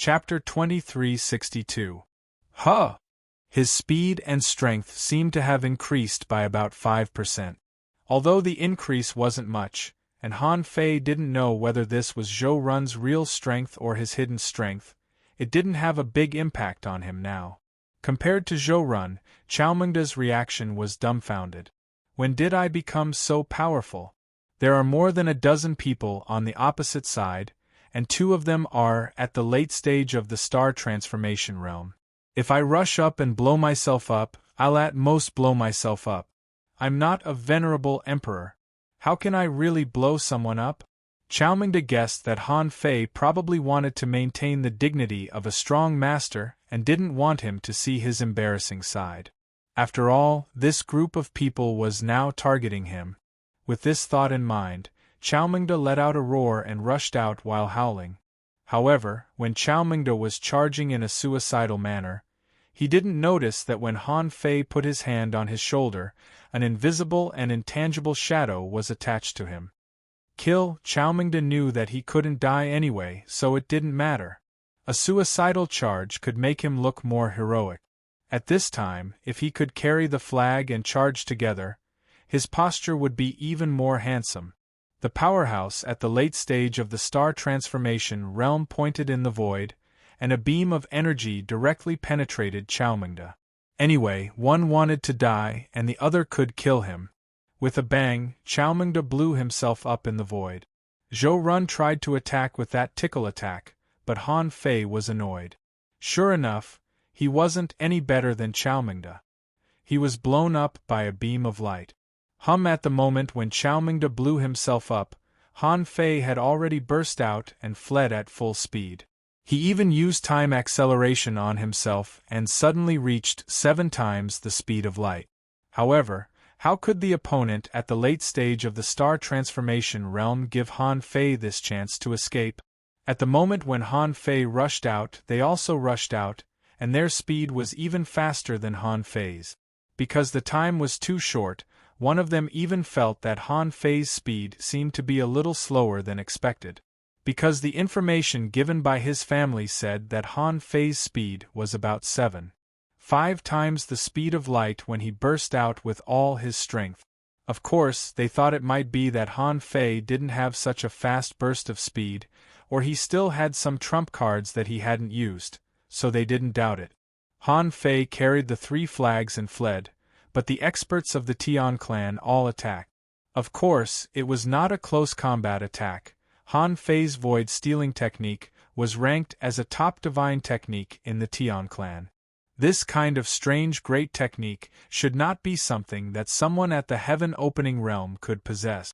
Chapter 2362. Huh! His speed and strength seemed to have increased by about 5%. Although the increase wasn't much, and Han Fei didn't know whether this was Zhou Run's real strength or his hidden strength, it didn't have a big impact on him now. Compared to Zhou Run, Qiaomengda's reaction was dumbfounded. When did I become so powerful? There are more than a dozen people on the opposite side, and 2 of them are at the late stage of the star transformation realm. If I rush up and blow myself up, I'll at most blow myself up. I'm not a venerable emperor. How can I really blow someone up? Qiaomengda guessed that Han Fei probably wanted to maintain the dignity of a strong master and didn't want him to see his embarrassing side. After all, this group of people was now targeting him. With this thought in mind, Qiaomengda let out a roar and rushed out while howling. However, when Qiaomengda was charging in a suicidal manner, he didn't notice that when Han Fei put his hand on his shoulder, an invisible and intangible shadow was attached to him. Qiaomengda knew that he couldn't die anyway, so it didn't matter. A suicidal charge could make him look more heroic. At this time, if he could carry the flag and charge together, his posture would be even more handsome. The powerhouse at the late stage of the star transformation realm pointed in the void, and a beam of energy directly penetrated Qiaomengda. Anyway, one wanted to die and the other could kill him. With a bang, Qiaomengda blew himself up in the void. Zhou Run tried to attack with that tickle attack, but Han Fei was annoyed. Sure enough, he wasn't any better than Qiaomengda. He was blown up by a beam of light. At the moment when Qiaomengda blew himself up, Han Fei had already burst out and fled at full speed. He even used time acceleration on himself and suddenly reached 7 times the speed of light. However, how could the opponent at the late stage of the star transformation realm give Han Fei this chance to escape? At the moment when Han Fei rushed out, they also rushed out, and their speed was even faster than Han Fei's. Because the time was too short, one of them even felt that Han Fei's speed seemed to be a little slower than expected. Because the information given by his family said that Han Fei's speed was about 7.5 times the speed of light when he burst out with all his strength. Of course, they thought it might be that Han Fei didn't have such a fast burst of speed, or he still had some trump cards that he hadn't used, so they didn't doubt it. Han Fei carried the 3 flags and fled, but the experts of the Tian clan all attacked. Of course, it was not a close combat attack. Han Fei's void stealing technique was ranked as a top divine technique in the Tian clan. This kind of strange great technique should not be something that someone at the heaven opening realm could possess.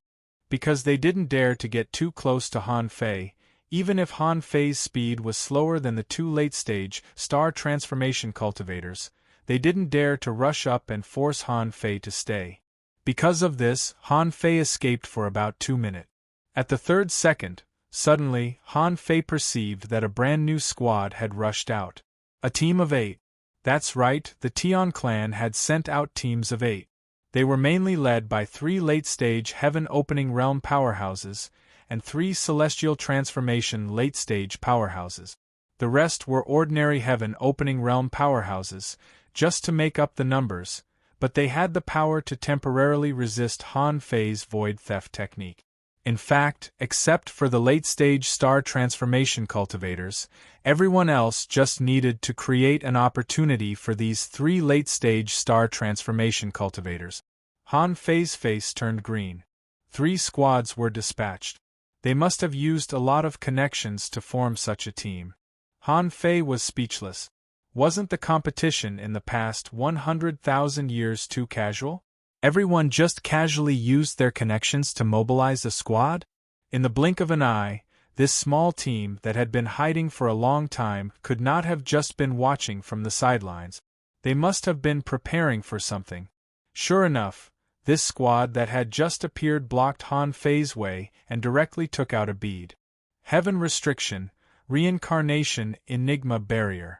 Because they didn't dare to get too close to Han Fei, even if Han Fei's speed was slower than the 2 late-stage star transformation cultivators, they didn't dare to rush up and force Han Fei to stay. Because of this, Han Fei escaped for about 2 minutes. At the 3rd second, suddenly, Han Fei perceived that a brand new squad had rushed out. A team of 8. That's right, the Tian clan had sent out teams of 8. They were mainly led by 3 late-stage heaven-opening realm powerhouses, and 3 celestial transformation late-stage powerhouses. The rest were ordinary heaven-opening realm powerhouses, just to make up the numbers, but they had the power to temporarily resist Han Fei's void theft technique. In fact, except for the late-stage star transformation cultivators, everyone else just needed to create an opportunity for these 3 late-stage star transformation cultivators. Han Fei's face turned green. 3 squads were dispatched. They must have used a lot of connections to form such a team. Han Fei was speechless. Wasn't the competition in the past 100,000 years too casual? Everyone just casually used their connections to mobilize a squad? In the blink of an eye, this small team that had been hiding for a long time could not have just been watching from the sidelines. They must have been preparing for something. Sure enough, this squad that had just appeared blocked Han Fei's way and directly took out a bead. Heaven Restriction, Reincarnation Enigma Barrier.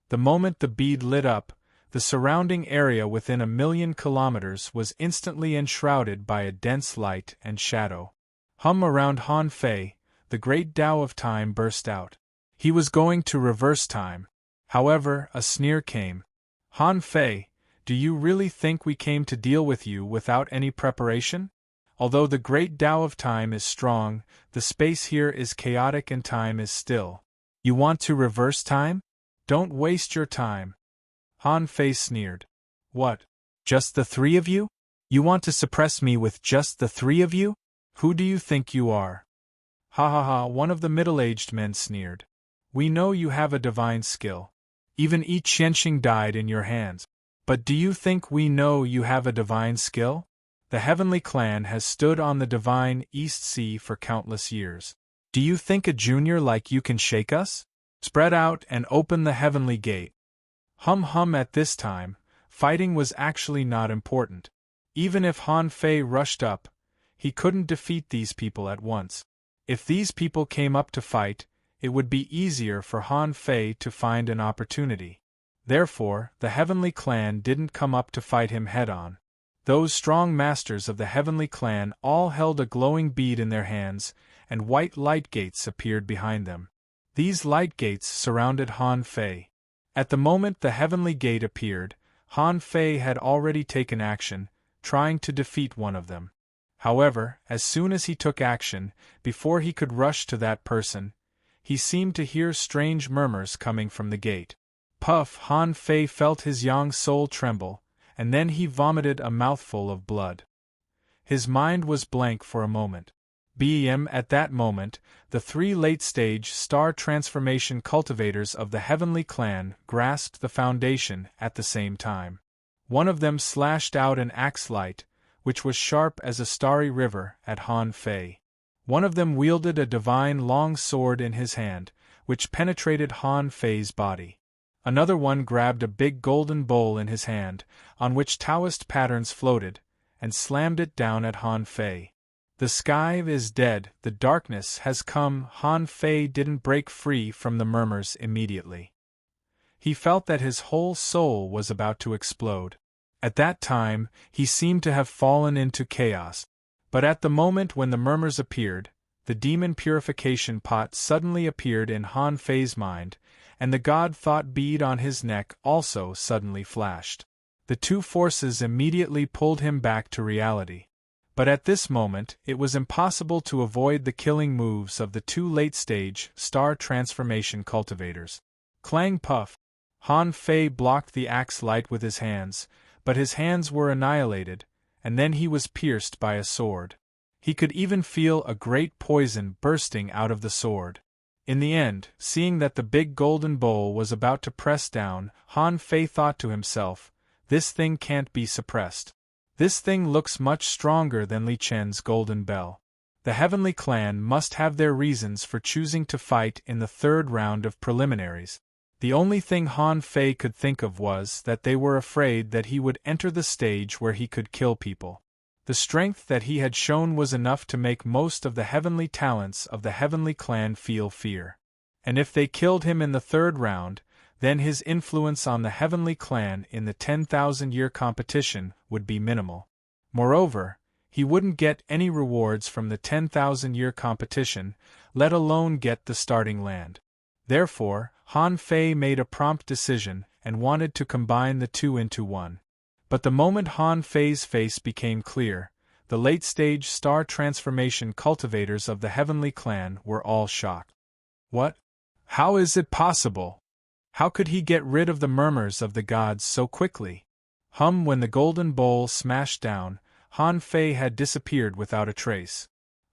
The moment the bead lit up, the surrounding area within 1,000,000 kilometers was instantly enshrouded by a dense light and shadow. Around Han Fei, the great Tao of time burst out. He was going to reverse time. However, a sneer came. Han Fei, do you really think we came to deal with you without any preparation? Although the great Tao of time is strong, the space here is chaotic and time is still. You want to reverse time? Don't waste your time. Han Fei sneered. What? Just the three of you? You want to suppress me with just the three of you? Who do you think you are? Ha ha ha, one of the middle-aged men sneered. We know you have a divine skill. Even Yi Qianxing died in your hands. But do you think we know you have a divine skill? The Heavenly Clan has stood on the divine East Sea for countless years. Do you think a junior like you can shake us? Spread out and open the Heavenly Gate. Hum at this time, fighting was actually not important. Even if Han Fei rushed up, he couldn't defeat these people at once. If these people came up to fight, it would be easier for Han Fei to find an opportunity. Therefore, the Heavenly Clan didn't come up to fight him head-on. Those strong masters of the Heavenly Clan all held a glowing bead in their hands, and white light gates appeared behind them. These light gates surrounded Han Fei. At the moment the Heavenly Gate appeared, Han Fei had already taken action, trying to defeat one of them. However, as soon as he took action, before he could rush to that person, he seemed to hear strange murmurs coming from the gate. Puff! Han Fei felt his young soul tremble, and then he vomited a mouthful of blood. His mind was blank for a moment. At that moment, the three late-stage star transformation cultivators of the Heavenly Clan grasped the foundation at the same time. One of them slashed out an axe light, which was sharp as a starry river, at Han Fei. One of them wielded a divine long sword in his hand, which penetrated Han Fei's body. Another one grabbed a big golden bowl in his hand, on which Taoist patterns floated, and slammed it down at Han Fei. The sky is dead, the darkness has come. Han Fei didn't break free from the murmurs immediately. He felt that his whole soul was about to explode. At that time, he seemed to have fallen into chaos. But at the moment when the murmurs appeared, the demon purification pot suddenly appeared in Han Fei's mind, and the God thought bead on his neck also suddenly flashed. The two forces immediately pulled him back to reality. But at this moment, it was impossible to avoid the killing moves of the two late-stage star transformation cultivators. Clang puff! Han Fei blocked the axe light with his hands, but his hands were annihilated, and then he was pierced by a sword. He could even feel a great poison bursting out of the sword. In the end, seeing that the big golden bowl was about to press down, Han Fei thought to himself, "This thing can't be suppressed. This thing looks much stronger than Li Chen's golden bell. The Heavenly Clan must have their reasons for choosing to fight in the third round of preliminaries." The only thing Han Fei could think of was that they were afraid that he would enter the stage where he could kill people. The strength that he had shown was enough to make most of the heavenly talents of the Heavenly Clan feel fear. And if they killed him in the third round, then his influence on the Heavenly Clan in the 10,000-year competition would be minimal. Moreover, he wouldn't get any rewards from the 10,000-year competition, let alone get the starting land. Therefore, Han Fei made a prompt decision and wanted to combine the two into one. But the moment Han Fei's face became clear, the late-stage star transformation cultivators of the Heavenly Clan were all shocked. What? How is it possible? How could he get rid of the murmurs of the gods so quickly? When the golden bowl smashed down, Han Fei had disappeared without a trace.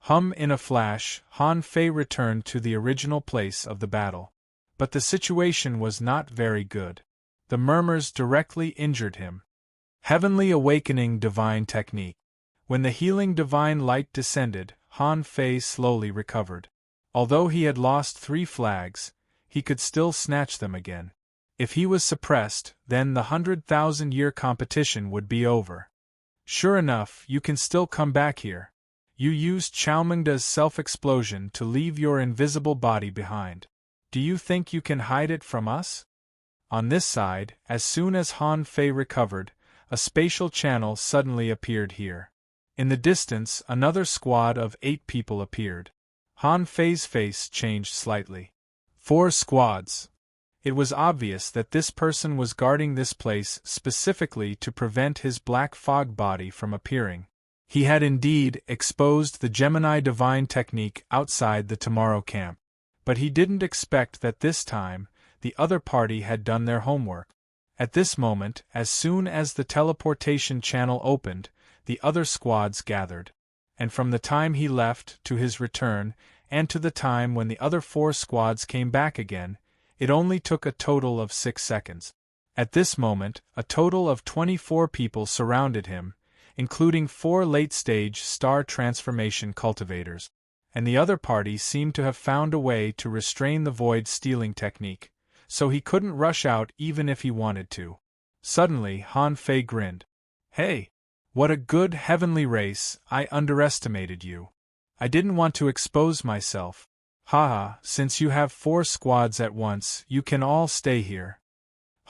In a flash, Han Fei returned to the original place of the battle. But the situation was not very good. The murmurs directly injured him. Heavenly Awakening Divine Technique. When the healing divine light descended, Han Fei slowly recovered. Although he had lost 3 flags, he could still snatch them again. If he was suppressed, then the 100,000-year competition would be over. Sure enough, you can still come back here. You used Xiaomengda's self-explosion to leave your invisible body behind. Do you think you can hide it from us? On this side, as soon as Han Fei recovered, a spatial channel suddenly appeared here. In the distance, another squad of 8 people appeared. Han Fei's face changed slightly. 4 squads. It was obvious that this person was guarding this place specifically to prevent his black fog body from appearing. He had indeed exposed the Gemini divine technique outside the Tomorrow camp. But he didn't expect that this time, the other party had done their homework. At this moment, as soon as the teleportation channel opened, the other squads gathered. And from the time he left to his return, and to the time when the other 4 squads came back again, it only took a total of 6 seconds. At this moment, a total of 24 people surrounded him, including 4 late-stage star transformation cultivators. And the other party seemed to have found a way to restrain the void stealing technique, so he couldn't rush out even if he wanted to. Suddenly, Han Fei grinned. "Hey! What a good heavenly race, I underestimated you. I didn't want to expose myself. Haha, since you have 4 squads at once, you can all stay here."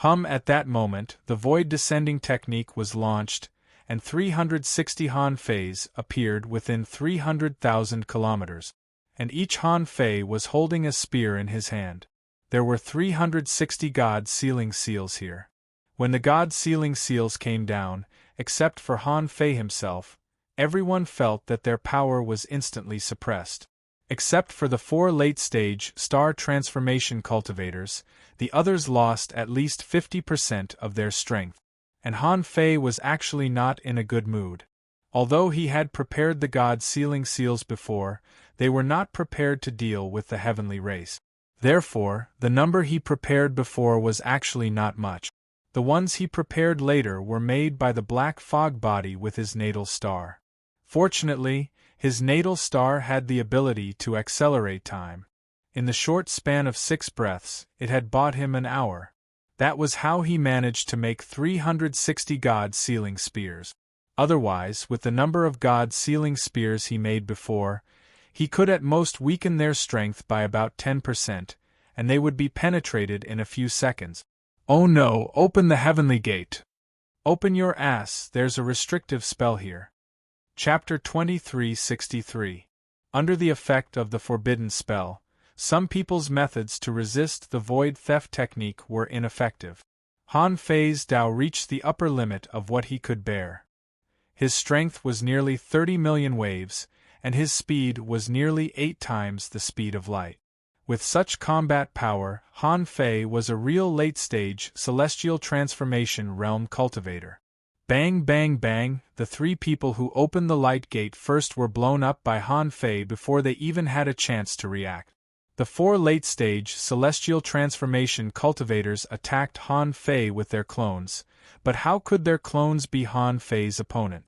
At that moment, the void descending technique was launched, and 360 Han Feis appeared within 300,000 kilometers. And each Han Fei was holding a spear in his hand. There were 360 God sealing seals here. When the God sealing seals came down, except for Han Fei himself, everyone felt that their power was instantly suppressed. Except for the 4 late-stage star transformation cultivators, the others lost at least 50% of their strength. And Han Fei was actually not in a good mood. Although he had prepared the God sealing seals before, they were not prepared to deal with the heavenly race. Therefore, the number he prepared before was actually not much. The ones he prepared later were made by the black fog body with his natal star. Fortunately, his natal star had the ability to accelerate time. In the short span of 6 breaths, it had bought him an hour. That was how he managed to make 360 God sealing spears. Otherwise, with the number of God sealing spears he made before, he could at most weaken their strength by about 10%, and they would be penetrated in a few seconds. "Oh no, open the heavenly gate! Open your ass, there's a restrictive spell here." Chapter 2363. Under the effect of the forbidden spell, some people's methods to resist the void theft technique were ineffective. Han Fei's Tao reached the upper limit of what he could bear. His strength was nearly 30 million waves, and his speed was nearly 8 times the speed of light. With such combat power, Han Fei was a real late-stage celestial transformation realm cultivator. Bang bang bang, the 3 people who opened the light gate first were blown up by Han Fei before they even had a chance to react. The 4 late-stage celestial transformation cultivators attacked Han Fei with their clones, but how could their clones be Han Fei's opponent?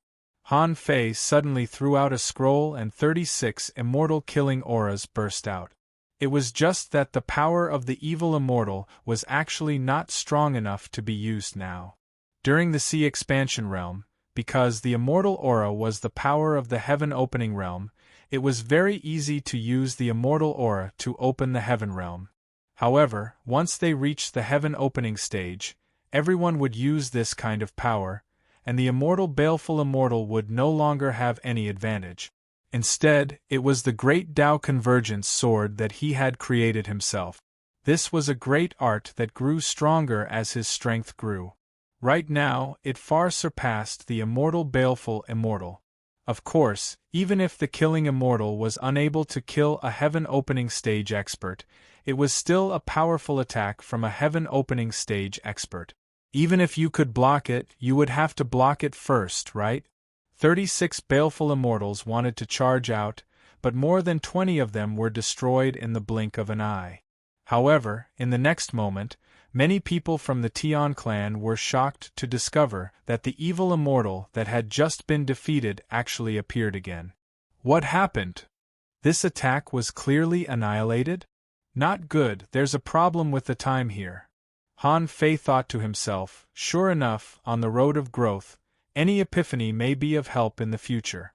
Han Fei suddenly threw out a scroll and 36 immortal killing auras burst out. It was just that the power of the evil immortal was actually not strong enough to be used now. During the Sea Expansion realm, because the immortal aura was the power of the heaven opening realm, it was very easy to use the immortal aura to open the heaven realm. However, once they reached the heaven opening stage, everyone would use this kind of power, and the immortal baleful immortal would no longer have any advantage. Instead, it was the great Tao convergence sword that he had created himself. This was a great art that grew stronger as his strength grew. Right now, it far surpassed the immortal baleful immortal. Of course, even if the killing immortal was unable to kill a heaven-opening stage expert, it was still a powerful attack from a heaven-opening stage expert. Even if you could block it, you would have to block it first, right? 36 baleful immortals wanted to charge out, but more than 20 of them were destroyed in the blink of an eye. However, in the next moment, many people from the Tian clan were shocked to discover that the evil immortal that had just been defeated actually appeared again. What happened? This attack was clearly annihilated? Not good, there's a problem with the time here. Han Fei thought to himself, sure enough, on the road of growth, any epiphany may be of help in the future.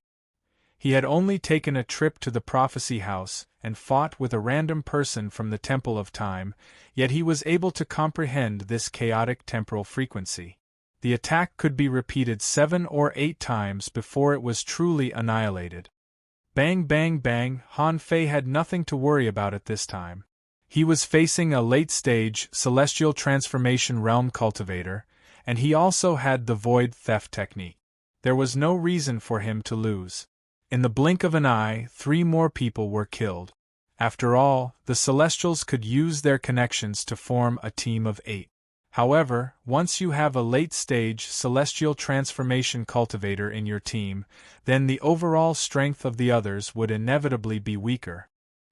He had only taken a trip to the prophecy house and fought with a random person from the Temple of Time, yet he was able to comprehend this chaotic temporal frequency. The attack could be repeated 7 or 8 times before it was truly annihilated. Bang bang bang, Han Fei had nothing to worry about at this time. He was facing a late-stage celestial transformation realm cultivator, and he also had the void theft technique. There was no reason for him to lose. In the blink of an eye, 3 more people were killed. After all, the Celestials could use their connections to form a team of 8. However, once you have a late-stage celestial transformation cultivator in your team, then the overall strength of the others would inevitably be weaker.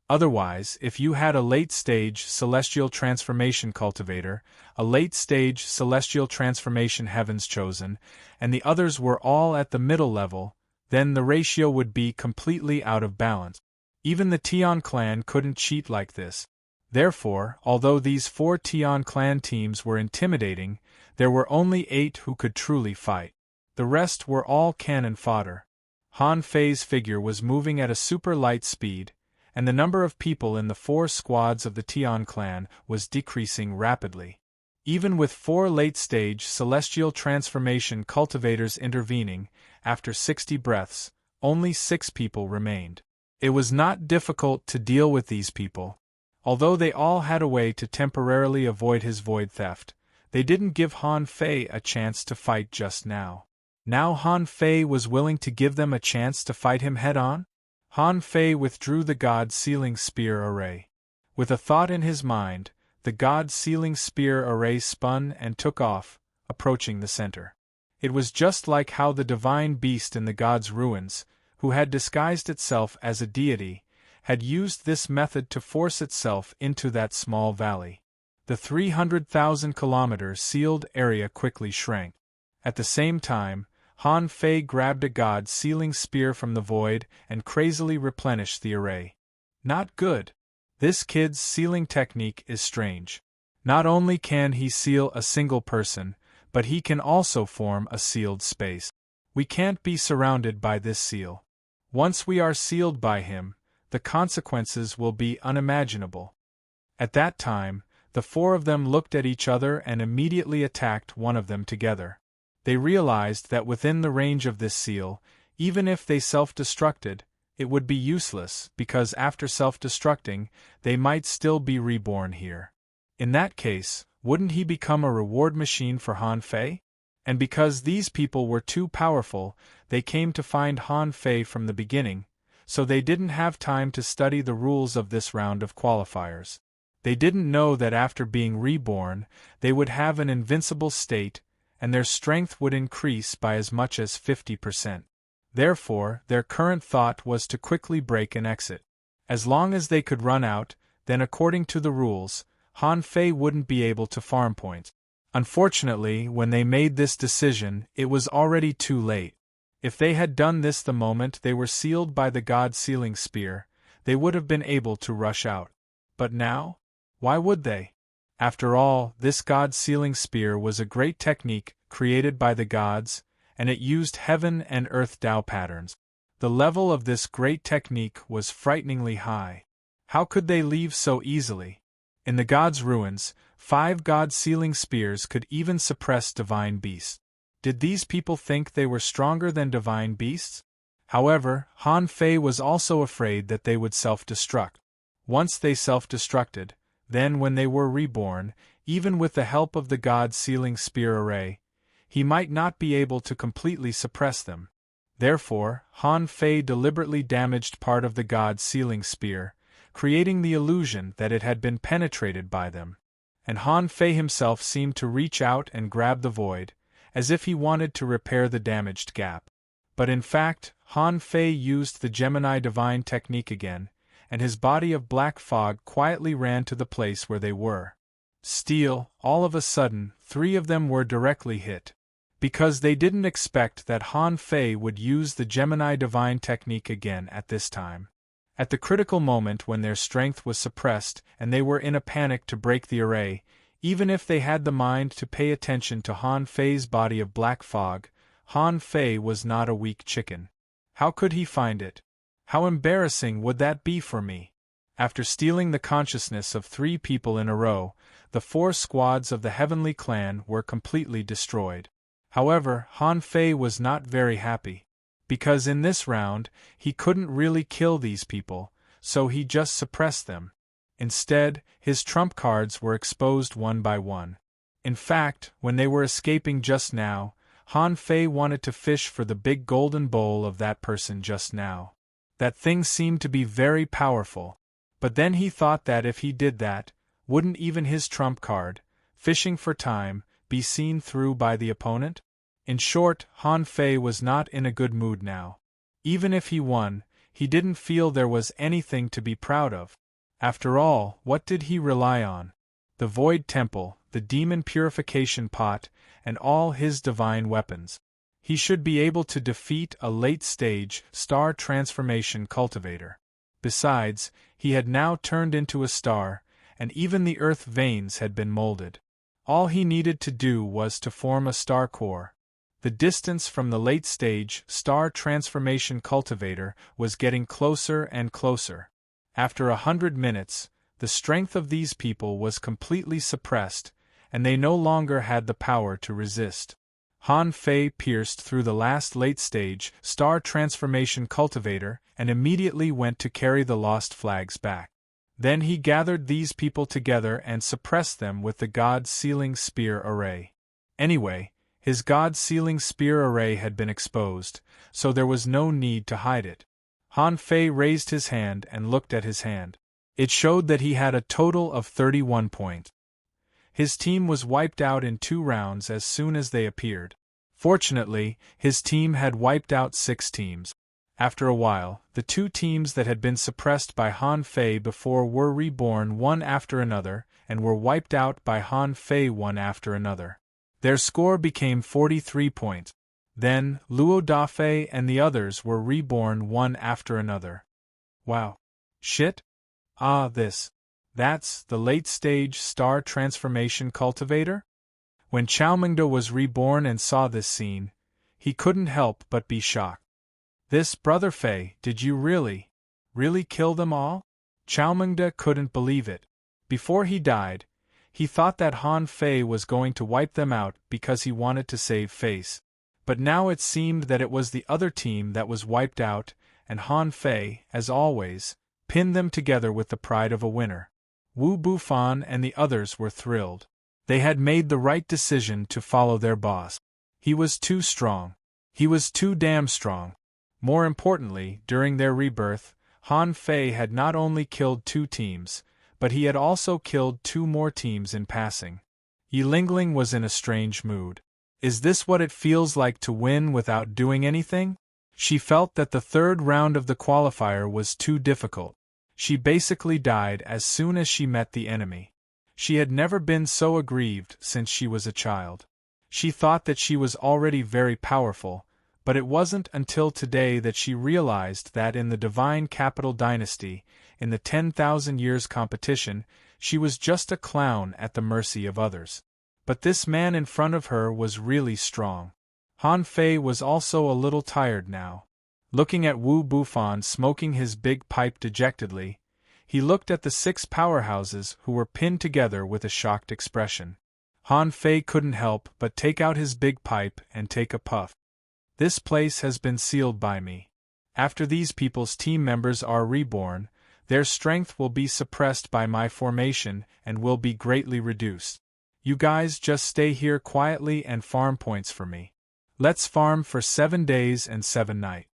Otherwise, if you had a late-stage celestial transformation cultivator, a late-stage celestial transformation heavens chosen, and the others were all at the middle level, then the ratio would be completely out of balance. Even the Tian clan couldn't cheat like this. Therefore, although these 4 Tian clan teams were intimidating, there were only 8 who could truly fight. The rest were all cannon fodder. Han Fei's figure was moving at a super light speed, and the number of people in the 4 squads of the Tian clan was decreasing rapidly. Even with 4 late-stage celestial transformation cultivators intervening, after 60 breaths, only 6 people remained. It was not difficult to deal with these people. Although they all had a way to temporarily avoid his void theft, they didn't give Han Fei a chance to fight just now. Now Han Fei was willing to give them a chance to fight him head-on? Han Fei withdrew the God-sealing spear array. With a thought in his mind, the God-sealing spear array spun and took off, approaching the center. It was just like how the divine beast in the God's ruins, who had disguised itself as a deity, had used this method to force itself into that small valley. The 300,000 kilometer sealed area quickly shrank. At the same time, Han Fei grabbed a God-sealing spear from the void and crazily replenished the array. Not good. This kid's sealing technique is strange. Not only can he seal a single person, but he can also form a sealed space. We can't be surrounded by this seal. Once we are sealed by him, the consequences will be unimaginable. At that time, the 4 of them looked at each other and immediately attacked one of them together. They realized that within the range of this seal, even if they self-destructed, it would be useless because after self-destructing, they might still be reborn here. In that case, wouldn't he become a reward machine for Han Fei? And because these people were too powerful, they came to find Han Fei from the beginning, so they didn't have time to study the rules of this round of qualifiers. They didn't know that after being reborn, they would have an invincible state, and their strength would increase by as much as 50%. Therefore, their current thought was to quickly break and exit. As long as they could run out, then according to the rules, Han Fei wouldn't be able to farm points. Unfortunately, when they made this decision, it was already too late. If they had done this the moment they were sealed by the God-sealing spear, they would have been able to rush out. But now? Why would they? After all, this God-sealing spear was a great technique created by the gods, and it used heaven and earth Tao patterns. The level of this great technique was frighteningly high. How could they leave so easily? In the gods' ruins, 5 God-sealing spears could even suppress divine beasts. Did these people think they were stronger than divine beasts? However, Han Fei was also afraid that they would self-destruct. Once they self-destructed, then when they were reborn, even with the help of the God-sealing spear array, he might not be able to completely suppress them. Therefore, Han Fei deliberately damaged part of the God-sealing spear, creating the illusion that it had been penetrated by them. And Han Fei himself seemed to reach out and grab the void, as if he wanted to repair the damaged gap. But in fact, Han Fei used the Gemini Divine technique again, and his body of black fog quietly ran to the place where they were. Still, all of a sudden, 3 of them were directly hit. Because they didn't expect that Han Fei would use the Gemini Divine technique again at this time. At the critical moment when their strength was suppressed and they were in a panic to break the array, even if they had the mind to pay attention to Han Fei's body of black fog, Han Fei was not a weak chicken. How could he find it? How embarrassing would that be for me? After stealing the consciousness of 3 people in a row, the 4 squads of the Heavenly Clan were completely destroyed. However, Han Fei was not very happy. Because in this round, he couldn't really kill these people, so he just suppressed them. Instead, his trump cards were exposed one by one. In fact, when they were escaping just now, Han Fei wanted to fish for the big golden bowl of that person just now. That thing seemed to be very powerful. But then he thought that if he did that, wouldn't even his trump card, fishing for time, be seen through by the opponent? In short, Han Fei was not in a good mood now. Even if he won, he didn't feel there was anything to be proud of. After all, what did he rely on? The Void Temple, the Demon Purification Pot, and all his divine weapons. He should be able to defeat a late-stage star transformation cultivator. Besides, he had now turned into a star, and even the earth veins had been molded. All he needed to do was to form a star core. The distance from the late-stage star transformation cultivator was getting closer and closer. After 100 minutes, the strength of these people was completely suppressed, and they no longer had the power to resist. Han Fei pierced through the last late-stage star transformation cultivator and immediately went to carry the lost flags back. Then he gathered these people together and suppressed them with the God-sealing spear array. Anyway, his God-sealing spear array had been exposed, so there was no need to hide it. Han Fei raised his hand and looked at his hand. It showed that he had a total of 31 points. His team was wiped out in 2 rounds as soon as they appeared. Fortunately, his team had wiped out 6 teams. After a while, the 2 teams that had been suppressed by Han Fei before were reborn one after another, and were wiped out by Han Fei one after another. Their score became 43 points. Then, Luo Dafei and the others were reborn one after another. Wow. Shit? That's the late-stage star transformation cultivator? When Xiaomingde was reborn and saw this scene, he couldn't help but be shocked. This, Brother Fei, did you really kill them all? Xiaomingde couldn't believe it. Before he died, he thought that Han Fei was going to wipe them out because he wanted to save face. But now it seemed that it was the other team that was wiped out, and Han Fei, as always, pinned them together with the pride of a winner. Wu Bufan and the others were thrilled. They had made the right decision to follow their boss. He was too strong. He was too damn strong. More importantly, during their rebirth, Han Fei had not only killed 2 teams, but he had also killed 2 more teams in passing. Yilingling was in a strange mood. Is this what it feels like to win without doing anything? She felt that the 3rd round of the qualifier was too difficult. She basically died as soon as she met the enemy. She had never been so aggrieved since she was a child. She thought that she was already very powerful, but it wasn't until today that she realized that in the Divine Capital Dynasty, in the 10,000 years competition, she was just a clown at the mercy of others. But this man in front of her was really strong. Han Fei was also a little tired now. Looking at Wu Bufan smoking his big pipe dejectedly, he looked at the 6 powerhouses who were pinned together with a shocked expression. Han Fei couldn't help but take out his big pipe and take a puff. This place has been sealed by me. After these people's team members are reborn, their strength will be suppressed by my formation and will be greatly reduced. You guys just stay here quietly and farm points for me. Let's farm for 7 days and 7 nights.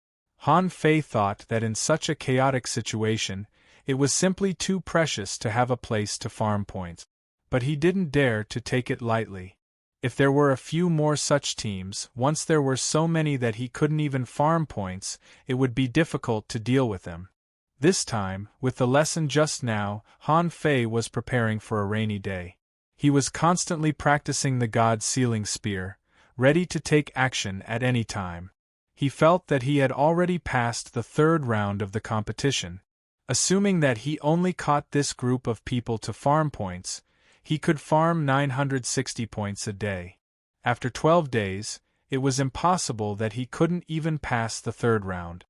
Han Fei thought that in such a chaotic situation, it was simply too precious to have a place to farm points. But he didn't dare to take it lightly. If there were a few more such teams, once there were so many that he couldn't even farm points, it would be difficult to deal with them. This time, with the lesson just now, Han Fei was preparing for a rainy day. He was constantly practicing the God-sealing spear, ready to take action at any time. He felt that he had already passed the 3rd round of the competition. Assuming that he only caught this group of people to farm points, he could farm 960 points a day. After 12 days, it was impossible that he couldn't even pass the 3rd round.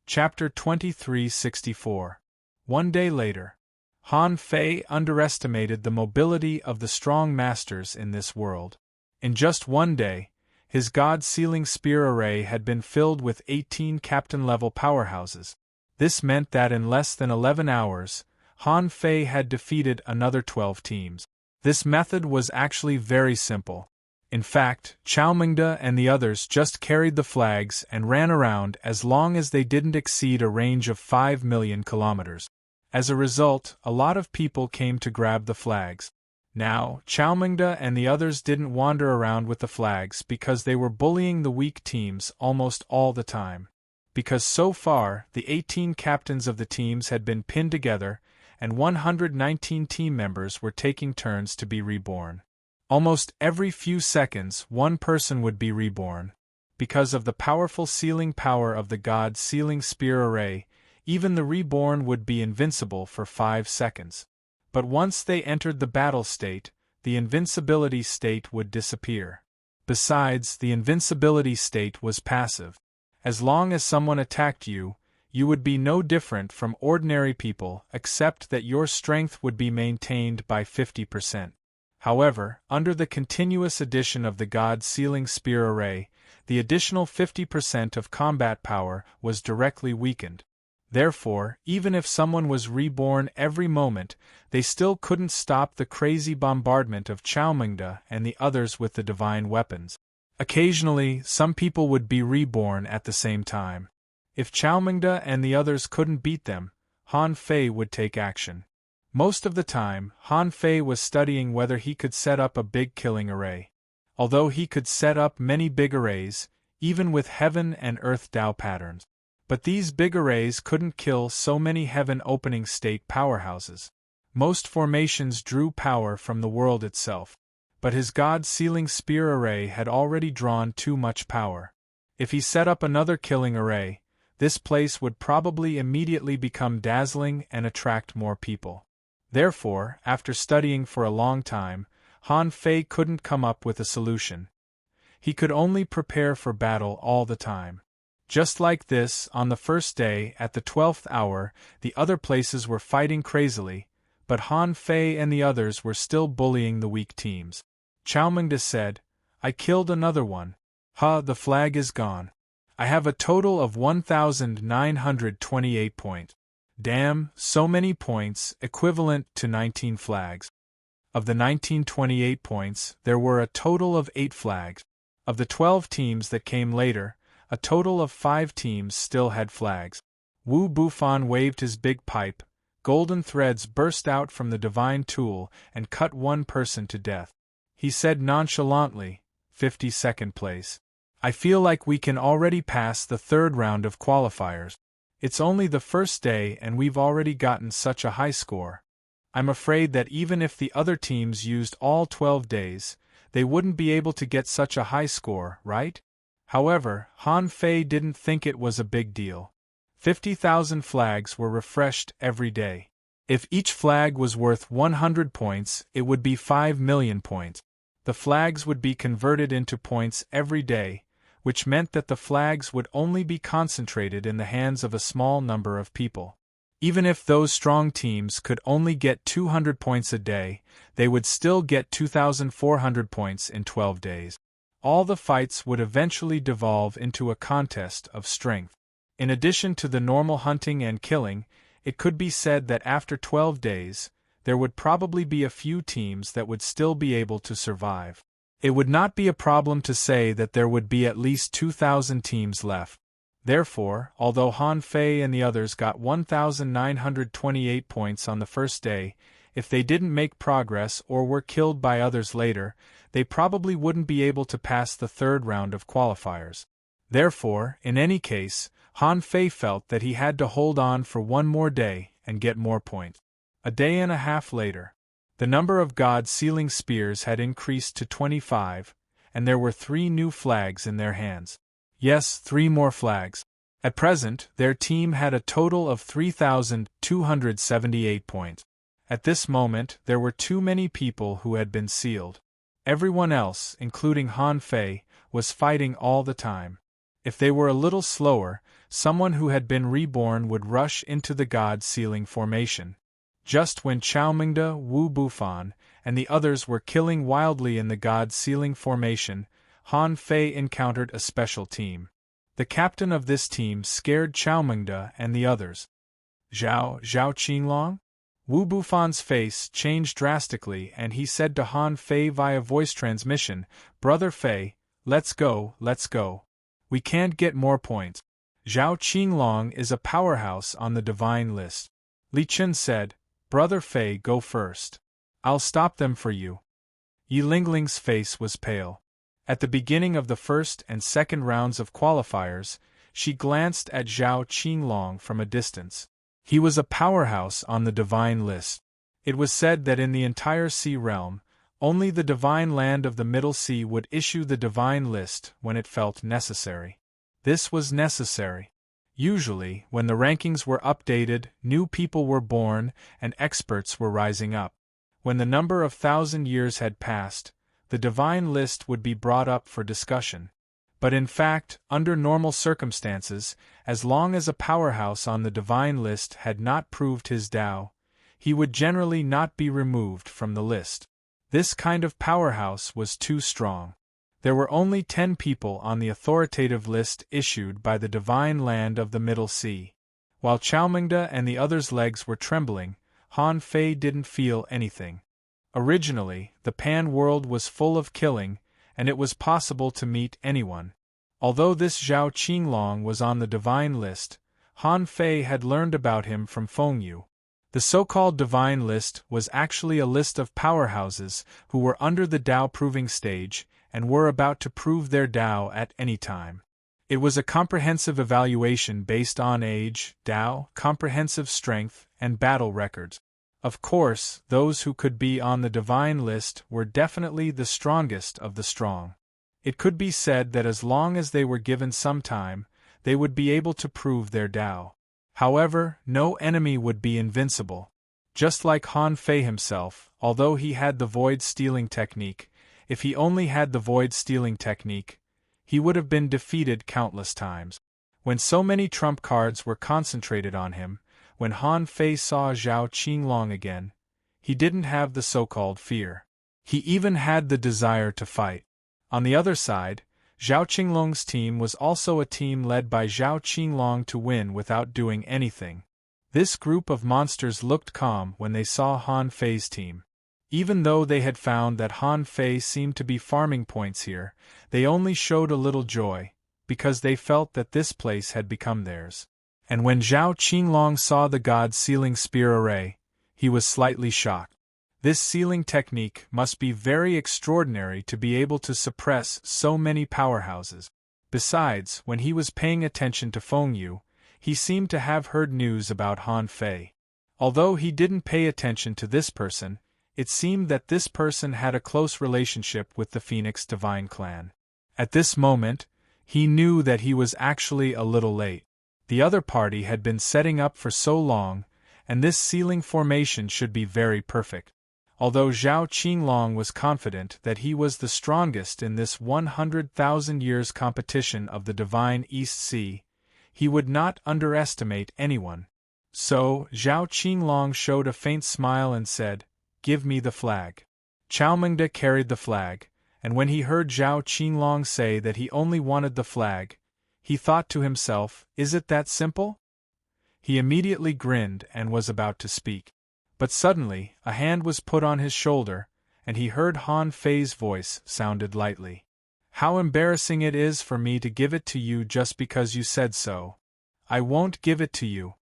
Chapter 2364. 1 day later. Han Fei underestimated the mobility of the strong masters in this world. In just 1 day, his God-sealing spear array had been filled with 18 captain-level powerhouses. This meant that in less than 11 hours, Han Fei had defeated another 12 teams. This method was actually very simple. In fact, Chao Mingde and the others just carried the flags and ran around as long as they didn't exceed a range of 5 million kilometers. As a result, a lot of people came to grab the flags. Now, Chao Mingde and the others didn't wander around with the flags because they were bullying the weak teams almost all the time. Because so far, the 18 captains of the teams had been pinned together, and 119 team members were taking turns to be reborn. Almost every few seconds, one person would be reborn. Because of the powerful sealing power of the God's sealing spear array, even the reborn would be invincible for 5 seconds. But once they entered the battle state, the invincibility state would disappear. Besides, the invincibility state was passive. As long as someone attacked you, you would be no different from ordinary people except that your strength would be maintained by 50%. However, under the continuous addition of the God's sealing spear array, the additional 50% of combat power was directly weakened. Therefore, even if someone was reborn every moment, they still couldn't stop the crazy bombardment of Chao Mingde and the others with the divine weapons. Occasionally, some people would be reborn at the same time. If Chao Mingde and the others couldn't beat them, Han Fei would take action. Most of the time, Han Fei was studying whether he could set up a big killing array. Although he could set up many big arrays, even with heaven and earth Dao patterns. But these big arrays couldn't kill so many heaven opening state powerhouses. Most formations drew power from the world itself. But his God sealing spear array had already drawn too much power. If he set up another killing array, this place would probably immediately become dazzling and attract more people. Therefore, after studying for a long time, Han Fei couldn't come up with a solution. He could only prepare for battle all the time. Just like this, on the first day, at the 12th hour, the other places were fighting crazily, but Han Fei and the others were still bullying the weak teams. Chao Mingde said, "I killed another one. The flag is gone. I have a total of 1,928 points. Damn, so many points, equivalent to 19 flags. Of the 1928 points, there were a total of 8 flags. Of the 12 teams that came later, a total of 5 teams still had flags." Wu Bufan waved his big pipe, golden threads burst out from the divine tool and cut one person to death. He said nonchalantly, 52nd place. "I feel like we can already pass the 3rd round of qualifiers. It's only the first day and we've already gotten such a high score. I'm afraid that even if the other teams used all 12 days, they wouldn't be able to get such a high score, right?" However, Han Fei didn't think it was a big deal. 50,000 flags were refreshed every day. If each flag was worth 100 points, it would be 5 million points. The flags would be converted into points every day, which meant that the flags would only be concentrated in the hands of a small number of people. Even if those strong teams could only get 200 points a day, they would still get 2,400 points in 12 days. All the fights would eventually devolve into a contest of strength. In addition to the normal hunting and killing, it could be said that after 12 days, there would probably be a few teams that would still be able to survive. It would not be a problem to say that there would be at least 2,000 teams left. Therefore, although Han Fei and the others got 1,928 points on the first day, if they didn't make progress or were killed by others later, they probably wouldn't be able to pass the 3rd round of qualifiers. Therefore, in any case, Han Fei felt that he had to hold on for one more day and get more points. A day and a half later, the number of God's sealing spears had increased to 25, and there were 3 new flags in their hands. Yes, 3 more flags. At present, their team had a total of 3,278 points. At this moment, there were too many people who had been sealed. Everyone else, including Han Fei, was fighting all the time. If they were a little slower, someone who had been reborn would rush into the God sealing formation. Just when Chao Mingde, Wu Bufan, and the others were killing wildly in the God sealing formation, Han Fei encountered a special team. The captain of this team scared Chao Mingde and the others. "Zhao Qinglong?" Wu Bufan's face changed drastically and he said to Han Fei via voice transmission, "Brother Fei, let's go, let's go. We can't get more points. Zhao Qinglong is a powerhouse on the divine list." Li Chun said, "Brother Fei, go first. I'll stop them for you." Yi Lingling's face was pale. At the beginning of the first and second rounds of qualifiers, she glanced at Zhao Qinglong from a distance. He was a powerhouse on the divine list. It was said that in the entire sea realm, only the divine land of the Middle Sea would issue the divine list when it felt necessary. This was necessary. Usually, when the rankings were updated, new people were born and experts were rising up. When the number of 1,000 years had passed, the divine list would be brought up for discussion. But in fact, under normal circumstances, as long as a powerhouse on the divine list had not proved his Tao, he would generally not be removed from the list. This kind of powerhouse was too strong. There were only 10 people on the authoritative list issued by the divine land of the Middle Sea. While Chaomingda and the others' legs were trembling, Han Fei didn't feel anything. Originally, the Pan world was full of killing, and it was possible to meet anyone. Although this Zhao Qinglong was on the divine list, Han Fei had learned about him from Fengyu. The so-called divine list was actually a list of powerhouses who were under the Tao proving stage and were about to prove their Tao at any time. It was a comprehensive evaluation based on age, Tao, comprehensive strength, and battle records. Of course, those who could be on the divine list were definitely the strongest of the strong. It could be said that as long as they were given some time, they would be able to prove their Tao. However, no enemy would be invincible. Just like Han Fei himself, although he had the void-stealing technique, if he only had the void-stealing technique, he would have been defeated countless times. When so many trump cards were concentrated on him, when Han Fei saw Zhao Qinglong again, he didn't have the so-called fear. He even had the desire to fight. On the other side, Zhao Qinglong's team was also a team led by Zhao Qinglong to win without doing anything. This group of monsters looked calm when they saw Han Fei's team. Even though they had found that Han Fei seemed to be farming points here, they only showed a little joy, because they felt that this place had become theirs. And when Zhao Qinglong saw the god's sealing spear array, he was slightly shocked. This sealing technique must be very extraordinary to be able to suppress so many powerhouses. Besides, when he was paying attention to Fengyu, he seemed to have heard news about Han Fei. Although he didn't pay attention to this person, it seemed that this person had a close relationship with the Phoenix Divine Clan. At this moment, he knew that he was actually a little late. The other party had been setting up for so long, and this sealing formation should be very perfect. Although Zhao Qinglong was confident that he was the strongest in this 100,000 years competition of the Divine East Sea, he would not underestimate anyone. So, Zhao Qinglong showed a faint smile and said, "Give me the flag." Chaomingda carried the flag, and when he heard Zhao Qinglong say that he only wanted the flag, he thought to himself, "Is it that simple?" He immediately grinned and was about to speak. But suddenly, a hand was put on his shoulder, and he heard Han Fei's voice sounded lightly. "How embarrassing it is for me to give it to you just because you said so. I won't give it to you."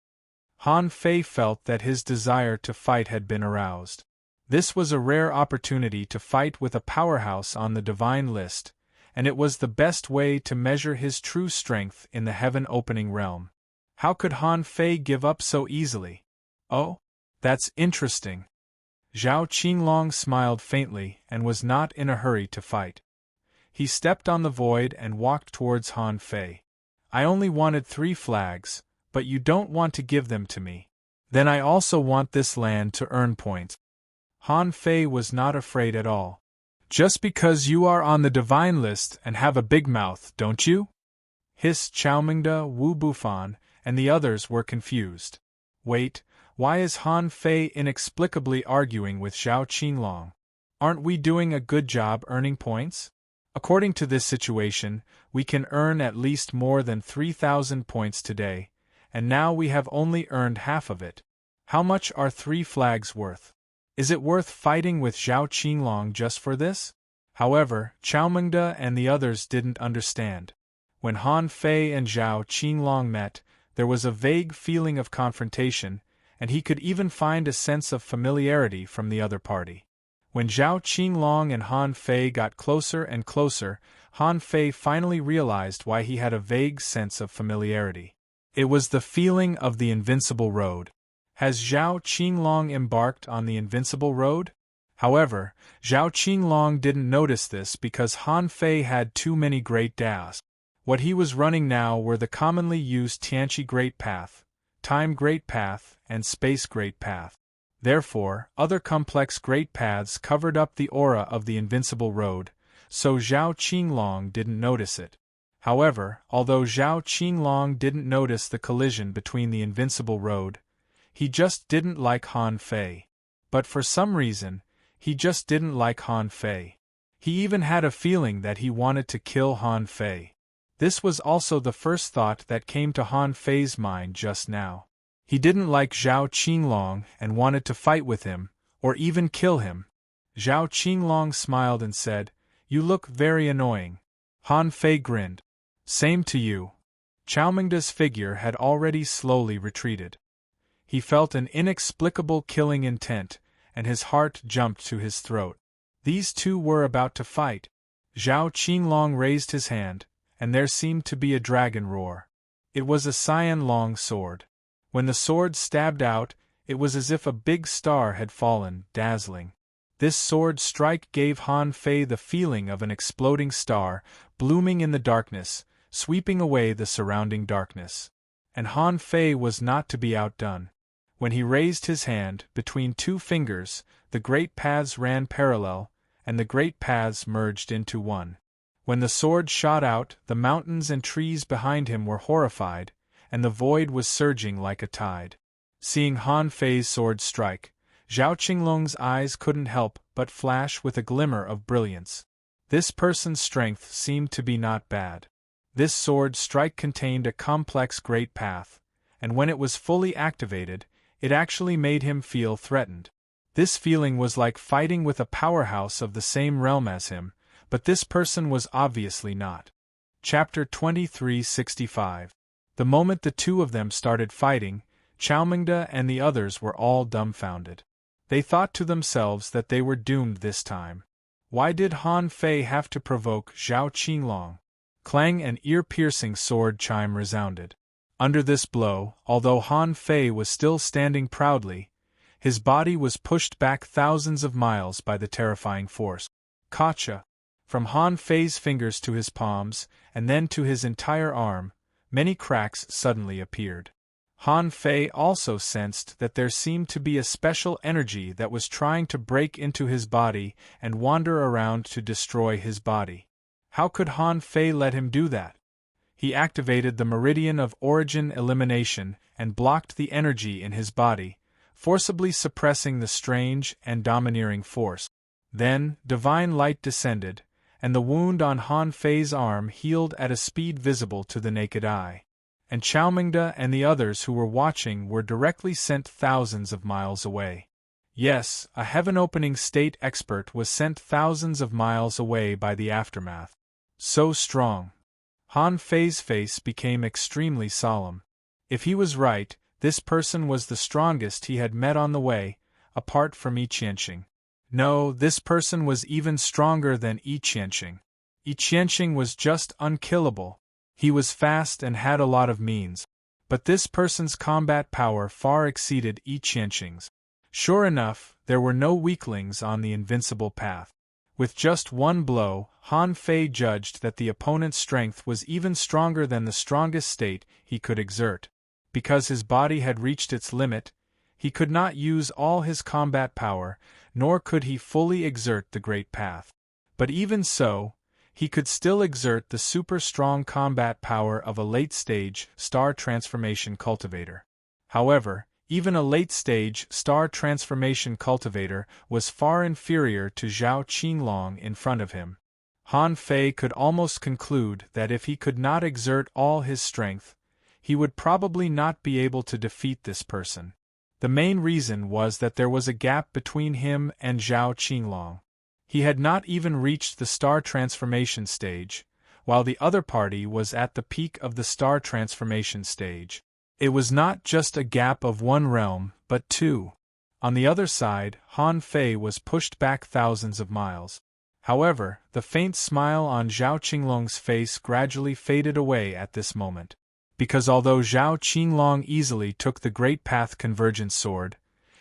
Han Fei felt that his desire to fight had been aroused. This was a rare opportunity to fight with a powerhouse on the divine list, and it was the best way to measure his true strength in the heaven-opening realm. How could Han Fei give up so easily? "Oh? That's interesting." Zhao Qinglong smiled faintly and was not in a hurry to fight. He stepped on the void and walked towards Han Fei. "I only wanted 3 flags, but you don't want to give them to me. Then I also want this land to earn points." Han Fei was not afraid at all. "Just because you are on the divine list and have a big mouth, don't you?" hissed Chaomingda, Wu Bufan, and the others were confused. Wait, why is Han Fei inexplicably arguing with Zhao Qinglong? Aren't we doing a good job earning points? According to this situation, we can earn at least more than 3,000 points today, and now we have only earned half of it. How much are 3 flags worth? Is it worth fighting with Zhao Qinglong just for this? However, Qiaomengde and the others didn't understand. When Han Fei and Zhao Qinglong met, there was a vague feeling of confrontation, and he could even find a sense of familiarity from the other party. When Zhao Qinglong and Han Fei got closer and closer, Han Fei finally realized why he had a vague sense of familiarity. It was the feeling of the invincible road. Has Zhao Qinglong embarked on the invincible road? However, Zhao Qinglong didn't notice this because Han Fei had too many Great Daos. What he was running now were the commonly used Tianqi Great Path, Time Great Path, and Space Great Path. Therefore, other complex great paths covered up the aura of the invincible road, so Zhao Qinglong didn't notice it. However, although Zhao Qinglong didn't notice the collision between the invincible road, he just didn't like Han Fei. But for some reason, he just didn't like Han Fei. He even had a feeling that he wanted to kill Han Fei. This was also the first thought that came to Han Fei's mind just now. He didn't like Zhao Qinglong and wanted to fight with him, or even kill him. Zhao Qinglong smiled and said, "You look very annoying." Han Fei grinned. "Same to you." Qiaomengde's figure had already slowly retreated. He felt an inexplicable killing intent, and his heart jumped to his throat. These two were about to fight. Zhao Qinglong raised his hand, and there seemed to be a dragon roar. It was a cyan long sword. When the sword stabbed out, it was as if a big star had fallen, dazzling. This sword strike gave Han Fei the feeling of an exploding star, blooming in the darkness, sweeping away the surrounding darkness. And Han Fei was not to be outdone. When he raised his hand, between 2 fingers, the great paths ran parallel, and the great paths merged into one. When the sword shot out, the mountains and trees behind him were horrified, and the void was surging like a tide. Seeing Han Fei's sword strike, Zhao Qinglong's eyes couldn't help but flash with a glimmer of brilliance. This person's strength seemed to be not bad. This sword strike contained a complex great path, and when it was fully activated, it actually made him feel threatened. This feeling was like fighting with a powerhouse of the same realm as him, but this person was obviously not. Chapter 2365. The moment the two of them started fighting, Qiaomengde and the others were all dumbfounded. They thought to themselves that they were doomed this time. Why did Han Fei have to provoke Zhao Qinglong? Clang, an ear-piercing sword chime resounded. Under this blow, although Han Fei was still standing proudly, his body was pushed back thousands of miles by the terrifying force. Gotcha! From Han Fei's fingers to his palms, and then to his entire arm, many cracks suddenly appeared. Han Fei also sensed that there seemed to be a special energy that was trying to break into his body and wander around to destroy his body. How could Han Fei let him do that? He activated the meridian of origin elimination and blocked the energy in his body, forcibly suppressing the strange and domineering force. Then, divine light descended, and the wound on Han Fei's arm healed at a speed visible to the naked eye. And Qiaomengde and the others who were watching were directly sent thousands of miles away. Yes, a heaven-opening state expert was sent thousands of miles away by the aftermath. So strong. Han Fei's face became extremely solemn. If he was right, this person was the strongest he had met on the way, apart from Yi Qianxing. No, this person was even stronger than Yi Qianxing. Yi Qianxing was just unkillable. He was fast and had a lot of means. But this person's combat power far exceeded Yi Qianxing's. Sure enough, there were no weaklings on the invincible path. With just one blow, Han Fei judged that the opponent's strength was even stronger than the strongest state he could exert. Because his body had reached its limit, he could not use all his combat power, nor could he fully exert the great path. But even so, he could still exert the super-strong combat power of a late-stage star transformation cultivator. However, even a late-stage star transformation cultivator was far inferior to Zhao Qinglong in front of him. Han Fei could almost conclude that if he could not exert all his strength, he would probably not be able to defeat this person. The main reason was that there was a gap between him and Zhao Qinglong. He had not even reached the star transformation stage, while the other party was at the peak of the star transformation stage. It was not just a gap of one realm, but two. On the other side, Han Fei was pushed back thousands of miles. However, the faint smile on Zhao Qinglong's face gradually faded away at this moment. Because although Zhao Qinglong easily took the Great Path Convergence Sword,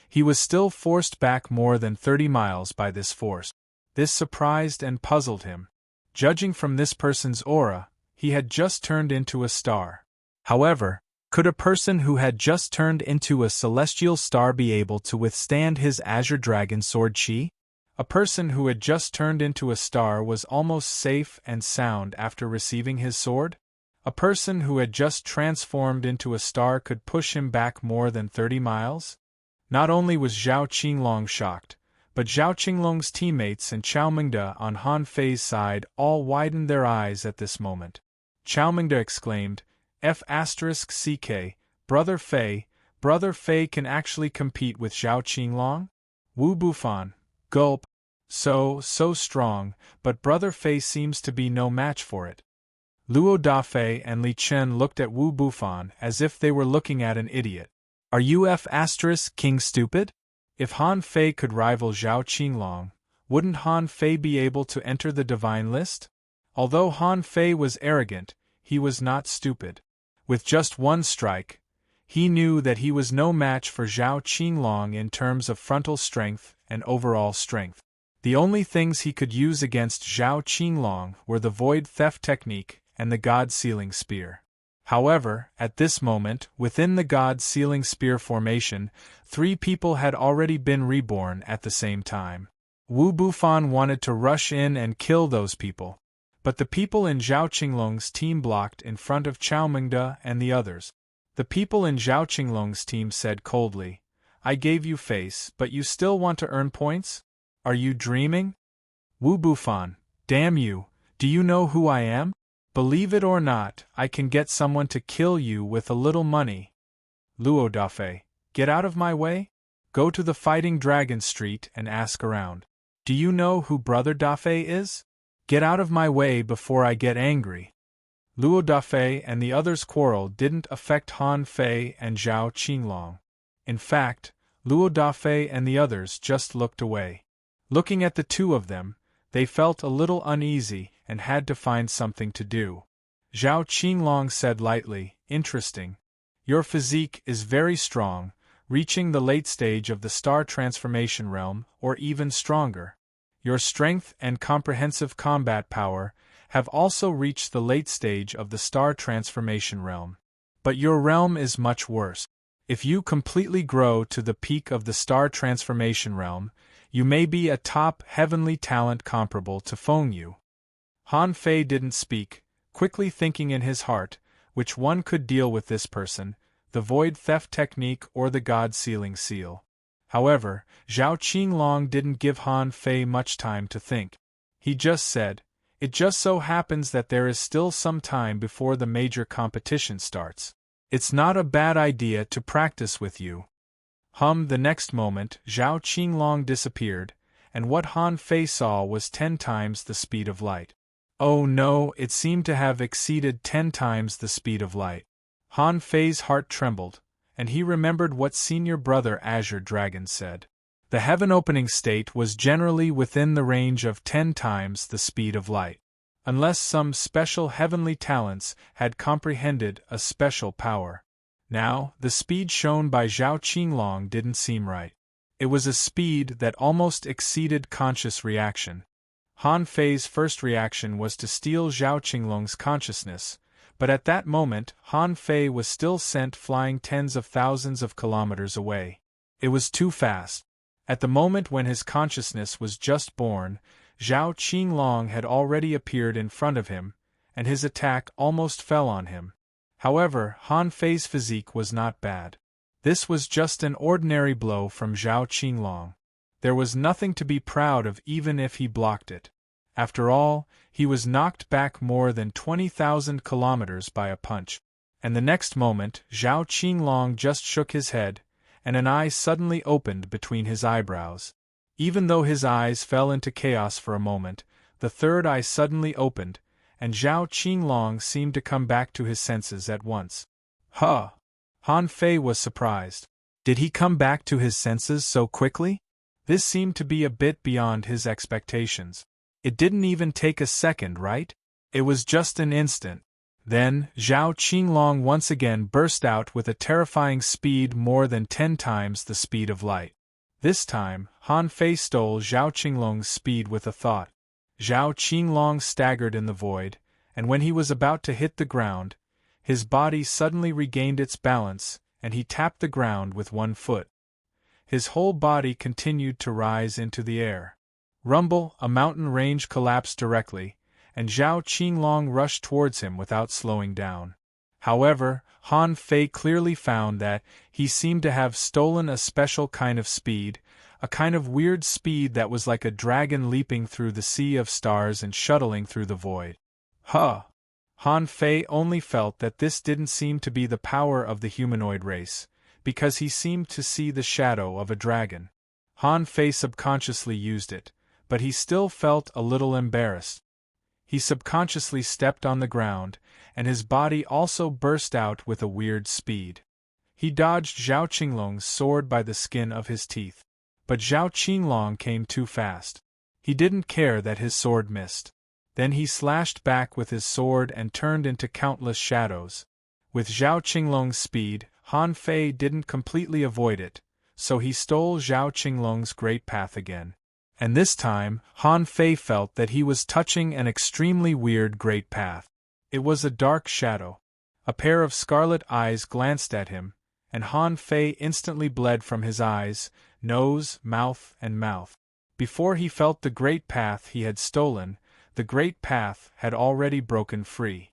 he was still forced back more than 30 miles by this force. This surprised and puzzled him. Judging from this person's aura, he had just turned into a star. However, could a person who had just turned into a celestial star be able to withstand his Azure Dragon Sword Qi? A person who had just turned into a star was almost safe and sound after receiving his sword? A person who had just transformed into a star could push him back more than 30 miles? Not only was Zhao Qinglong shocked, but Zhao Qinglong's teammates and Chao Mingde on Han Fei's side all widened their eyes at this moment. Chao Mingde exclaimed, F***CK, Brother Fei can actually compete with Zhao Qinglong? Wu Bufan, gulp. So strong, but Brother Fei seems to be no match for it. Luo Dafei and Li Chen looked at Wu Bufan as if they were looking at an idiot. Are you King stupid? If Han Fei could rival Zhao Qinglong, wouldn't Han Fei be able to enter the divine list? Although Han Fei was arrogant, he was not stupid. With just one strike, he knew that he was no match for Zhao Qinglong in terms of frontal strength and overall strength. The only things he could use against Zhao Qinglong were the Void Theft Technique and the God-Sealing Spear. However, at this moment, within the God-Sealing Spear formation, 3 people had already been reborn at the same time. Wu Bufan wanted to rush in and kill those people, but the people in Zhao Qinglong's team blocked in front of Chao Mingde and the others. The people in Zhao Qinglong's team said coldly, I gave you face, but you still want to earn points? Are you dreaming? Wu Bufan, damn you, do you know who I am? Believe it or not, I can get someone to kill you with a little money. Luo Dafei, get out of my way? Go to the Fighting Dragon Street and ask around. Do you know who Brother Dafei is? Get out of my way before I get angry. Luo Dafei and the others' quarrel didn't affect Han Fei and Zhao Qinglong. In fact, Luo Dafei and the others just looked away. Looking at the two of them, they felt a little uneasy and had to find something to do. Zhao Qinglong said lightly, interesting. Your physique is very strong, reaching the late stage of the star transformation realm, or even stronger. Your strength and comprehensive combat power have also reached the late stage of the star transformation realm. But your realm is much worse. If you completely grow to the peak of the star transformation realm, you may be a top heavenly talent comparable to Feng Yu. Han Fei didn't speak, quickly thinking in his heart, which one could deal with this person, the Void Theft Technique or the God-Sealing Seal. However, Zhao Qinglong didn't give Han Fei much time to think. He just said, it just so happens that there is still some time before the major competition starts. It's not a bad idea to practice with you. The next moment, Zhao Qinglong disappeared, and what Han Fei saw was 10 times the speed of light. Oh no, it seemed to have exceeded 10 times the speed of light. Han Fei's heart trembled, and he remembered what senior brother Azure Dragon said. The heaven-opening state was generally within the range of 10 times the speed of light, unless some special heavenly talents had comprehended a special power. Now, the speed shown by Zhao Qinglong didn't seem right. It was a speed that almost exceeded conscious reaction. Han Fei's first reaction was to steal Zhao Qinglong's consciousness, but at that moment Han Fei was still sent flying tens of thousands of kilometers away. It was too fast. At the moment when his consciousness was just born, Zhao Qinglong had already appeared in front of him, and his attack almost fell on him. However, Han Fei's physique was not bad. This was just an ordinary blow from Zhao Qinglong. There was nothing to be proud of even if he blocked it. After all, he was knocked back more than 20,000 kilometers by a punch. And the next moment, Zhao Qinglong just shook his head, and an eye suddenly opened between his eyebrows. Even though his eyes fell into chaos for a moment, the third eye suddenly opened, and Zhao Qinglong seemed to come back to his senses at once. Huh! Han Fei was surprised. Did he come back to his senses so quickly? This seemed to be a bit beyond his expectations. It didn't even take a second, right? It was just an instant. Then, Zhao Qinglong once again burst out with a terrifying speed more than 10 times the speed of light. This time, Han Fei stole Zhao Qinglong's speed with a thought. Zhao Qinglong staggered in the void, and when he was about to hit the ground, his body suddenly regained its balance, and he tapped the ground with one foot. His whole body continued to rise into the air. Rumble, a mountain range collapsed directly, and Zhao Qinglong rushed towards him without slowing down. However, Han Fei clearly found that he seemed to have stolen a special kind of speed, a kind of weird speed that was like a dragon leaping through the sea of stars and shuttling through the void. Huh! Han Fei only felt that this didn't seem to be the power of the humanoid race, because he seemed to see the shadow of a dragon. Han Fei subconsciously used it, but he still felt a little embarrassed. He subconsciously stepped on the ground, and his body also burst out with a weird speed. He dodged Zhao Qinglong's sword by the skin of his teeth. But Zhao Qinglong came too fast. He didn't care that his sword missed. Then he slashed back with his sword and turned into countless shadows. With Zhao Qinglong's speed, Han Fei didn't completely avoid it, so he stole Zhao Qinglong's great path again. And this time, Han Fei felt that he was touching an extremely weird great path. It was a dark shadow. A pair of scarlet eyes glanced at him, and Han Fei instantly bled from his eyes, nose, mouth, and mouth. Before he felt the great path he had stolen, the great path had already broken free.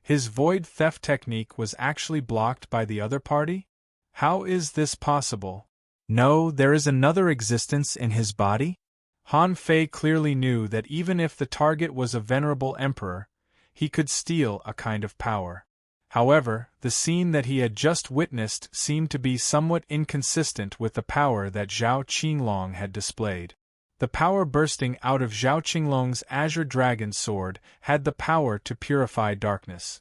His void theft technique was actually blocked by the other party? How is this possible? No, there is another existence in his body? Han Fei clearly knew that even if the target was a venerable emperor, he could steal a kind of power. However, the scene that he had just witnessed seemed to be somewhat inconsistent with the power that Zhao Qinglong had displayed. The power bursting out of Zhao Qinglong's azure dragon sword had the power to purify darkness.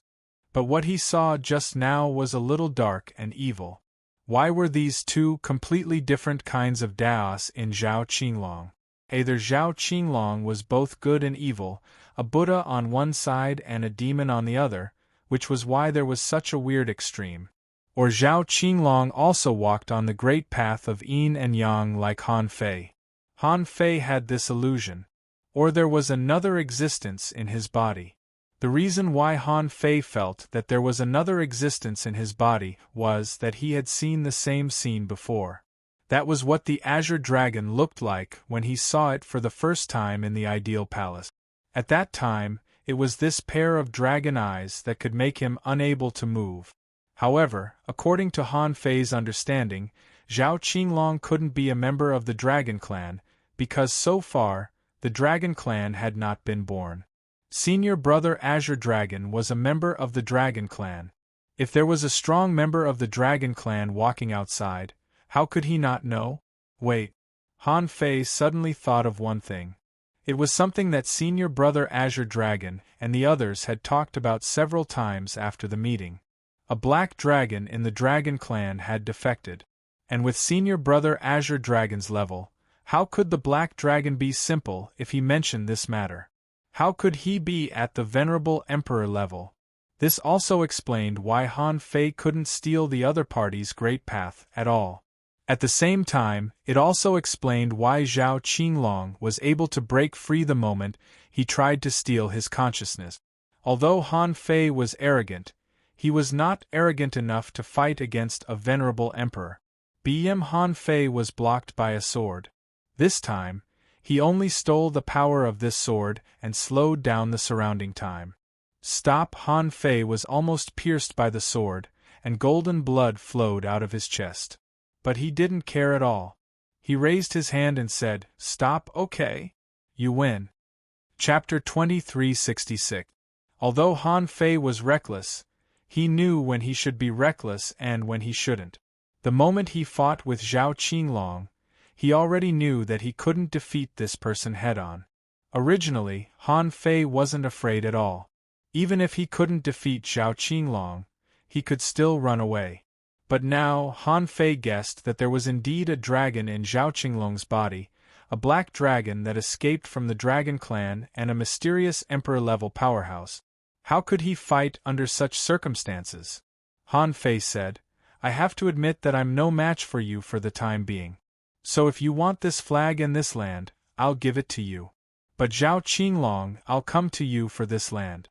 But what he saw just now was a little dark and evil. Why were these two completely different kinds of Daos in Zhao Qinglong? Either Zhao Qinglong was both good and evil, a Buddha on one side and a demon on the other, which was why there was such a weird extreme. Or Zhao Qinglong also walked on the great path of yin and yang like Han Fei. Han Fei had this illusion. Or there was another existence in his body. The reason why Han Fei felt that there was another existence in his body was that he had seen the same scene before. That was what the azure dragon looked like when he saw it for the first time in the ideal palace. At that time, it was this pair of dragon eyes that could make him unable to move. However, according to Han Fei's understanding, Zhao Qinglong couldn't be a member of the Dragon Clan, because so far, the Dragon Clan had not been born. Senior brother Azure Dragon was a member of the Dragon Clan. If there was a strong member of the Dragon Clan walking outside, how could he not know? Wait. Han Fei suddenly thought of one thing. It was something that senior brother Azure Dragon and the others had talked about several times after the meeting. A black dragon in the Dragon Clan had defected. And with senior brother Azure Dragon's level, how could the black dragon be simple if he mentioned this matter? How could he be at the venerable emperor level? This also explained why Han Fei couldn't steal the other party's great path at all. At the same time, it also explained why Zhao Qinglong was able to break free the moment he tried to steal his consciousness. Although Han Fei was arrogant, he was not arrogant enough to fight against a venerable emperor. Han Fei was blocked by a sword. This time, he only stole the power of this sword and slowed down the surrounding time. Stop! Han Fei was almost pierced by the sword, and golden blood flowed out of his chest. But he didn't care at all. He raised his hand and said, "Stop, okay? You win." Chapter 2366. Although Han Fei was reckless, he knew when he should be reckless and when he shouldn't. The moment he fought with Zhao Qinglong, he already knew that he couldn't defeat this person head-on. Originally, Han Fei wasn't afraid at all. Even if he couldn't defeat Zhao Qinglong, he could still run away. But now, Han Fei guessed that there was indeed a dragon in Zhao Qinglong's body, a black dragon that escaped from the Dragon Clan and a mysterious emperor-level powerhouse. How could he fight under such circumstances? Han Fei said, I have to admit that I'm no match for you for the time being. So if you want this flag and this land, I'll give it to you. But Zhao Qinglong, I'll come to you for this land.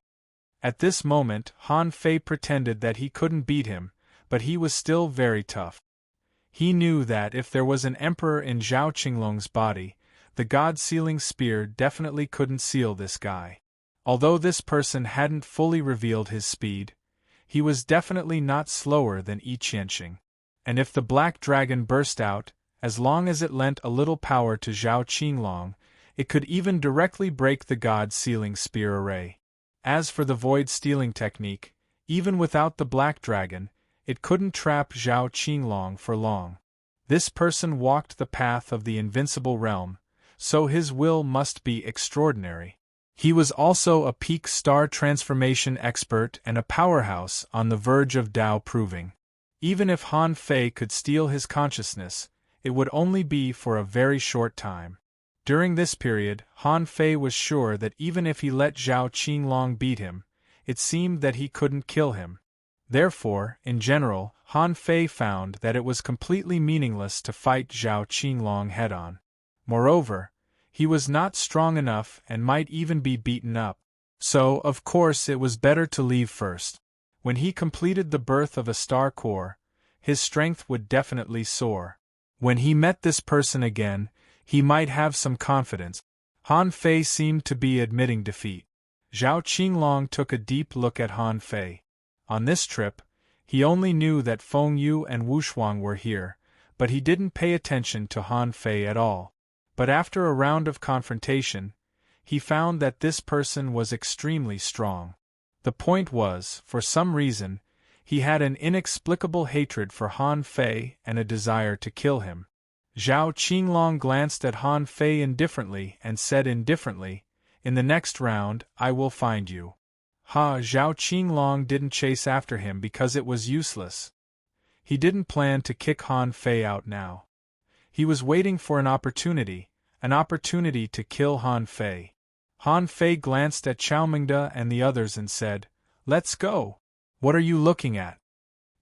At this moment, Han Fei pretended that he couldn't beat him, but he was still very tough. He knew that if there was an emperor in Zhao Qinglong's body, the God-sealing spear definitely couldn't seal this guy. Although this person hadn't fully revealed his speed, he was definitely not slower than Yi Qianxing. And if the black dragon burst out, as long as it lent a little power to Zhao Qinglong, it could even directly break the God-sealing spear array. As for the void-stealing technique, even without the black dragon, it couldn't trap Zhao Qinglong for long. This person walked the path of the invincible realm, so his will must be extraordinary. He was also a peak star transformation expert and a powerhouse on the verge of Dao proving. Even if Han Fei could steal his consciousness, it would only be for a very short time. During this period, Han Fei was sure that even if he let Zhao Qinglong beat him, it seemed that he couldn't kill him. Therefore, in general, Han Fei found that it was completely meaningless to fight Zhao Qinglong head-on. Moreover, he was not strong enough and might even be beaten up. So, of course, it was better to leave first. When he completed the birth of a star core, his strength would definitely soar. When he met this person again, he might have some confidence. Han Fei seemed to be admitting defeat. Zhao Qinglong took a deep look at Han Fei. On this trip, he only knew that Feng Yu and Wu Shuang were here, but he didn't pay attention to Han Fei at all. But after a round of confrontation, he found that this person was extremely strong. The point was, for some reason, he had an inexplicable hatred for Han Fei and a desire to kill him. Zhao Qinglong glanced at Han Fei indifferently and said indifferently, "In the next round, I will find you." Zhao Qinglong didn't chase after him because it was useless. He didn't plan to kick Han Fei out now. He was waiting for an opportunity to kill Han Fei. Han Fei glanced at Qiaomingde and the others and said, "Let's go." "What are you looking at?"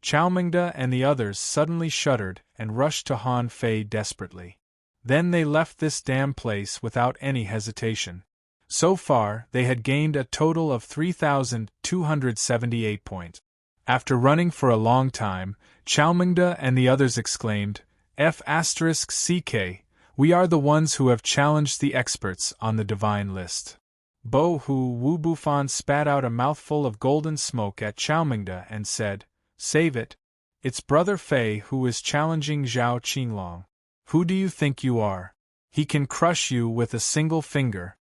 Qiaomingde and the others suddenly shuddered and rushed to Han Fei desperately. Then they left this damn place without any hesitation. So far, they had gained a total of 3,278 points. After running for a long time, Qiaomingde and the others exclaimed, F***CK, we are the ones who have challenged the experts on the divine list. Bo Hu Wu Bufan spat out a mouthful of golden smoke at Qiaomingde and said, "Save it. It's Brother Fei who is challenging Zhao Qinglong. Who do you think you are? He can crush you with a single finger."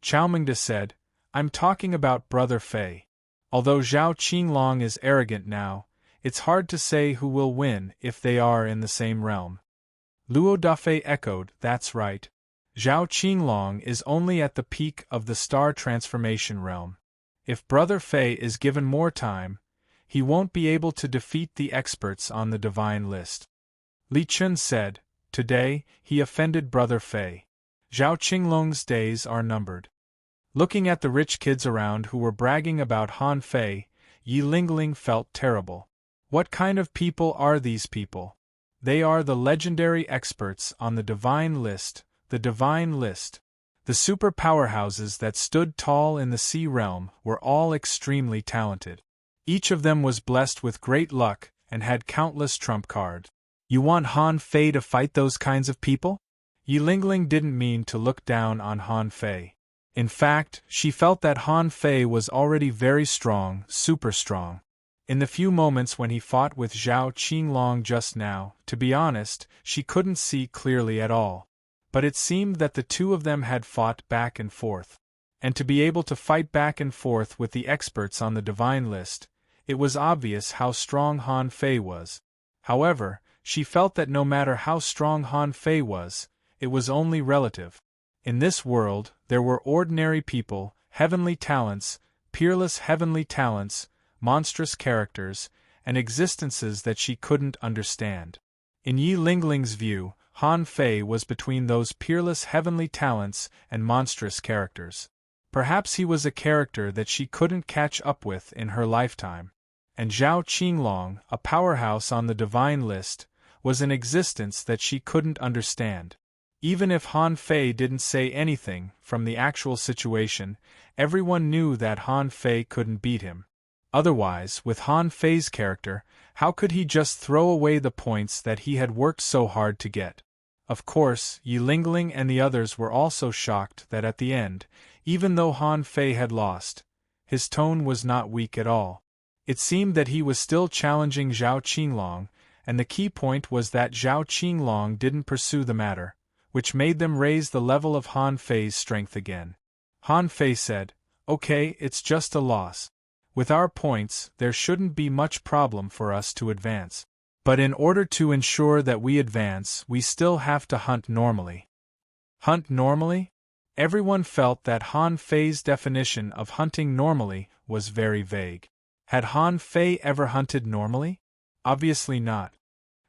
Qiaomingde said, "I'm talking about Brother Fei. Although Zhao Qinglong is arrogant now, it's hard to say who will win if they are in the same realm." Luo Dafei echoed, "That's right. Zhao Qinglong is only at the peak of the star transformation realm. If Brother Fei is given more time, he won't be able to defeat the experts on the divine list." Li Chun said, "Today, he offended Brother Fei. Zhao Qinglong's days are numbered." Looking at the rich kids around who were bragging about Han Fei, Yi Lingling felt terrible. What kind of people are these people? They are the legendary experts on the divine list, the divine list. The super powerhouses that stood tall in the sea realm were all extremely talented. Each of them was blessed with great luck and had countless trump cards. You want Han Fei to fight those kinds of people? Yi Lingling didn't mean to look down on Han Fei. In fact, she felt that Han Fei was already very strong, super strong. In the few moments when he fought with Zhao Qinglong just now, to be honest, she couldn't see clearly at all. But it seemed that the two of them had fought back and forth. And to be able to fight back and forth with the experts on the divine list, it was obvious how strong Han Fei was. However, She felt that no matter how strong Han Fei was, it was only relative. In this world, there were ordinary people, heavenly talents, peerless heavenly talents, monstrous characters, and existences that she couldn't understand. In Yi Lingling's view, Han Fei was between those peerless heavenly talents and monstrous characters. Perhaps he was a character that she couldn't catch up with in her lifetime. And Zhao Qinglong, a powerhouse on the divine list, was an existence that she couldn't understand. Even if Han Fei didn't say anything from the actual situation, everyone knew that Han Fei couldn't beat him. Otherwise, with Han Fei's character, how could he just throw away the points that he had worked so hard to get? Of course, Yi Lingling and the others were also shocked that at the end, even though Han Fei had lost, his tone was not weak at all. It seemed that he was still challenging Zhao Qinglong, and the key point was that Zhao Qinglong didn't pursue the matter, which made them raise the level of Han Fei's strength again. Han Fei said, "Okay, it's just a loss. With our points, there shouldn't be much problem for us to advance. But in order to ensure that we advance, we still have to hunt normally." Hunt normally? Everyone felt that Han Fei's definition of hunting normally was very vague. Had Han Fei ever hunted normally? Obviously not.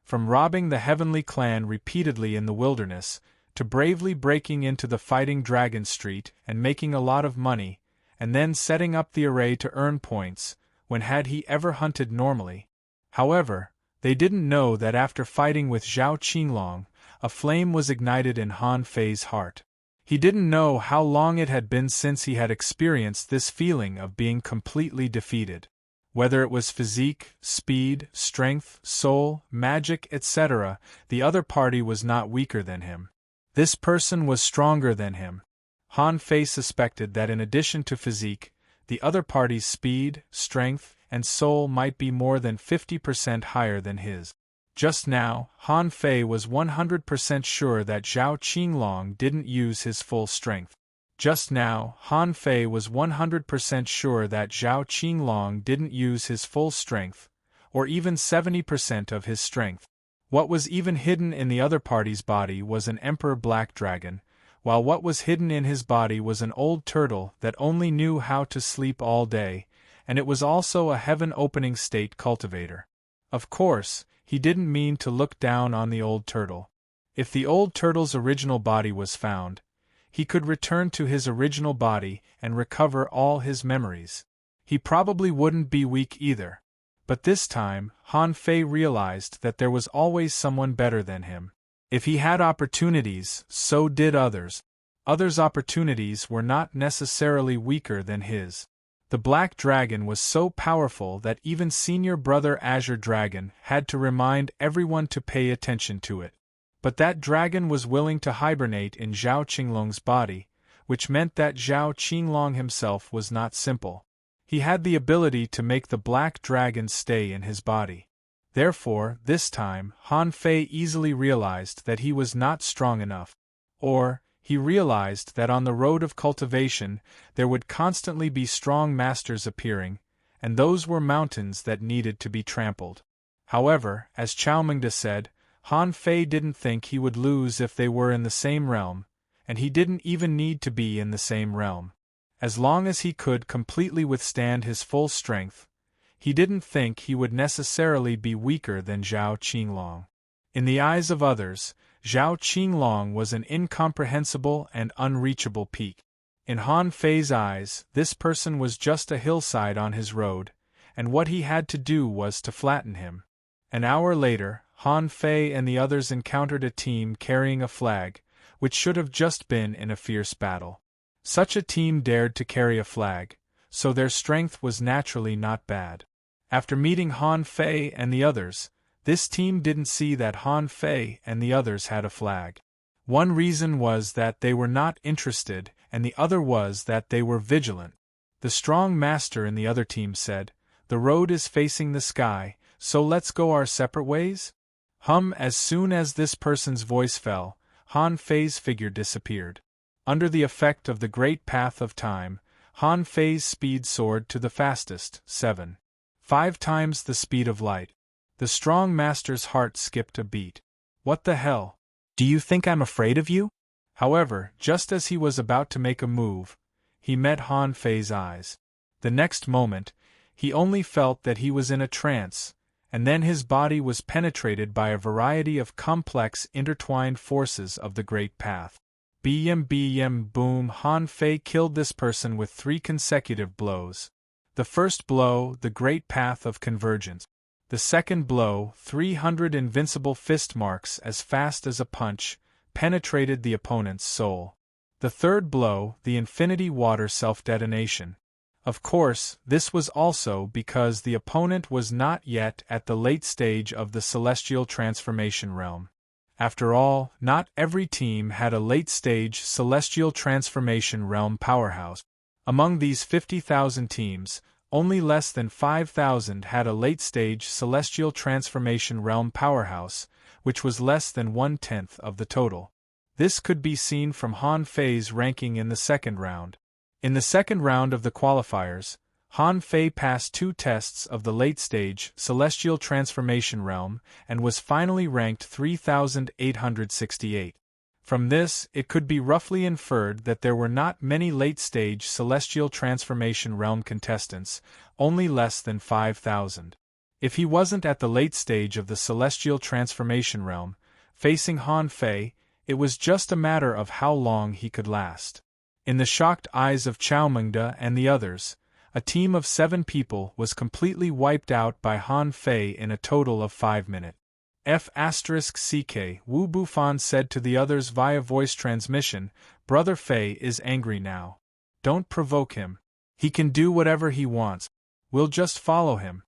From robbing the Heavenly Clan repeatedly in the wilderness, to bravely breaking into the Fighting Dragon Street and making a lot of money, and then setting up the array to earn points, when had he ever hunted normally? However, they didn't know that after fighting with Zhao Qinglong, a flame was ignited in Han Fei's heart. He didn't know how long it had been since he had experienced this feeling of being completely defeated. Whether it was physique, speed, strength, soul, magic, etc., the other party was not weaker than him. This person was stronger than him. Han Fei suspected that in addition to physique, the other party's speed, strength, and soul might be more than 50% higher than his. Just now, Han Fei was 100% sure that Zhao Qinglong didn't use his full strength. Just now, Han Fei was 100% sure that Zhao Qinglong didn't use his full strength, or even 70% of his strength. What was even hidden in the other party's body was an Emperor Black Dragon, while what was hidden in his body was an old turtle that only knew how to sleep all day, and it was also a heaven-opening state cultivator. Of course, he didn't mean to look down on the old turtle. If the old turtle's original body was found, he could return to his original body and recover all his memories. He probably wouldn't be weak either. But this time, Han Fei realized that there was always someone better than him. If he had opportunities, so did others. Others' opportunities were not necessarily weaker than his. The Black Dragon was so powerful that even Senior Brother Azure Dragon had to remind everyone to pay attention to it. But that dragon was willing to hibernate in Zhao Qinglong's body, which meant that Zhao Qinglong himself was not simple. He had the ability to make the Black Dragon stay in his body. Therefore, this time, Han Fei easily realized that he was not strong enough. Or, he realized that on the road of cultivation there would constantly be strong masters appearing, and those were mountains that needed to be trampled. However, as Chaomingda said, Han Fei didn't think he would lose if they were in the same realm, and he didn't even need to be in the same realm. As long as he could completely withstand his full strength, he didn't think he would necessarily be weaker than Zhao Qinglong. In the eyes of others, Zhao Qinglong was an incomprehensible and unreachable peak. In Han Fei's eyes, this person was just a hillside on his road, and what he had to do was to flatten him. An hour later, Han Fei and the others encountered a team carrying a flag, which should have just been in a fierce battle. Such a team dared to carry a flag, so their strength was naturally not bad. After meeting Han Fei and the others, this team didn't see that Han Fei and the others had a flag. One reason was that they were not interested, and the other was that they were vigilant. The strong master in the other team said, "The road is facing the sky, so let's go our separate ways?" As soon as this person's voice fell, Han Fei's figure disappeared. Under the effect of the great path of time, Han Fei's speed soared to the fastest, 5 times the speed of light. The strong master's heart skipped a beat. What the hell? Do you think I'm afraid of you? However, just as he was about to make a move, he met Han Fei's eyes. The next moment, he only felt that he was in a trance, and then his body was penetrated by a variety of complex intertwined forces of the Great Path. Bm boom. Han Fei killed this person with 3 consecutive blows. The first blow, the Great Path of Convergence. The second blow, 300 invincible fist marks as fast as a punch, penetrated the opponent's soul. The third blow, the Infinity Water self-detonation. Of course, this was also because the opponent was not yet at the late stage of the Celestial Transformation Realm. After all, not every team had a late-stage Celestial Transformation Realm powerhouse. Among these 50,000 teams, only less than 5,000 had a late-stage Celestial Transformation Realm powerhouse, which was less than 1/10 of the total. This could be seen from Han Fei's ranking in the second round. In the second round of the qualifiers, Han Fei passed 2 tests of the late-stage Celestial Transformation Realm and was finally ranked 3,868. From this, it could be roughly inferred that there were not many late-stage Celestial Transformation Realm contestants, only less than 5,000. If he wasn't at the late stage of the Celestial Transformation Realm, facing Han Fei, it was just a matter of how long he could last. In the shocked eyes of Xiaomengde and the others, a team of 7 people was completely wiped out by Han Fei in a total of 5 minutes. F***ck, Wu Bufan said to the others via voice transmission, "Brother Fei is angry now. Don't provoke him. He can do whatever he wants. We'll just follow him."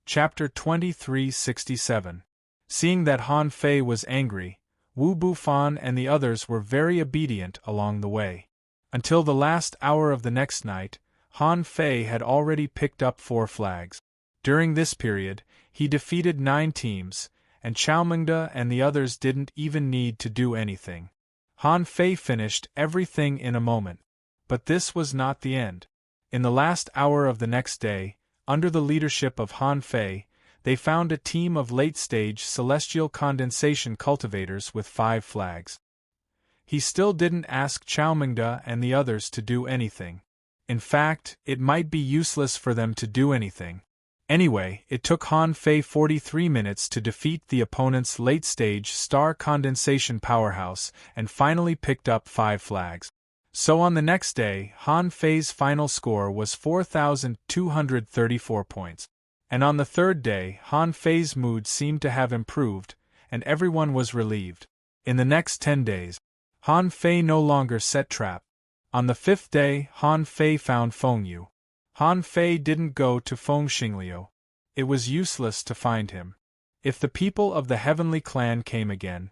Chapter 2367. Seeing that Han Fei was angry, Wu Bufan and the others were very obedient along the way. Until the last hour of the next night, Han Fei had already picked up 4 flags. During this period, he defeated 9 teams, and Xiaomengde and the others didn't even need to do anything. Han Fei finished everything in a moment. But this was not the end. In the last hour of the next day, under the leadership of Han Fei, they found a team of late-stage celestial condensation cultivators with 5 flags. He still didn't ask Xiaomengde and the others to do anything. In fact, it might be useless for them to do anything. Anyway, it took Han Fei 43 minutes to defeat the opponent's late-stage star condensation powerhouse and finally picked up 5 flags. So on the next day, Han Fei's final score was 4,234 points. And on the third day, Han Fei's mood seemed to have improved, and everyone was relieved. In the next 10 days, Han Fei no longer set trap. On the 5th day, Han Fei found Feng Yu. Han Fei didn't go to Feng Xingliu. It was useless to find him. If the people of the Heavenly Clan came again,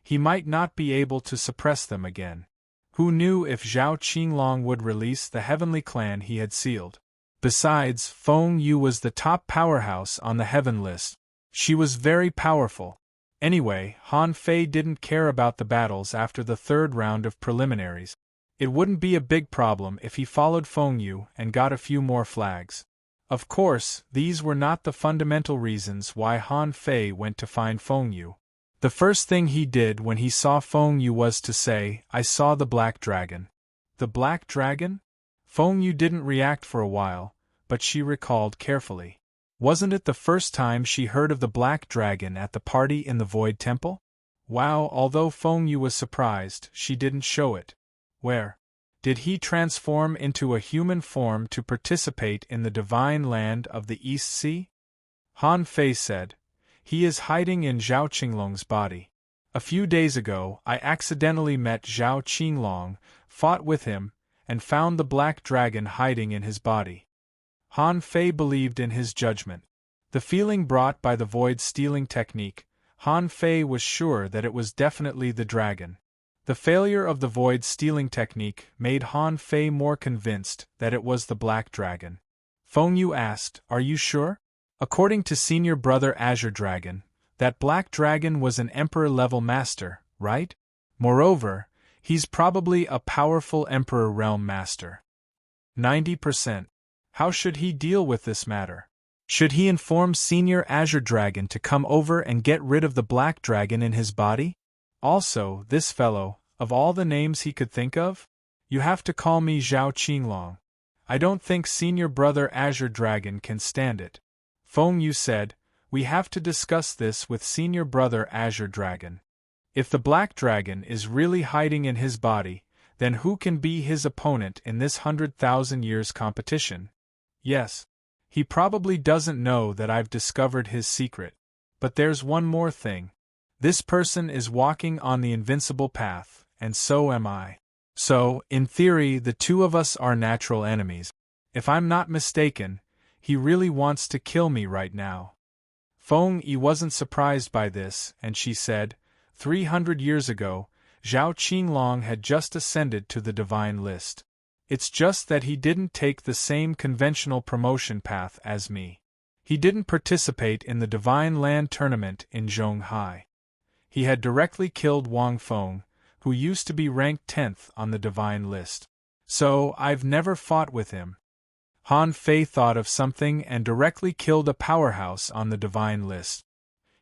he might not be able to suppress them again. Who knew if Zhao Qinglong would release the Heavenly Clan he had sealed? Besides, Feng Yu was the top powerhouse on the Heaven list. She was very powerful. Anyway, Han Fei didn't care about the battles after the 3rd round of preliminaries. It wouldn't be a big problem if he followed Feng Yu and got a few more flags. Of course, these were not the fundamental reasons why Han Fei went to find Feng Yu. The first thing he did when he saw Feng Yu was to say, "I saw the Black Dragon." The Black Dragon? Feng Yu didn't react for a while, but she recalled carefully. Wasn't it the first time she heard of the Black Dragon at the party in the Void Temple? Wow, although Feng Yu was surprised, she didn't show it. Where? Did he transform into a human form to participate in the divine land of the East Sea? Han Fei said, "He is hiding in Zhao Qinglong's body. A few days ago, I accidentally met Zhao Qinglong, fought with him, and found the Black Dragon hiding in his body." Han Fei believed in his judgment. The feeling brought by the void stealing technique, Han Fei was sure that it was definitely the dragon. The failure of the void stealing technique made Han Fei more convinced that it was the Black Dragon. Feng Yu asked, "Are you sure?" According to Senior Brother Azure Dragon, that Black Dragon was an Emperor-level master, right? Moreover, he's probably a powerful Emperor Realm master. 90%. How should he deal with this matter? Should he inform Senior Azure Dragon to come over and get rid of the black dragon in his body? Also, this fellow, of all the names he could think of? You have to call me Zhao Qinglong. I don't think Senior Brother Azure Dragon can stand it. Feng Yu said, we have to discuss this with Senior Brother Azure Dragon. If the black dragon is really hiding in his body, then who can be his opponent in this 100,000 years competition? Yes. He probably doesn't know that I've discovered his secret. But there's one more thing. This person is walking on the invincible path, and so am I. So, in theory, the two of us are natural enemies. If I'm not mistaken, he really wants to kill me right now. Feng Yi wasn't surprised by this, and she said, 300 years ago, Zhao Qinglong had just ascended to the divine list. It's just that he didn't take the same conventional promotion path as me. He didn't participate in the Divine Land Tournament in Zhonghai. He had directly killed Wang Feng, who used to be ranked 10th on the divine list. So, I've never fought with him. Han Fei thought of something and directly killed a powerhouse on the divine list.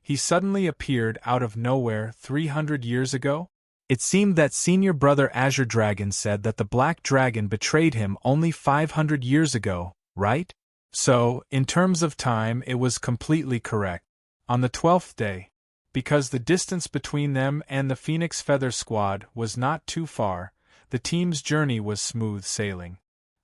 He suddenly appeared out of nowhere 300 years ago? It seemed that Senior Brother Azure Dragon said that the Black Dragon betrayed him only 500 years ago, right? So, in terms of time, it was completely correct. On the 12th day, because the distance between them and the Phoenix Feather Squad was not too far, the team's journey was smooth sailing.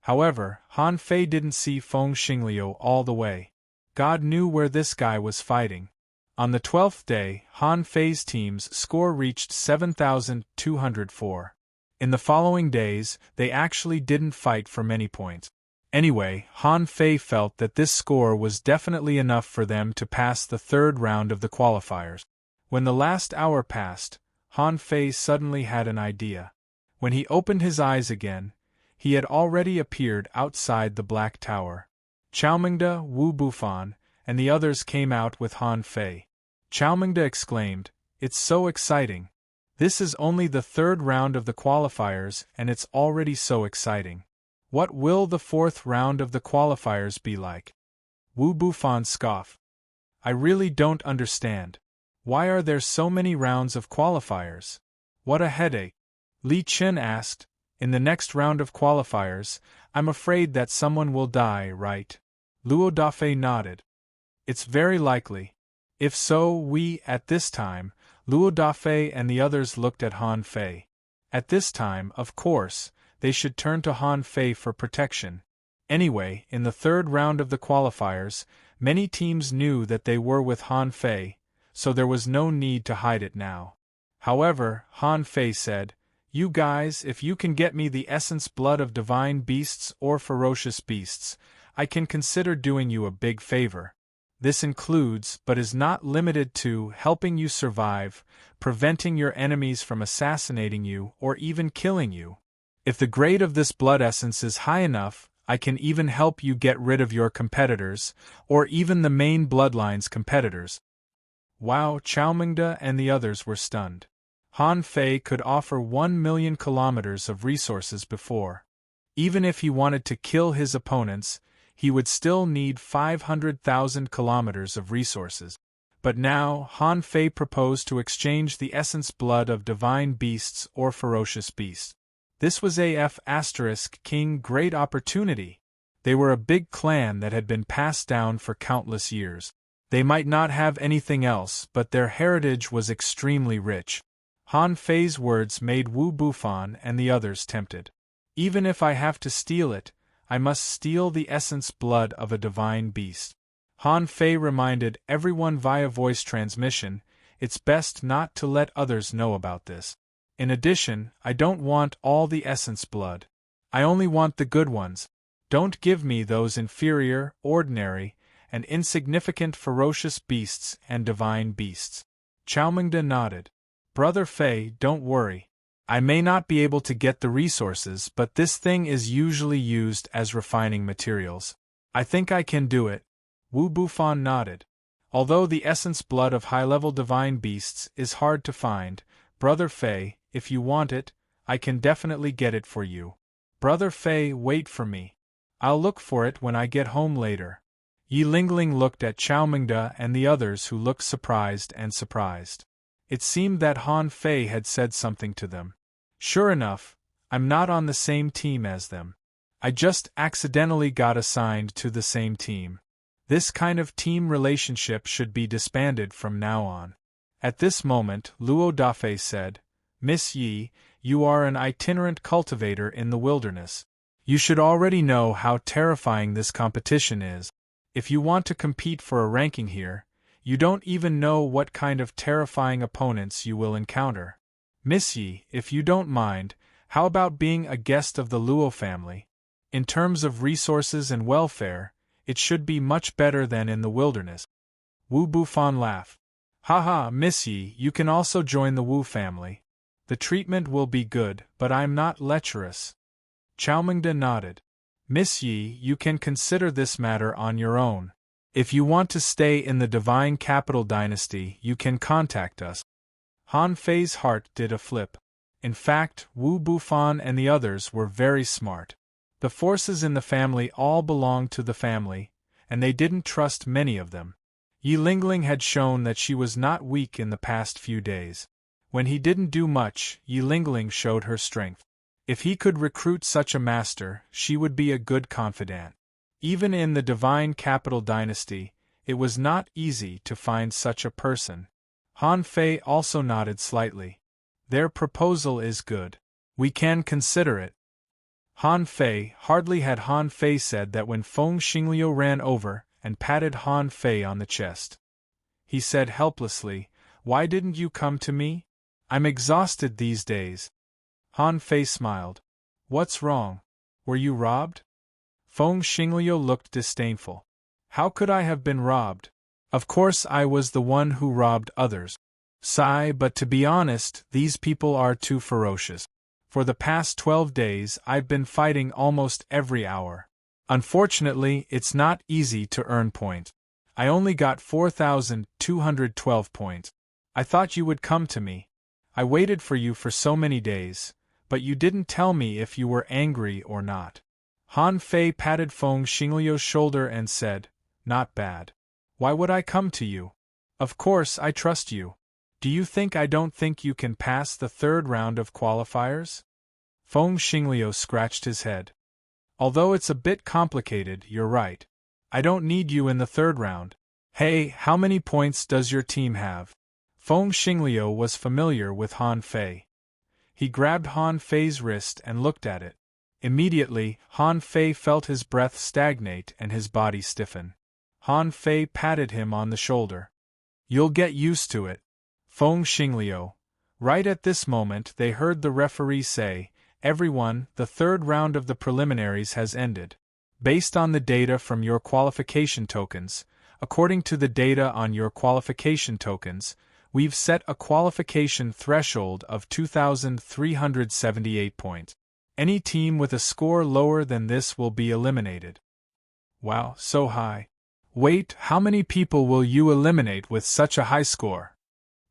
However, Han Fei didn't see Feng Xingliu all the way. God knew where this guy was fighting. On the 12th day, Han Fei's team's score reached 7,204. In the following days, they actually didn't fight for many points. Anyway, Han Fei felt that this score was definitely enough for them to pass the third round of the qualifiers. When the last hour passed, Han Fei suddenly had an idea. When he opened his eyes again, he had already appeared outside the Black Tower. Chaomingda, Wu Bufan, and the others came out with Han Fei. Chaomingda exclaimed, "It's so exciting. This is only the third round of the qualifiers and it's already so exciting. What will the fourth round of the qualifiers be like?" Wu Bufan scoffed. "I really don't understand. Why are there so many rounds of qualifiers? What a headache." Li Chen asked, "In the next round of qualifiers, I'm afraid that luo will die, right?" Luo Dafei nodded. "It's very likely. If so, we, at this time," Luo Dafei and the others looked at Han Fei. At this time, of course, they should turn to Han Fei for protection. Anyway, in the third round of the qualifiers, many teams knew that they were with Han Fei, so there was no need to hide it now. However, Han Fei said, "You guys, if you can get me the essence blood of divine beasts or ferocious beasts, I can consider doing you a big favor. This includes, but is not limited to, helping you survive, preventing your enemies from assassinating you or even killing you. If the grade of this blood essence is high enough, I can even help you get rid of your competitors, or even the main bloodline's competitors." Wow, Chaomingda and the others were stunned. Han Fei could offer 1,000,000 kilometers of resources before. Even if he wanted to kill his opponents, he would still need 500,000 kilometers of resources. But now, Han Fei proposed to exchange the essence blood of divine beasts or ferocious beasts. This was King great opportunity. They were a big clan that had been passed down for countless years. They might not have anything else, but their heritage was extremely rich. Han Fei's words made Wu Bufan and the others tempted. "Even if I have to steal it, I must steal the essence blood of a divine beast." Han Fei reminded everyone via voice transmission, "It's best not to let others know about this. In addition, I don't want all the essence blood. I only want the good ones. Don't give me those inferior, ordinary, and insignificant ferocious beasts and divine beasts." Chaomingda nodded. "Brother Fei, don't worry. I may not be able to get the resources, but this thing is usually used as refining materials. I think I can do it." Wu Bufan nodded. "Although the essence blood of high-level divine beasts is hard to find, Brother Fei, if you want it, I can definitely get it for you. Brother Fei, wait for me. I'll look for it when I get home later. Yi Lingling looked at Chao Mingde and the others, who looked surprised and surprised. It seemed that Han Fei had said something to them. Sure enough, I'm not on the same team as them. I just accidentally got assigned to the same team. This kind of team relationship should be disbanded from now on. At this moment, Luo Dafei said, Miss Yi, you are an itinerant cultivator in the wilderness. You should already know how terrifying this competition is. If you want to compete for a ranking here, you don't even know what kind of terrifying opponents you will encounter. Miss Yi, if you don't mind, how about being a guest of the Luo family? In terms of resources and welfare, it should be much better than in the wilderness. Wu Bufan laughed. Haha, Miss Yi, you can also join the Wu family. The treatment will be good, but I'm not lecherous. Chao Mingde nodded. Miss Yi, you can consider this matter on your own. If you want to stay in the Divine Capital Dynasty, you can contact us. Han Fei's heart did a flip. In fact, Wu Bufan and the others were very smart. The forces in the family all belonged to the family, and they didn't trust many of them. Yi Lingling had shown that she was not weak in the past few days. When he didn't do much, Yi Lingling showed her strength. If he could recruit such a master, she would be a good confidant. Even in the Divine Capital Dynasty, it was not easy to find such a person. Han Fei also nodded slightly. Their proposal is good. We can consider it. Han Fei, hardly had Han Fei said that when Feng Xingliu ran over and patted Han Fei on the chest. He said helplessly, Why didn't you come to me? I'm exhausted these days. Han Fei smiled. What's wrong? Were you robbed? Feng Xingliu looked disdainful. How could I have been robbed? Of course I was the one who robbed others. Sigh, but to be honest, these people are too ferocious. For the past 12 days I've been fighting almost every hour. Unfortunately, it's not easy to earn points. I only got 4,212 points. I thought you would come to me. I waited for you for so many days, but you didn't tell me if you were angry or not. Han Fei patted Feng Xingliu's shoulder and said, Not bad. Why would I come to you? Of course I trust you. Do you think I don't think you can pass the third round of qualifiers? Feng Xingliu scratched his head. Although it's a bit complicated, you're right. I don't need you in the third round. Hey, how many points does your team have? Feng Xingliu was familiar with Han Fei. He grabbed Han Fei's wrist and looked at it. Immediately, Han Fei felt his breath stagnate and his body stiffen. Han Fei patted him on the shoulder. You'll get used to it. Feng Xingliu. Right at this moment they heard the referee say, Everyone, the third round of the preliminaries has ended. Based on the data from your qualification tokens, according to the data on your qualification tokens, we've set a qualification threshold of 2,378 points. Any team with a score lower than this will be eliminated. Wow, so high. Wait, how many people will you eliminate with such a high score?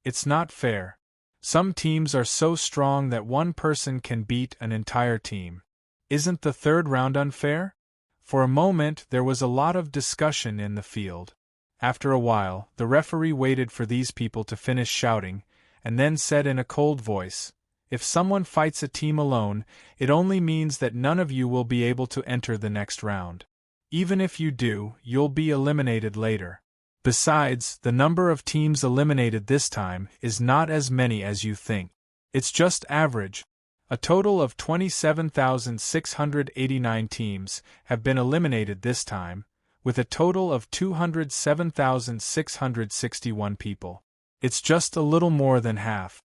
It's not fair. Some teams are so strong that one person can beat an entire team. Isn't the third round unfair? For a moment there was a lot of discussion in the field. After a while, the referee waited for these people to finish shouting, and then said in a cold voice, If someone fights a team alone, it only means that none of you will be able to enter the next round. Even if you do, you'll be eliminated later. Besides, the number of teams eliminated this time is not as many as you think. It's just average. A total of 27,689 teams have been eliminated this time, with a total of 207,661 people. It's just a little more than half.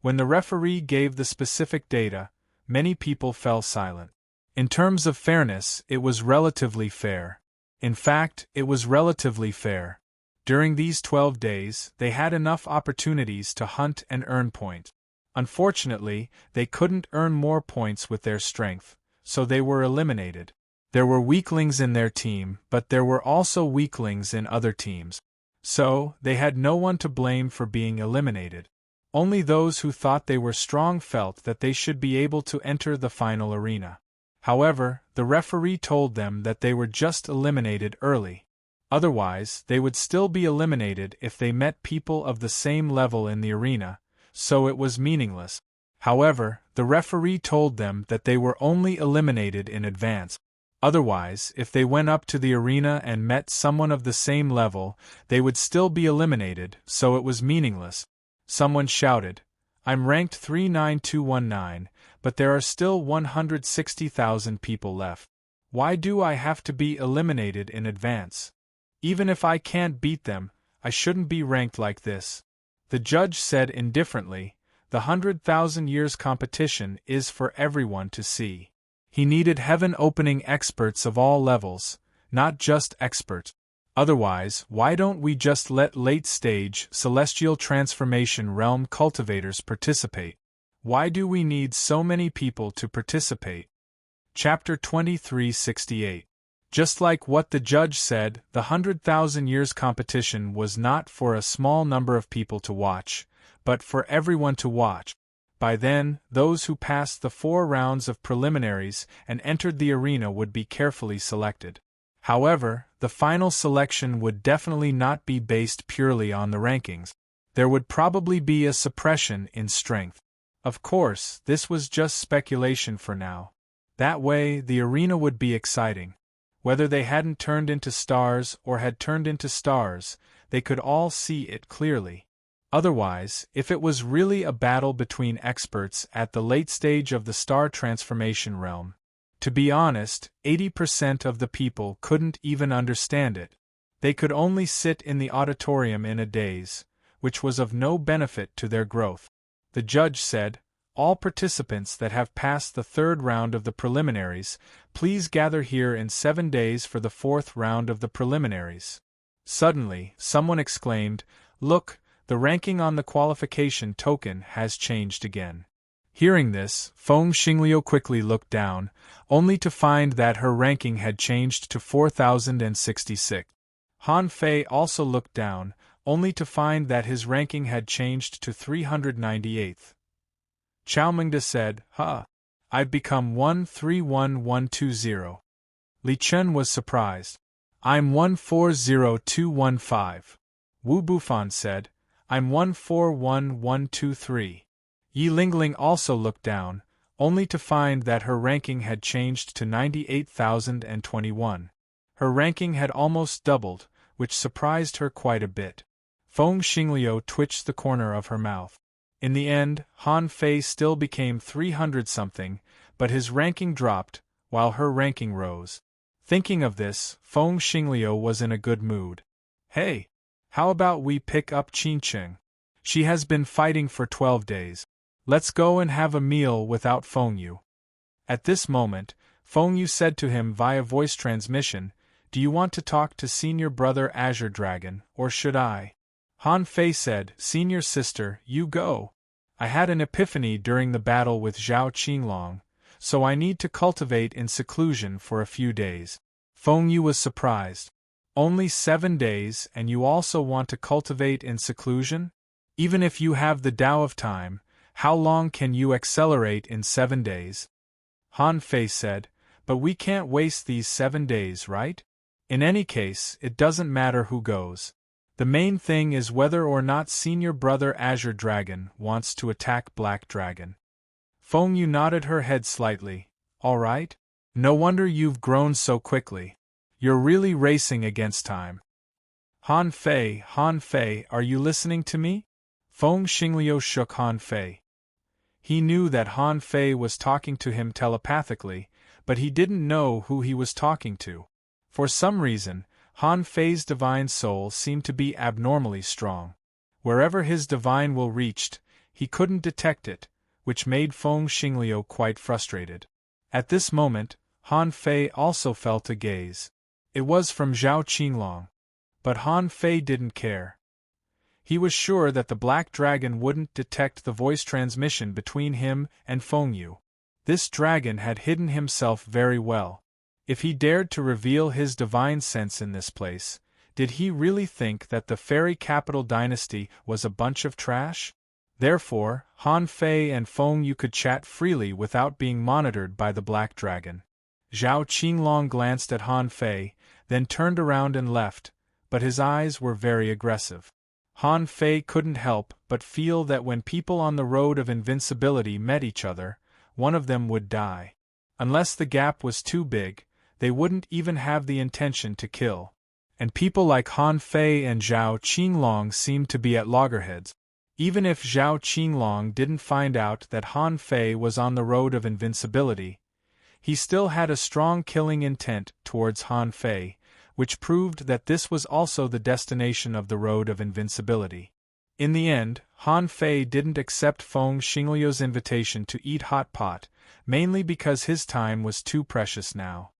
When the referee gave the specific data, many people fell silent. In terms of fairness, it was relatively fair. In fact, it was relatively fair. During these 12 days, they had enough opportunities to hunt and earn points. Unfortunately, they couldn't earn more points with their strength, so they were eliminated. There were weaklings in their team, but there were also weaklings in other teams. So, they had no one to blame for being eliminated. Only those who thought they were strong felt that they should be able to enter the final arena. However, the referee told them that they were just eliminated early. Otherwise, they would still be eliminated if they met people of the same level in the arena, so it was meaningless. However, the referee told them that they were only eliminated in advance. Otherwise, if they went up to the arena and met someone of the same level, they would still be eliminated, so it was meaningless. Someone shouted, "I'm ranked 39219, but there are still 160,000 people left. Why do I have to be eliminated in advance? Even if I can't beat them, I shouldn't be ranked like this." The judge said indifferently, "The 100,000 years competition is for everyone to see." He needed heaven-opening experts of all levels, not just experts. Otherwise, why don't we just let late-stage celestial transformation realm cultivators participate? Why do we need so many people to participate? Chapter 2368. Just like what the judge said, the 100,000 years competition was not for a small number of people to watch, but for everyone to watch. By then, those who passed the 4 rounds of preliminaries and entered the arena would be carefully selected. However, the final selection would definitely not be based purely on the rankings. There would probably be a suppression in strength. Of course, this was just speculation for now. That way, the arena would be exciting. Whether they hadn't turned into stars or had turned into stars, they could all see it clearly. Otherwise, if it was really a battle between experts at the late stage of the star transformation realm, to be honest, 80% of the people couldn't even understand it. They could only sit in the auditorium in a daze, which was of no benefit to their growth. The judge said, "All participants that have passed the 3rd round of the preliminaries, please gather here in 7 days for the 4th round of the preliminaries." Suddenly, someone exclaimed, "Look, the ranking on the qualification token has changed again." Hearing this, Feng Xingliu quickly looked down, only to find that her ranking had changed to 4066. Han Fei also looked down, only to find that his ranking had changed to 398th. Chao Mingda said, I've become 131120. Li Chen was surprised. "I'm 140215. Wu Bufan said, "I'm 141123. Yi Lingling also looked down, only to find that her ranking had changed to 98,021. Her ranking had almost doubled, which surprised her quite a bit. Feng Xingliu twitched the corner of her mouth. In the end, Han Fei still became 300-something, but his ranking dropped, while her ranking rose. Thinking of this, Feng Xingliu was in a good mood. "Hey! How about we pick up Qingqing? She has been fighting for 12 days. Let's go and have a meal without Feng Yu." At this moment, Feng Yu said to him via voice transmission, "Do you want to talk to Senior Brother Azure Dragon, or should I?" Han Fei said, "Senior Sister, you go. I had an epiphany during the battle with Zhao Qinglong, so I need to cultivate in seclusion for a few days." Feng Yu was surprised. "Only 7 days, and you also want to cultivate in seclusion? Even if you have the Tao of Time, how long can you accelerate in 7 days?" Han Fei said, "But we can't waste these 7 days, right? In any case, it doesn't matter who goes. The main thing is whether or not Senior Brother Azure Dragon wants to attack Black Dragon." Feng Yu nodded her head slightly. "All right. No wonder you've grown so quickly. You're really racing against time." Han Fei, are you listening to me?" Feng Xingliu shook Han Fei. He knew that Han Fei was talking to him telepathically, but he didn't know who he was talking to. For some reason, Han Fei's divine soul seemed to be abnormally strong. Wherever his divine will reached, he couldn't detect it, which made Feng Xingliu quite frustrated. At this moment, Han Fei also felt a gaze. It was from Zhao Qinglong. But Han Fei didn't care. He was sure that the Black Dragon wouldn't detect the voice transmission between him and Feng Yu. This dragon had hidden himself very well. If he dared to reveal his divine sense in this place, did he really think that the fairy capital dynasty was a bunch of trash? Therefore, Han Fei and Feng Yu could chat freely without being monitored by the Black Dragon. Zhao Qinglong glanced at Han Fei, then turned around and left, but his eyes were very aggressive. Han Fei couldn't help but feel that when people on the road of invincibility met each other, one of them would die. Unless the gap was too big, they wouldn't even have the intention to kill. And people like Han Fei and Zhao Qinglong seemed to be at loggerheads. Even if Zhao Qinglong didn't find out that Han Fei was on the road of invincibility, he still had a strong killing intent towards Han Fei, which proved that this was also the destination of the road of invincibility. In the end, Han Fei didn't accept Feng Xingliu's invitation to eat hot pot, mainly because his time was too precious now.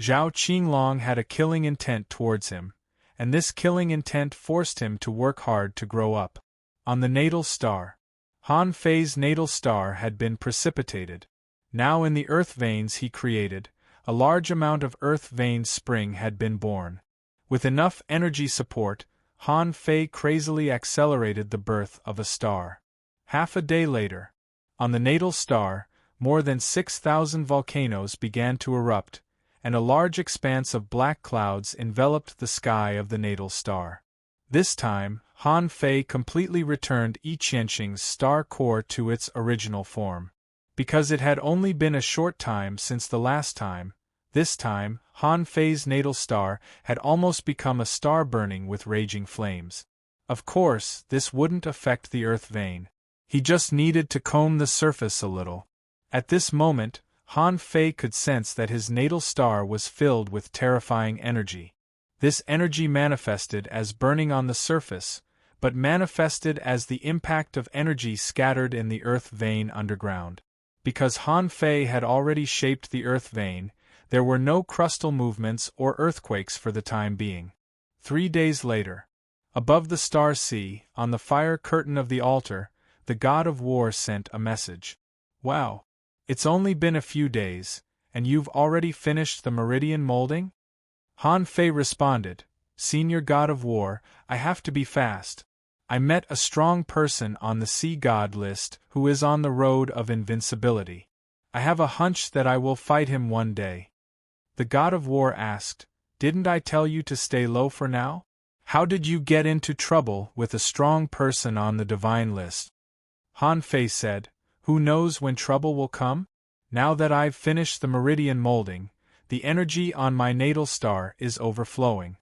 Zhao Qinglong had a killing intent towards him, and this killing intent forced him to work hard to grow up. On the natal star. Han Fei's natal star had been precipitated. Now in the earth veins he created, a large amount of earth vein spring had been born. With enough energy support, Han Fei crazily accelerated the birth of a star. Half a day later, on the natal star, more than 6,000 volcanoes began to erupt, and a large expanse of black clouds enveloped the sky of the natal star. This time, Han Fei completely returned I Qianxing's star core to its original form. Because it had only been a short time since the last time, this time, Han Fei's natal star had almost become a star burning with raging flames. Of course, this wouldn't affect the earth vein. He just needed to comb the surface a little. At this moment, Han Fei could sense that his natal star was filled with terrifying energy. This energy manifested as burning on the surface, but manifested as the impact of energy scattered in the earth vein underground. Because Han Fei had already shaped the earth vein, there were no crustal movements or earthquakes for the time being. 3 days later, above the star sea, on the fire curtain of the altar, the god of war sent a message. "Wow! It's only been a few days, and you've already finished the meridian molding?" Han Fei responded, "Senior god of war, I have to be fast. I met a strong person on the sea god list who is on the road of invincibility. I have a hunch that I will fight him one day." The god of war asked, "Didn't I tell you to stay low for now? How did you get into trouble with a strong person on the divine list?" Han Fei said, "Who knows when trouble will come? Now that I've finished the meridian molding, the energy on my natal star is overflowing.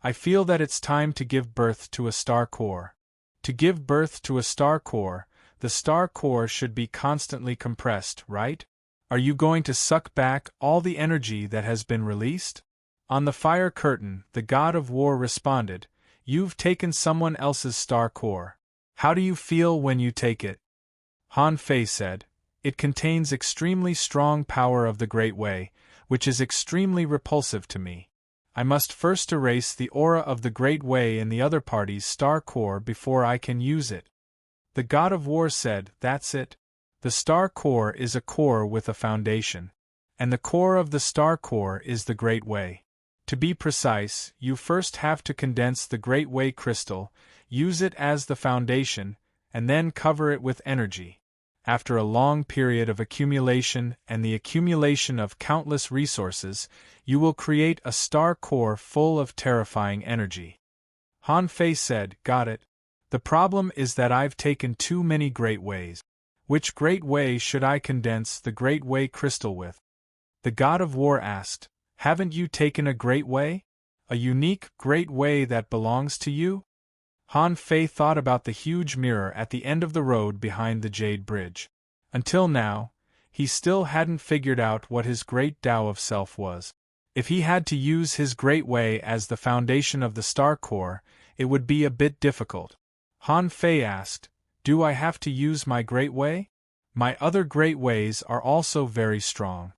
I feel that it's time to give birth to a star core. To give birth to a star core, the star core should be constantly compressed, right? Are you going to suck back all the energy that has been released?" On the fire curtain, the god of war responded, "You've taken someone else's star core. How do you feel when you take it?" Han Fei said, "It contains extremely strong power of the Great Way, which is extremely repulsive to me. I must first erase the aura of the Great Way in the other party's star core before I can use it." The god of war said, "That's it. The star core is a core with a foundation. And the core of the star core is the Great Way. To be precise, you first have to condense the Great Way crystal, use it as the foundation, and then cover it with energy. After a long period of accumulation and the accumulation of countless resources, you will create a star core full of terrifying energy." Han Fei said, "Got it. The problem is that I've taken too many Great Ways. Which Great Way should I condense the Great Way crystal with?" The god of war asked, "Haven't you taken a Great Way? A unique Great Way that belongs to you?" Han Fei thought about the huge mirror at the end of the road behind the Jade Bridge. Until now, he still hadn't figured out what his great Tao of self was. If he had to use his Great Way as the foundation of the star core, it would be a bit difficult. Han Fei asked, "Do I have to use my Great Way? My other Great Ways are also very strong."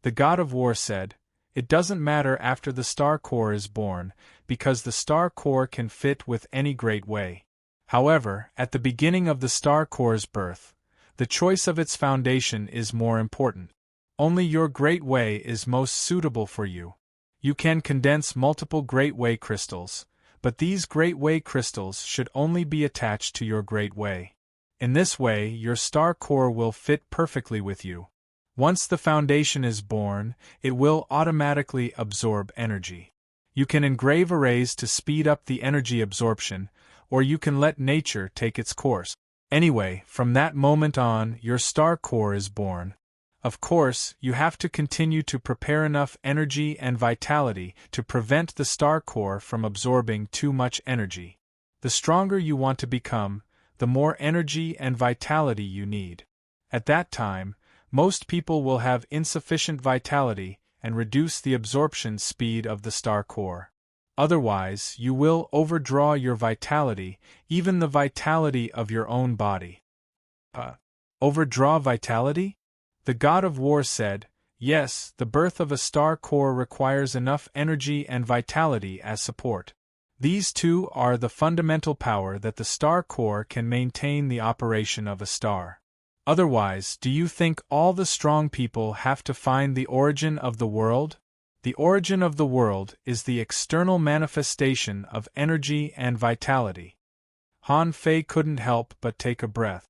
The god of war said, "It doesn't matter after the star core is born, because the star core can fit with any Great Way. However, at the beginning of the star core's birth, the choice of its foundation is more important. Only your Great Way is most suitable for you. You can condense multiple Great Way crystals, but these Great Way crystals should only be attached to your Great Way. In this way, your star core will fit perfectly with you. Once the foundation is born, it will automatically absorb energy. You can engrave arrays to speed up the energy absorption, or you can let nature take its course. Anyway, from that moment on, your star core is born. Of course, you have to continue to prepare enough energy and vitality to prevent the star core from absorbing too much energy. The stronger you want to become, the more energy and vitality you need. At that time, most people will have insufficient vitality and reduce the absorption speed of the star core. Otherwise, you will overdraw your vitality, even the vitality of your own body. Overdraw vitality? The god of war said, yes, the birth of a star core requires enough energy and vitality as support. These two are the fundamental power that the star core can maintain the operation of a star. Otherwise, do you think all the strong people have to find the origin of the world? The origin of the world is the external manifestation of energy and vitality. Han Fei couldn't help but take a breath.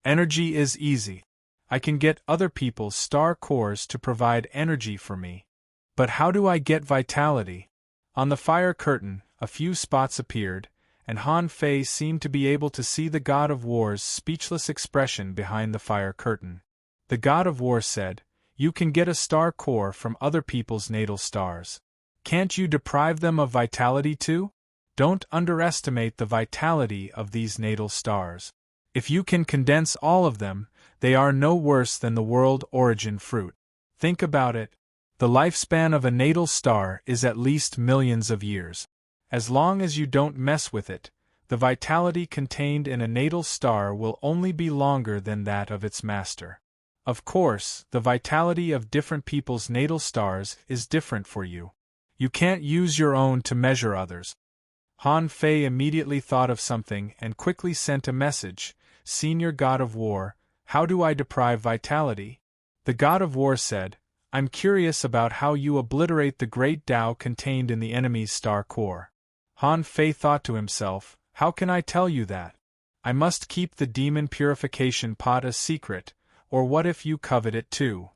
Energy is easy. I can get other people's star cores to provide energy for me. But how do I get vitality? On the fire curtain, a few spots appeared, and Han Fei seemed to be able to see the god of war's speechless expression behind the fire curtain. The god of war said, you can get a star core from other people's natal stars. Can't you deprive them of vitality too? Don't underestimate the vitality of these natal stars. If you can condense all of them, they are no worse than the world origin fruit. Think about it. The lifespan of a natal star is at least millions of years. As long as you don't mess with it, the vitality contained in a natal star will only be longer than that of its master. Of course, the vitality of different people's natal stars is different for you. You can't use your own to measure others. Han Fei immediately thought of something and quickly sent a message, Senior God of War, how do I deprive vitality? The God of War said, I'm curious about how you obliterate the great Tao contained in the enemy's star core. Han Fei thought to himself, how can I tell you that? I must keep the demon purification pot a secret, or what if you covet it too?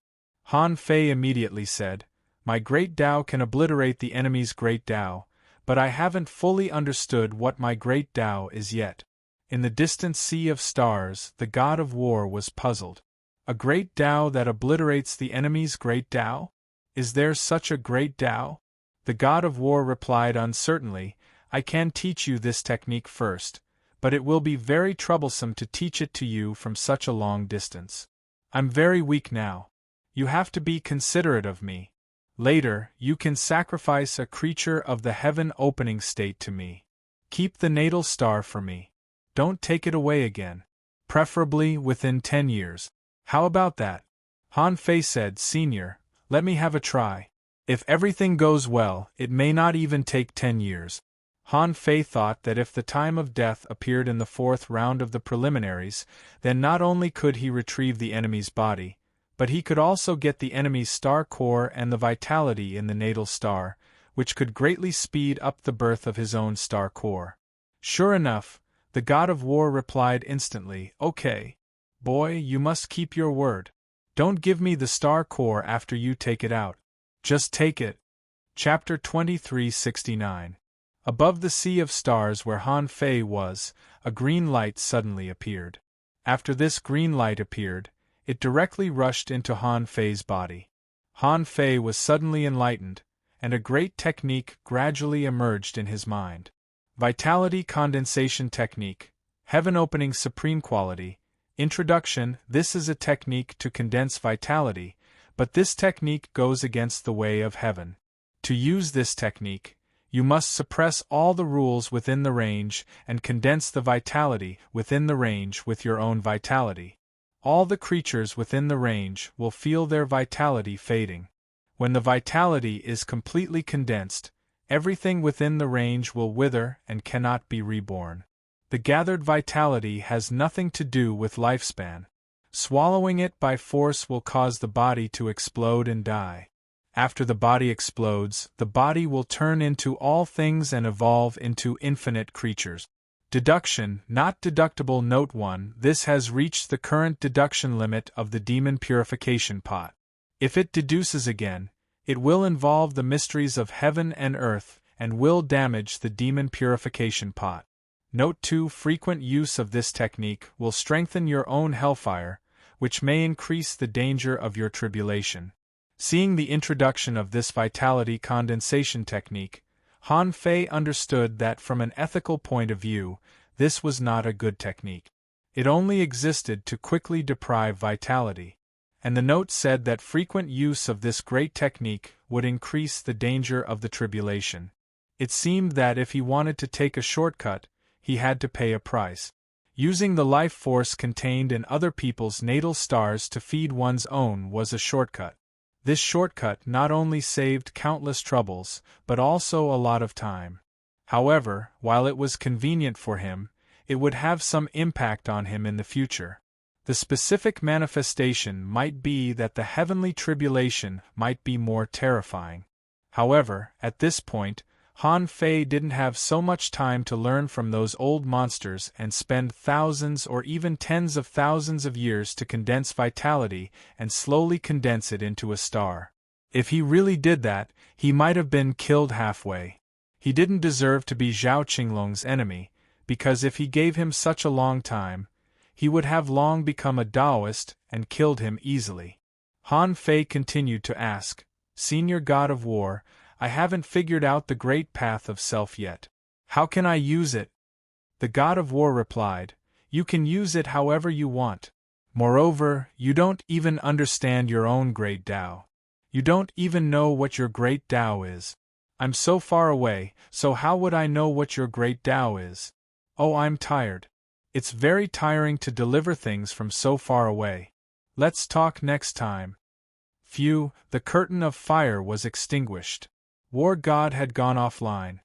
Han Fei immediately said, my great Tao can obliterate the enemy's great Tao, but I haven't fully understood what my great Tao is yet. In the distant sea of stars, the god of war was puzzled. A great Tao that obliterates the enemy's great Tao? Is there such a great Tao? The god of war replied uncertainly, I can teach you this technique first, but it will be very troublesome to teach it to you from such a long distance. I'm very weak now. You have to be considerate of me. Later, you can sacrifice a creature of the heaven-opening state to me. Keep the natal star for me. Don't take it away again. Preferably within 10 years. How about that? Han Fei said, Senior, let me have a try. If everything goes well, it may not even take 10 years. Han Fei thought that if the time of death appeared in the 4th round of the preliminaries, then not only could he retrieve the enemy's body, but he could also get the enemy's star core and the vitality in the natal star, which could greatly speed up the birth of his own star core. Sure enough, the god of war replied instantly, Okay, boy, you must keep your word. Don't give me the star core after you take it out. Just take it. Chapter 2369. Above the sea of stars where Han Fei was, a green light suddenly appeared. After this green light appeared, it directly rushed into Han Fei's body. Han Fei was suddenly enlightened, and a great technique gradually emerged in his mind. Vitality Condensation Technique, Heaven Opening Supreme Quality, Introduction. This is a technique to condense vitality, but this technique goes against the way of heaven. To use this technique, you must suppress all the rules within the range and condense the vitality within the range with your own vitality. All the creatures within the range will feel their vitality fading. When the vitality is completely condensed, everything within the range will wither and cannot be reborn. The gathered vitality has nothing to do with lifespan. Swallowing it by force will cause the body to explode and die. After the body explodes, the body will turn into all things and evolve into infinite creatures. Deduction, not deductible. Note 1. This has reached the current deduction limit of the demon purification pot. If it deduces again, it will involve the mysteries of heaven and earth, and will damage the demon purification pot. Note 2. Frequent use of this technique will strengthen your own hellfire, which may increase the danger of your tribulation. Seeing the introduction of this vitality condensation technique, Han Fei understood that from an ethical point of view, this was not a good technique. It only existed to quickly deprive vitality. And the note said that frequent use of this great technique would increase the danger of the tribulation. It seemed that if he wanted to take a shortcut, he had to pay a price. Using the life force contained in other people's natal stars to feed one's own was a shortcut. This shortcut not only saved countless troubles, but also a lot of time. However, while it was convenient for him, it would have some impact on him in the future. The specific manifestation might be that the heavenly tribulation might be more terrifying. However, at this point, Han Fei didn't have so much time to learn from those old monsters and spend thousands or even tens of thousands of years to condense vitality and slowly condense it into a star. If he really did that, he might have been killed halfway. He didn't deserve to be Zhao Qinglong's enemy, because if he gave him such a long time, he would have long become a Taoist and killed him easily. Han Fei continued to ask, "Senior God of War, I haven't figured out the great path of self yet. How can I use it?" The God of War replied, "You can use it however you want. Moreover, you don't even understand your own great Tao. You don't even know what your great Tao is. I'm so far away, so how would I know what your great Tao is? Oh, I'm tired. It's very tiring to deliver things from so far away. Let's talk next time." Phew, the curtain of fire was extinguished. War God had gone offline.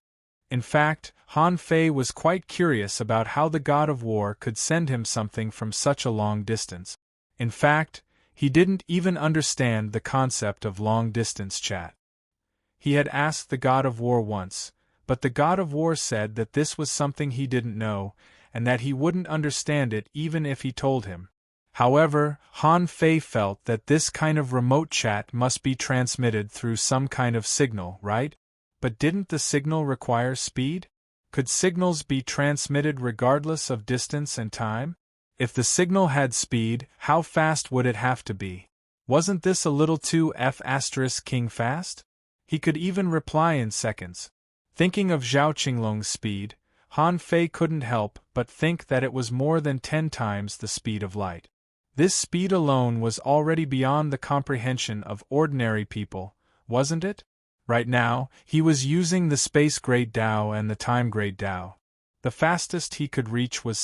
In fact, Han Fei was quite curious about how the God of War could send him something from such a long distance. In fact, he didn't even understand the concept of long-distance chat. He had asked the God of War once, but the God of War said that this was something he didn't know, and that he wouldn't understand it even if he told him. However, Han Fei felt that this kind of remote chat must be transmitted through some kind of signal, right? But didn't the signal require speed? Could signals be transmitted regardless of distance and time? If the signal had speed, how fast would it have to be? Wasn't this a little too F***king fast? He could even reply in seconds. Thinking of Zhao Qinglong's speed, Han Fei couldn't help but think that it was more than 10 times the speed of light. This speed alone was already beyond the comprehension of ordinary people, wasn't it? Right now, he was using the space grade Tao and the time grade Tao. The fastest he could reach was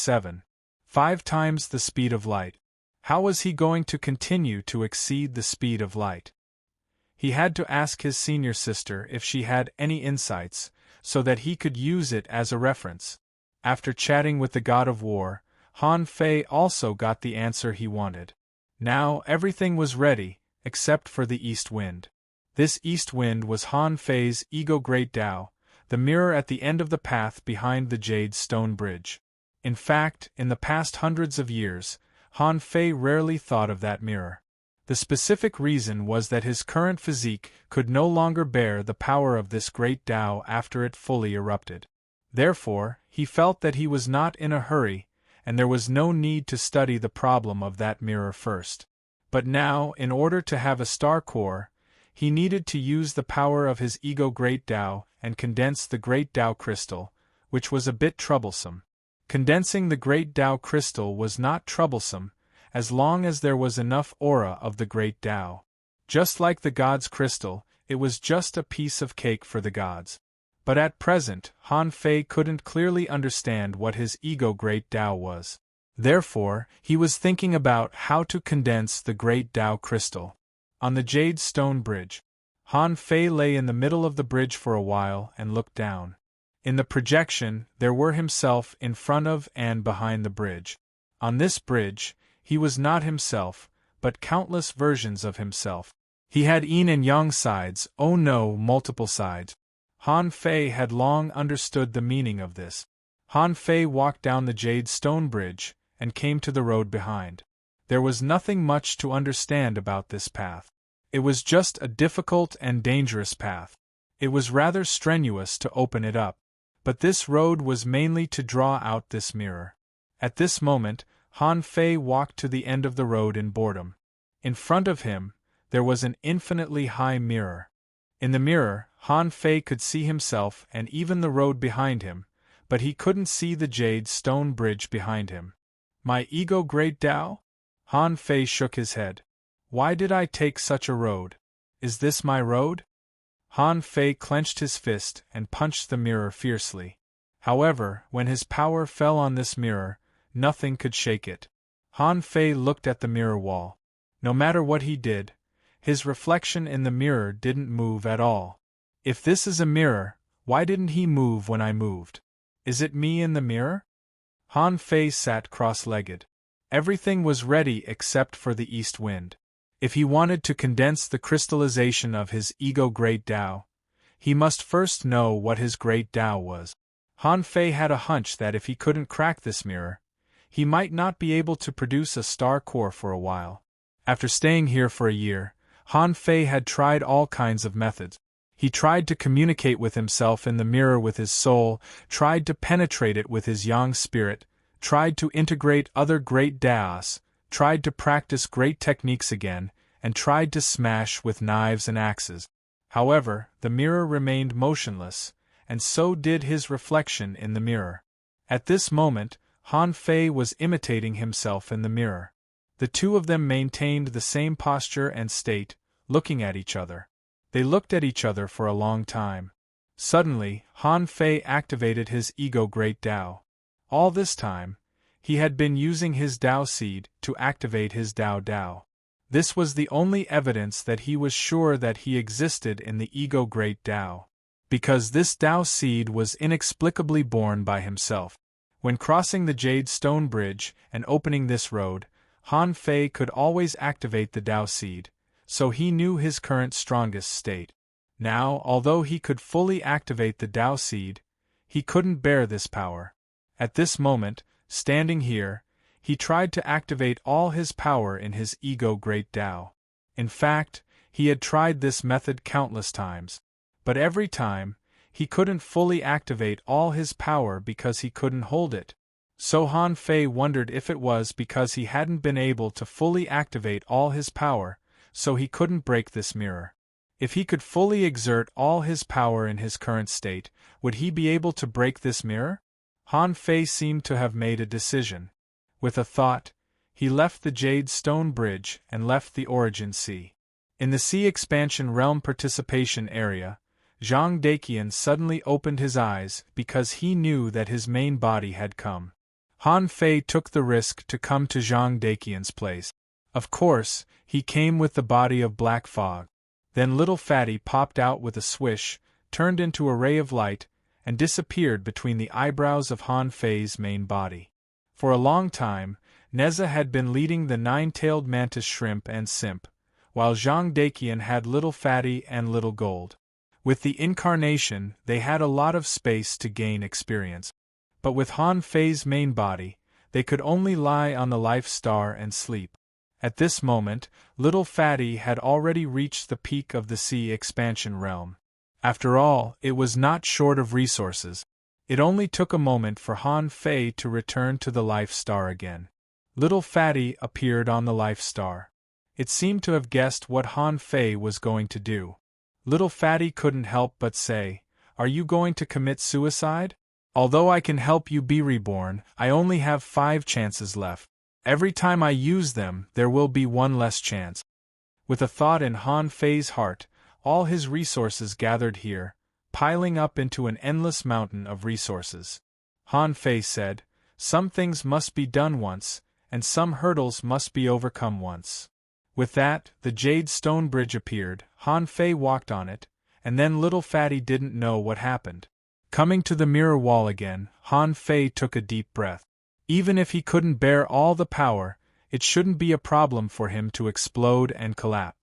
5 times the speed of light. How was he going to continue to exceed the speed of light? He had to ask his senior sister if she had any insights, so that he could use it as a reference. After chatting with the God of War, Han Fei also got the answer he wanted. Now everything was ready, except for the east wind. This east wind was Han Fei's ego great Tao, the mirror at the end of the path behind the jade stone bridge. In fact, in the past hundreds of years, Han Fei rarely thought of that mirror. The specific reason was that his current physique could no longer bear the power of this great Tao after it fully erupted. Therefore, he felt that he was not in a hurry, and there was no need to study the problem of that mirror first. But now, in order to have a star core, he needed to use the power of his ego great Tao and condense the great Tao crystal, which was a bit troublesome. Condensing the great Tao crystal was not troublesome, as long as there was enough aura of the great Tao. Just like the gods' crystal, it was just a piece of cake for the gods. But at present, Han Fei couldn't clearly understand what his ego great Tao was. Therefore, he was thinking about how to condense the great Tao crystal. On the jade stone bridge, Han Fei lay in the middle of the bridge for a while and looked down. In the projection, there were himself in front of and behind the bridge. On this bridge, he was not himself, but countless versions of himself. He had yin and yang sides, oh no, multiple sides. Han Fei had long understood the meaning of this. Han Fei walked down the jade stone bridge and came to the road behind. There was nothing much to understand about this path. It was just a difficult and dangerous path. It was rather strenuous to open it up. But this road was mainly to draw out this mirror. At this moment, Han Fei walked to the end of the road in boredom. In front of him, there was an infinitely high mirror. In the mirror, Han Fei could see himself and even the road behind him, but he couldn't see the jade stone bridge behind him. My ego great Tao? Han Fei shook his head. Why did I take such a road? Is this my road? Han Fei clenched his fist and punched the mirror fiercely. However, when his power fell on this mirror, nothing could shake it. Han Fei looked at the mirror wall. No matter what he did, his reflection in the mirror didn't move at all. If this is a mirror, why didn't he move when I moved? Is it me in the mirror? Han Fei sat cross-legged. Everything was ready except for the east wind. If he wanted to condense the crystallization of his ego great Tao, he must first know what his great Tao was. Han Fei had a hunch that if he couldn't crack this mirror, he might not be able to produce a star core for a while. After staying here for a year, Han Fei had tried all kinds of methods. He tried to communicate with himself in the mirror with his soul, tried to penetrate it with his yang spirit, tried to integrate other great Taos, tried to practice great techniques again, and tried to smash with knives and axes. However, the mirror remained motionless, and so did his reflection in the mirror. At this moment, Han Fei was imitating himself in the mirror. The two of them maintained the same posture and state, looking at each other. They looked at each other for a long time. Suddenly, Han Fei activated his ego great Tao. All this time, he had been using his Tao seed to activate his Tao Tao. This was the only evidence that he was sure that he existed in the ego great Tao. Because this Tao seed was inexplicably born by himself. When crossing the jade stone bridge and opening this road, Han Fei could always activate the Tao seed, so he knew his current strongest state. Now, although he could fully activate the Tao seed, he couldn't bear this power. At this moment, standing here, he tried to activate all his power in his ego great Tao. In fact, he had tried this method countless times. But every time, he couldn't fully activate all his power because he couldn't hold it. So Han Fei wondered if it was because he hadn't been able to fully activate all his power, so he couldn't break this mirror. If he could fully exert all his power in his current state, would he be able to break this mirror? Han Fei seemed to have made a decision. With a thought, he left the Jade Stone Bridge and left the Origin Sea. In the Sea Expansion Realm Participation Area, Zhang Daqian suddenly opened his eyes because he knew that his main body had come. Han Fei took the risk to come to Zhang Daqian's place. Of course, he came with the body of black fog. Then little Fatty popped out with a swish, turned into a ray of light, and disappeared between the eyebrows of Han Fei's main body. For a long time, Neza had been leading the nine-tailed mantis shrimp and simp, while Zhang Daqian had little Fatty and little Gold. With the incarnation, they had a lot of space to gain experience. But with Han Fei's main body, they could only lie on the life star and sleep. At this moment, little Fatty had already reached the peak of the Sea Expansion Realm. After all, it was not short of resources. It only took a moment for Han Fei to return to the life star again. Little Fatty appeared on the life star. It seemed to have guessed what Han Fei was going to do. Little Fatty couldn't help but say, "Are you going to commit suicide? Although I can help you be reborn, I only have 5 chances left. Every time I use them, there will be 1 less chance." With a thought in Han Fei's heart, all his resources gathered here, piling up into an endless mountain of resources. Han Fei said, "Some things must be done once, and some hurdles must be overcome once." With that, the Jade Stone Bridge appeared, Han Fei walked on it, and then little Fatty didn't know what happened. Coming to the mirror wall again, Han Fei took a deep breath. Even if he couldn't bear all the power, it shouldn't be a problem for him to explode and collapse.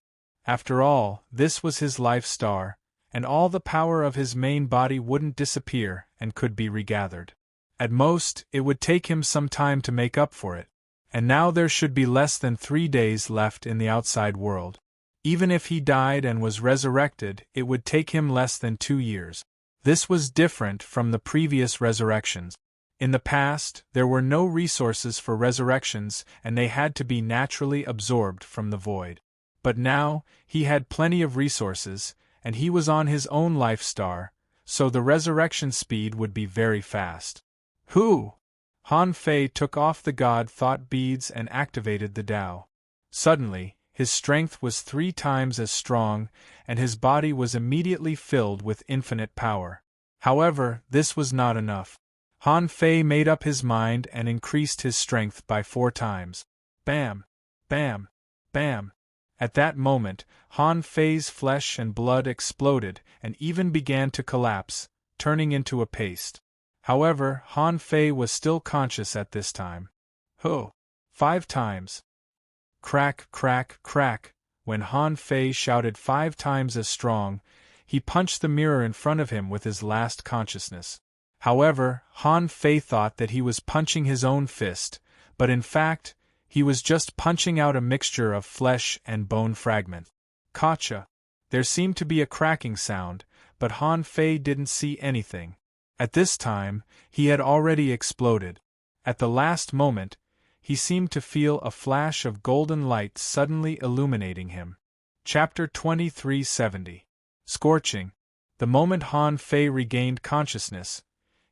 After all, this was his life star, and all the power of his main body wouldn't disappear and could be regathered. At most, it would take him some time to make up for it. And now there should be less than 3 days left in the outside world. Even if he died and was resurrected, it would take him less than 2 years. This was different from the previous resurrections. In the past, there were no resources for resurrections and they had to be naturally absorbed from the void. But now, he had plenty of resources, and he was on his own life star, so the resurrection speed would be very fast. Who? Han Fei took off the God Thought beads and activated the Tao. Suddenly, his strength was 3 times as strong, and his body was immediately filled with infinite power. However, this was not enough. Han Fei made up his mind and increased his strength by 4 times. Bam! Bam! Bam! At that moment, Han Fei's flesh and blood exploded and even began to collapse, turning into a paste. However, Han Fei was still conscious at this time. 5 times. Crack, crack, crack. When Han Fei shouted 5 times as strong, he punched the mirror in front of him with his last consciousness. However, Han Fei thought that he was punching his own fist, but in fact, he was just punching out a mixture of flesh and bone fragment. Gotcha! There seemed to be a cracking sound, but Han Fei didn't see anything. At this time, he had already exploded. At the last moment, he seemed to feel a flash of golden light suddenly illuminating him. Chapter 2370. Scorching. The moment Han Fei regained consciousness,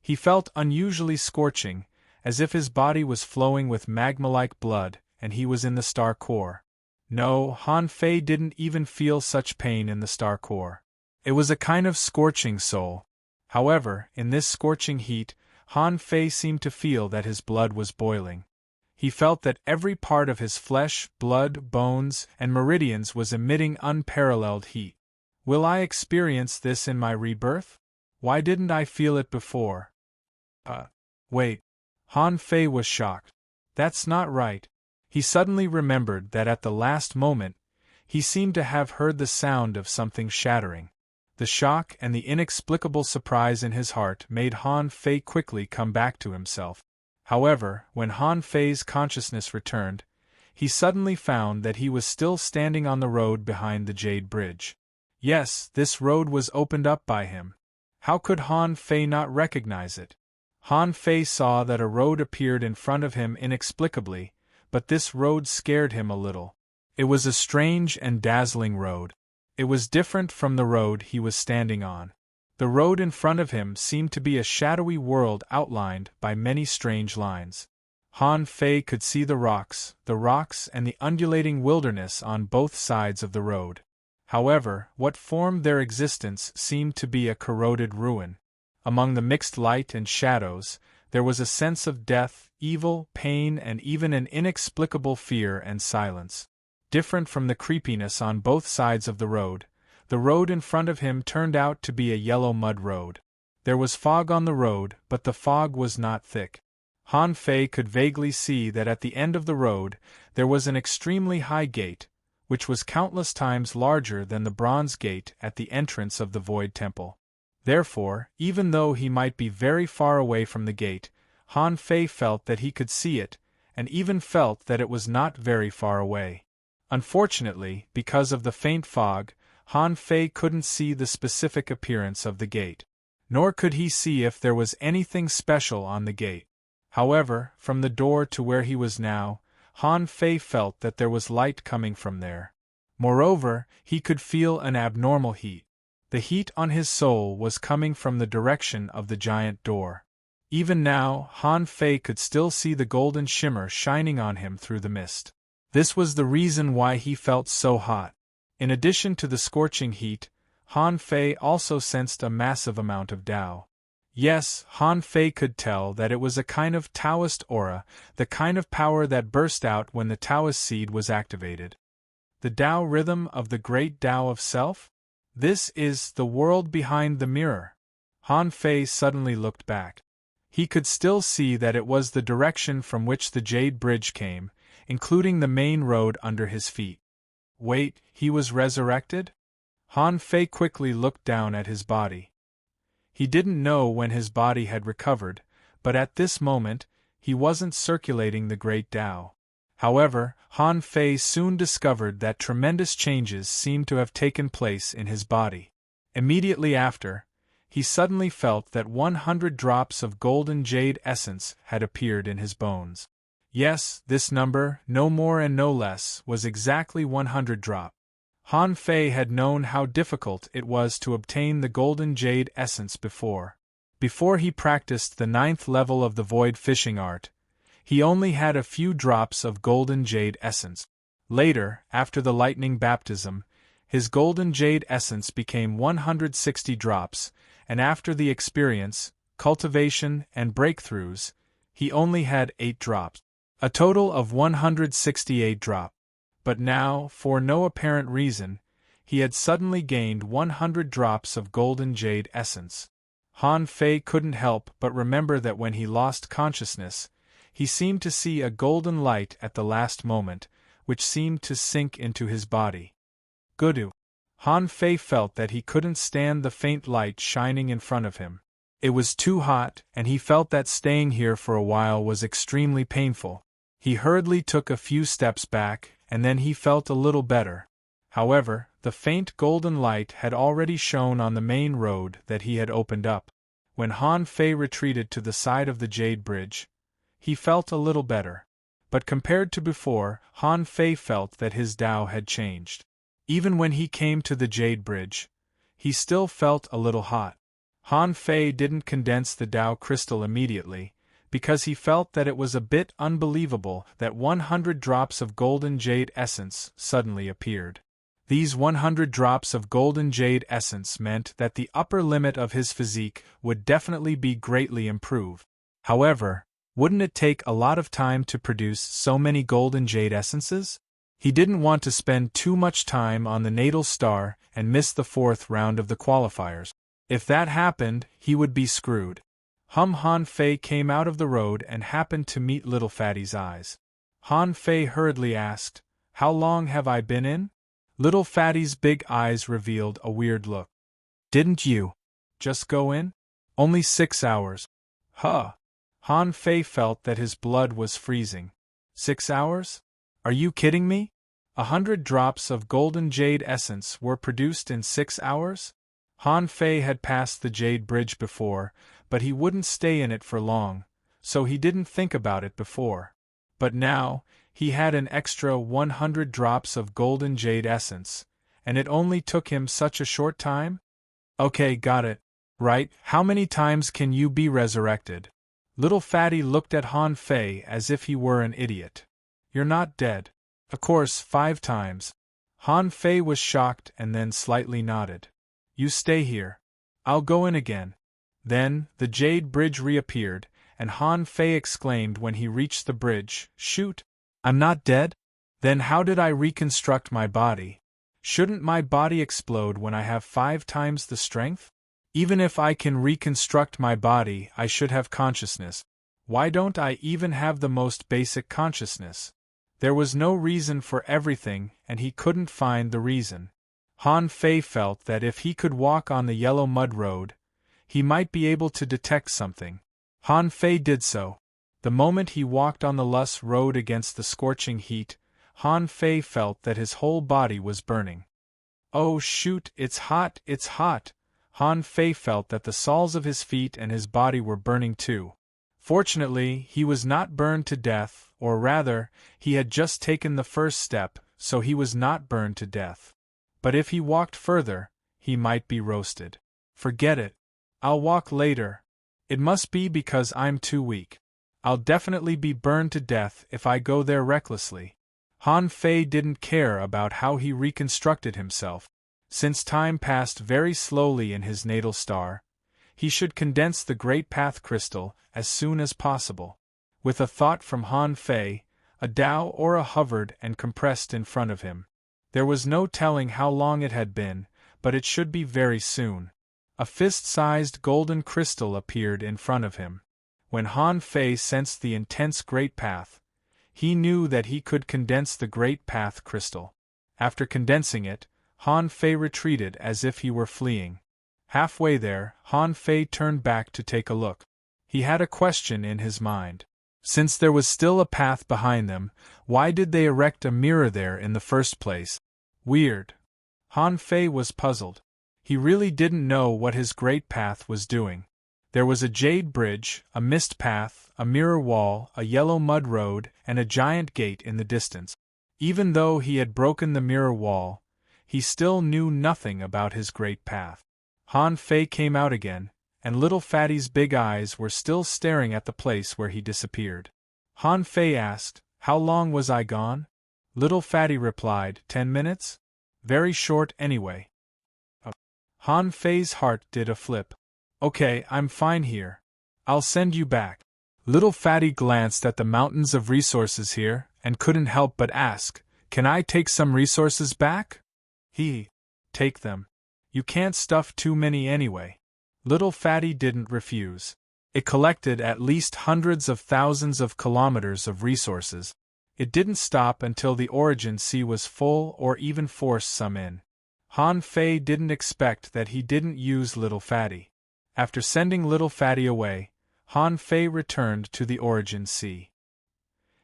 he felt unusually scorching, as if his body was flowing with magma-like blood, and he was in the star core. No, Han Fei didn't even feel such pain in the star core. It was a kind of scorching soul. However, in this scorching heat, Han Fei seemed to feel that his blood was boiling. He felt that every part of his flesh, blood, bones, and meridians was emitting unparalleled heat. Will I experience this in my rebirth? Why didn't I feel it before? Wait. Han Fei was shocked. That's not right. He suddenly remembered that at the last moment, he seemed to have heard the sound of something shattering. The shock and the inexplicable surprise in his heart made Han Fei quickly come back to himself. However, when Han Fei's consciousness returned, he suddenly found that he was still standing on the road behind the Jade Bridge. Yes, this road was opened up by him. How could Han Fei not recognize it? Han Fei saw that a road appeared in front of him inexplicably, but this road scared him a little. It was a strange and dazzling road. It was different from the road he was standing on. The road in front of him seemed to be a shadowy world outlined by many strange lines. Han Fei could see the rocks and the undulating wilderness on both sides of the road. However, what formed their existence seemed to be a corroded ruin. Among the mixed light and shadows, there was a sense of death, evil, pain, and even an inexplicable fear and silence. Different from the creepiness on both sides of the road in front of him turned out to be a yellow mud road. There was fog on the road, but the fog was not thick. Han Fei could vaguely see that at the end of the road there was an extremely high gate, which was countless times larger than the bronze gate at the entrance of the Void Temple. Therefore, even though he might be very far away from the gate, Han Fei felt that he could see it, and even felt that it was not very far away. Unfortunately, because of the faint fog, Han Fei couldn't see the specific appearance of the gate. Nor could he see if there was anything special on the gate. However, from the door to where he was now, Han Fei felt that there was light coming from there. Moreover, he could feel an abnormal heat. The heat on his soul was coming from the direction of the giant door. Even now, Han Fei could still see the golden shimmer shining on him through the mist. This was the reason why he felt so hot. In addition to the scorching heat, Han Fei also sensed a massive amount of Tao. Yes, Han Fei could tell that it was a kind of Taoist aura, the kind of power that burst out when the Taoist seed was activated. The Tao rhythm of the great Tao of self? This is the world behind the mirror. Han Fei suddenly looked back. He could still see that it was the direction from which the Jade Bridge came, including the main road under his feet. Wait, he was resurrected? Han Fei quickly looked down at his body. He didn't know when his body had recovered, but at this moment, he wasn't circulating the great Tao. However, Han Fei soon discovered that tremendous changes seemed to have taken place in his body. Immediately after, he suddenly felt that 100 drops of golden jade essence had appeared in his bones. Yes, this number, no more and no less, was exactly 100 drops. Han Fei had known how difficult it was to obtain the golden jade essence before. Before he practiced the 9th level of the void fishing art, he only had a few drops of golden jade essence. Later, after the lightning baptism, his golden jade essence became 160 drops, and after the experience, cultivation, and breakthroughs, he only had 8 drops. A total of 168 drops. But now, for no apparent reason, he had suddenly gained 100 drops of golden jade essence. Han Fei couldn't help but remember that when he lost consciousness, he seemed to see a golden light at the last moment, which seemed to sink into his body. Gudu. Han Fei felt that he couldn't stand the faint light shining in front of him. It was too hot, and he felt that staying here for a while was extremely painful. He hurriedly took a few steps back, and then he felt a little better. However, the faint golden light had already shone on the main road that he had opened up. When Han Fei retreated to the side of the Jade Bridge, he felt a little better. But compared to before, Han Fei felt that his Tao had changed. Even when he came to the Jade Bridge, he still felt a little hot. Han Fei didn't condense the Tao crystal immediately, because he felt that it was a bit unbelievable that 100 drops of golden jade essence suddenly appeared. These 100 drops of golden jade essence meant that the upper limit of his physique would definitely be greatly improved. However, wouldn't it take a lot of time to produce so many golden jade essences? He didn't want to spend too much time on the natal star and miss the 4th round of the qualifiers. If that happened, he would be screwed. Han Fei came out of the road and happened to meet Little Fatty's eyes. Han Fei hurriedly asked, "How long have I been in?" Little Fatty's big eyes revealed a weird look. "Didn't you just go in? Only 6 hours. Huh." Han Fei felt that his blood was freezing. 6 hours? Are you kidding me? 100 drops of golden jade essence were produced in 6 hours? Han Fei had passed the Jade Bridge before, but he wouldn't stay in it for long, so he didn't think about it before. But now, he had an extra 100 drops of golden jade essence, and it only took him such a short time? Okay, got it. Right, how many times can you be resurrected? Little Fatty looked at Han Fei as if he were an idiot. You're not dead. Of course, 5 times. Han Fei was shocked and then slightly nodded. You stay here. I'll go in again. Then, the Jade Bridge reappeared, and Han Fei exclaimed when he reached the bridge, "Shoot! I'm not dead? Then how did I reconstruct my body? Shouldn't my body explode when I have 5 times the strength? Even if I can reconstruct my body, I should have consciousness. Why don't I even have the most basic consciousness?" There was no reason for everything, and he couldn't find the reason. Han Fei felt that if he could walk on the yellow mud road, he might be able to detect something. Han Fei did so. The moment he walked on the Lus road against the scorching heat, Han Fei felt that his whole body was burning. Oh shoot, it's hot, it's hot! Han Fei felt that the soles of his feet and his body were burning too. Fortunately, he was not burned to death, or rather, he had just taken the first step, so he was not burned to death. But if he walked further, he might be roasted. Forget it. I'll walk later. It must be because I'm too weak. I'll definitely be burned to death if I go there recklessly. Han Fei didn't care about how he reconstructed himself. Since time passed very slowly in his natal star, he should condense the Great Path Crystal as soon as possible. With a thought from Han Fei, a Tao aura hovered and compressed in front of him. There was no telling how long it had been, but it should be very soon. A fist-sized golden crystal appeared in front of him. When Han Fei sensed the intense Great Path, he knew that he could condense the Great Path Crystal. After condensing it, Han Fei retreated as if he were fleeing. Halfway there, Han Fei turned back to take a look. He had a question in his mind. Since there was still a path behind them, why did they erect a mirror there in the first place? Weird. Han Fei was puzzled. He really didn't know what his great path was doing. There was a jade bridge, a mist path, a mirror wall, a yellow mud road, and a giant gate in the distance. Even though he had broken the mirror wall, he still knew nothing about his great path. Han Fei came out again, and little Fatty's big eyes were still staring at the place where he disappeared. Han Fei asked, "How long was I gone?" Little Fatty replied, 10 minutes? Very short anyway. Han Fei's heart did a flip. Okay, I'm fine here. I'll send you back. Little Fatty glanced at the mountains of resources here, and couldn't help but ask, "Can I take some resources back?" Take them. You can't stuff too many anyway. Little Fatty didn't refuse. It collected at least hundreds of thousands of kilometers of resources. It didn't stop until the origin sea was full or even forced some in. Han Fei didn't expect that he didn't use Little Fatty. After sending Little Fatty away, Han Fei returned to the origin sea.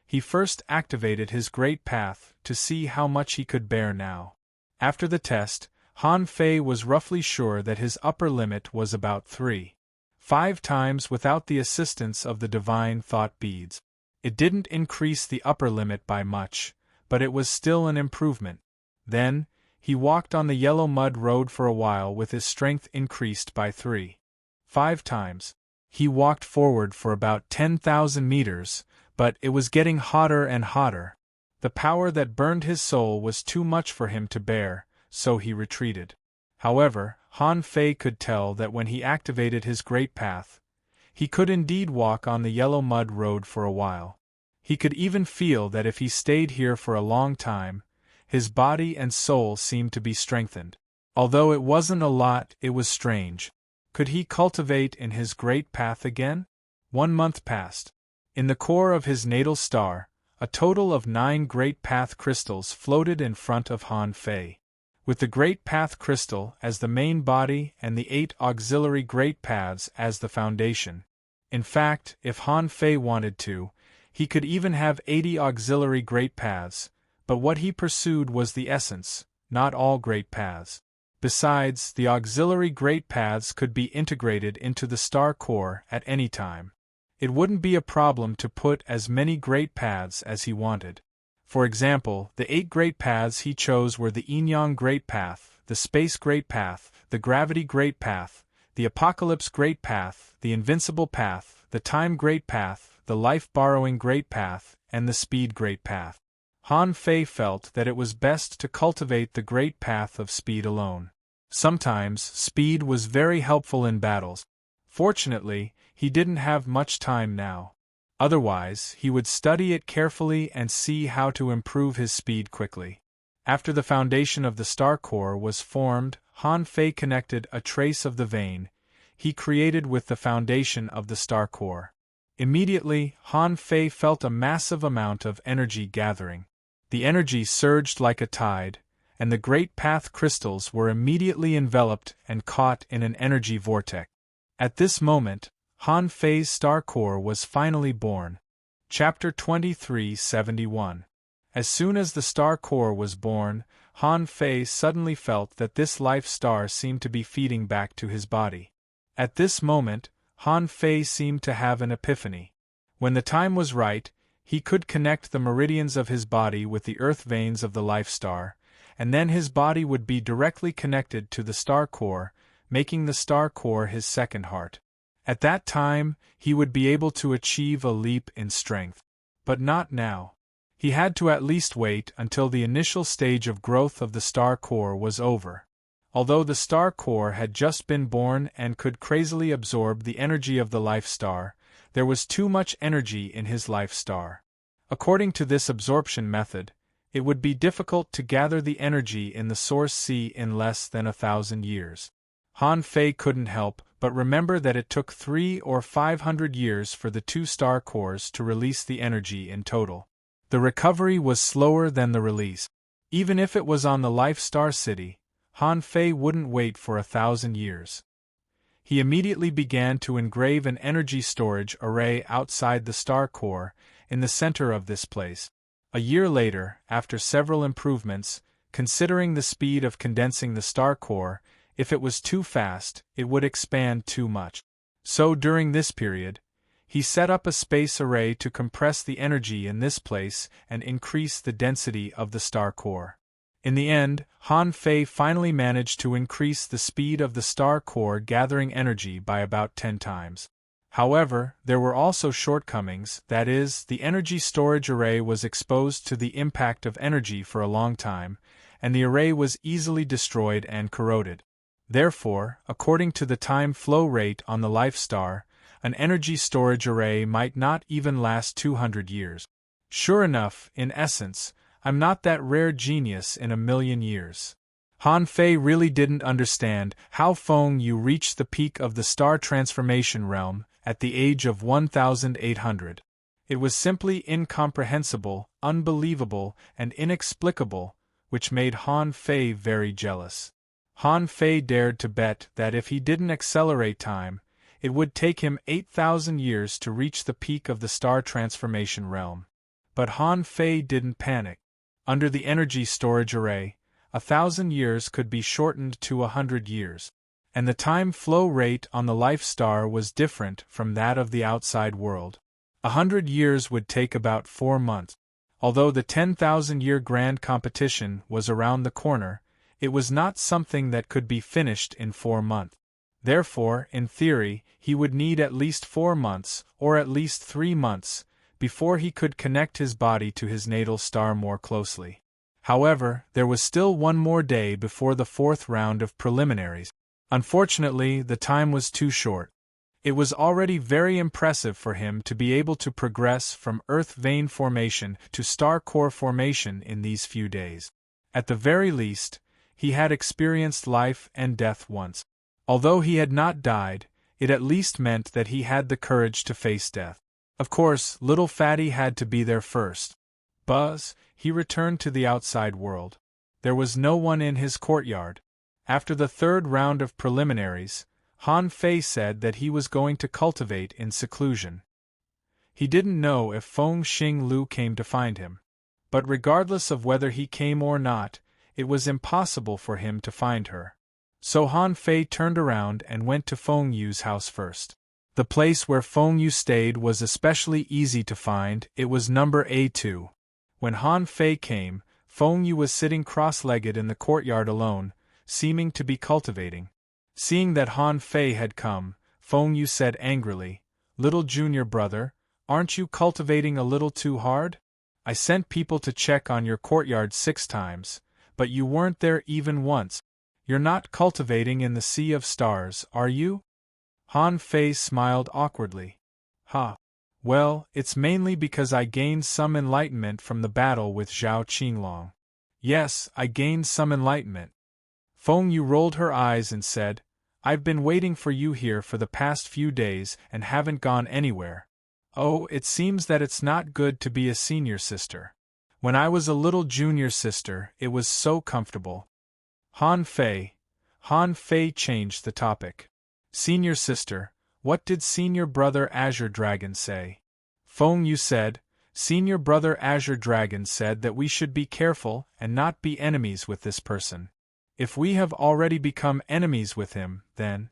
He first activated his great path to see how much he could bear now. After the test, Han Fei was roughly sure that his upper limit was about 3.5 times without the assistance of the divine thought beads. It didn't increase the upper limit by much, but it was still an improvement. Then, he walked on the yellow mud road for a while with his strength increased by 3.5 times. He walked forward for about 10,000 meters, but it was getting hotter and hotter. The power that burned his soul was too much for him to bear, so he retreated. However, Han Fei could tell that when he activated his great path, he could indeed walk on the yellow mud road for a while. He could even feel that if he stayed here for a long time, his body and soul seemed to be strengthened. Although it wasn't a lot, it was strange. Could he cultivate in his great path again? 1 month passed. In the core of his natal star, a total of 9 great path crystals floated in front of Han Fei. With the great path crystal as the main body and the 8 auxiliary great paths as the foundation. In fact, if Han Fei wanted to, he could even have 80 auxiliary great paths, but what he pursued was the essence, not all great paths. Besides, the auxiliary great paths could be integrated into the star core at any time. It wouldn't be a problem to put as many great paths as he wanted. For example, the 8 great paths he chose were the Yin-Yang Great Path, the Space Great Path, the Gravity Great Path, the Apocalypse Great Path, the Invincible Path, the Time Great Path, the Life-Borrowing Great Path, and the Speed Great Path. Han Fei felt that it was best to cultivate the great path of speed alone. Sometimes, speed was very helpful in battles. Fortunately, he didn't have much time now. Otherwise, he would study it carefully and see how to improve his speed quickly. After the foundation of the star core was formed, Han Fei connected a trace of the vein he created with the foundation of the star core. Immediately, Han Fei felt a massive amount of energy gathering. The energy surged like a tide, and the great path crystals were immediately enveloped and caught in an energy vortex. At this moment, Han Fei's star core was finally born. Chapter 2371. As soon as the star core was born, Han Fei suddenly felt that this life star seemed to be feeding back to his body. At this moment, Han Fei seemed to have an epiphany. When the time was right, he could connect the meridians of his body with the earth veins of the life star, and then his body would be directly connected to the star core, making the star core his second heart. At that time, he would be able to achieve a leap in strength. But not now. He had to at least wait until the initial stage of growth of the star core was over. Although the star core had just been born and could crazily absorb the energy of the life star, there was too much energy in his life star. According to this absorption method, it would be difficult to gather the energy in the source sea in less than 1,000 years. Han Fei couldn't help but remember that it took 300 or 500 years for the 2 star cores to release the energy in total. The recovery was slower than the release. Even if it was on the Life Star City, Han Fei wouldn't wait for 1,000 years. He immediately began to engrave an energy storage array outside the star core, in the center of this place. A year later, after several improvements, considering the speed of condensing the star core, if it was too fast, it would expand too much. So during this period, he set up a space array to compress the energy in this place and increase the density of the star core. In the end, Han Fei finally managed to increase the speed of the star core gathering energy by about 10 times. However, there were also shortcomings, that is, the energy storage array was exposed to the impact of energy for a long time, and the array was easily destroyed and corroded. Therefore, according to the time flow rate on the life star, an energy storage array might not even last 200 years. Sure enough, in essence, I'm not that rare genius in a million years. Han Fei really didn't understand how Feng Yu reached the peak of the star transformation realm at the age of 1,800. It was simply incomprehensible, unbelievable, and inexplicable, which made Han Fei very jealous. Han Fei dared to bet that if he didn't accelerate time, it would take him 8,000 years to reach the peak of the star transformation realm. But Han Fei didn't panic. Under the energy storage array, 1,000 years could be shortened to 100 years. And the time flow rate on the life star was different from that of the outside world. 100 years would take about 4 months. Although the 10,000-year grand competition was around the corner, it was not something that could be finished in 4 months. Therefore, in theory, he would need at least 4 months, or at least 3 months, before he could connect his body to his natal star more closely. However, there was still one more day before the 4th round of preliminaries. Unfortunately, the time was too short. It was already very impressive for him to be able to progress from Earth vein formation to star core formation in these few days. At the very least, he had experienced life and death once. Although he had not died, it at least meant that he had the courage to face death. Of course, little Fatty had to be there first. Buzz, he returned to the outside world. There was no one in his courtyard. After the 3rd round of preliminaries, Han Fei said that he was going to cultivate in seclusion. He didn't know if Feng Xing Lu came to find him. But regardless of whether he came or not, it was impossible for him to find her. So Han Fei turned around and went to Feng Yu's house first. The place where Feng Yu stayed was especially easy to find. It was number A2. When Han Fei came, Feng Yu was sitting cross-legged in the courtyard alone, seeming to be cultivating. Seeing that Han Fei had come, Feng Yu said angrily, "Little junior brother, aren't you cultivating a little too hard? I sent people to check on your courtyard 6 times, but you weren't there even once. You're not cultivating in the sea of stars, are you?" Han Fei smiled awkwardly. "Ha. Well, it's mainly because I gained some enlightenment from the battle with Zhao Qinglong." "Yes, I gained some enlightenment." Feng Yu rolled her eyes and said, "I've been waiting for you here for the past few days and haven't gone anywhere. Oh, it seems that it's not good to be a senior sister. When I was a little junior sister, it was so comfortable." Han Fei changed the topic. "Senior sister, what did senior brother Azure Dragon say?" Feng Yu said, "Senior brother Azure Dragon said that we should be careful and not be enemies with this person. If we have already become enemies with him, then..."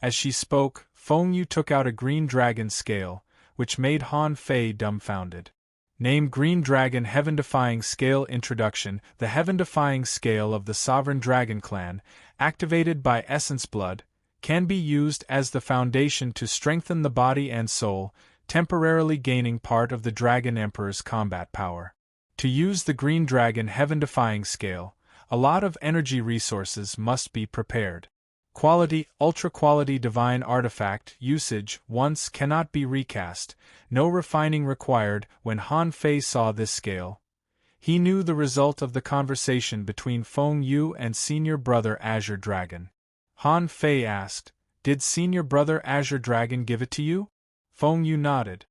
As she spoke, Feng Yu took out a green dragon scale, which made Han Fei dumbfounded. Name Green Dragon Heaven-Defying Scale Introduction. The Heaven-Defying Scale of the Sovereign Dragon Clan, activated by Essence Blood, can be used as the foundation to strengthen the body and soul, temporarily gaining part of the Dragon Emperor's combat power. To use the Green Dragon Heaven-Defying Scale, a lot of energy resources must be prepared. Quality, ultra-quality divine artifact usage once cannot be recast, no refining required. When Han Fei saw this scale, he knew the result of the conversation between Feng Yu and senior brother Azure Dragon. Han Fei asked, "Did senior brother Azure Dragon give it to you?" Feng Yu nodded.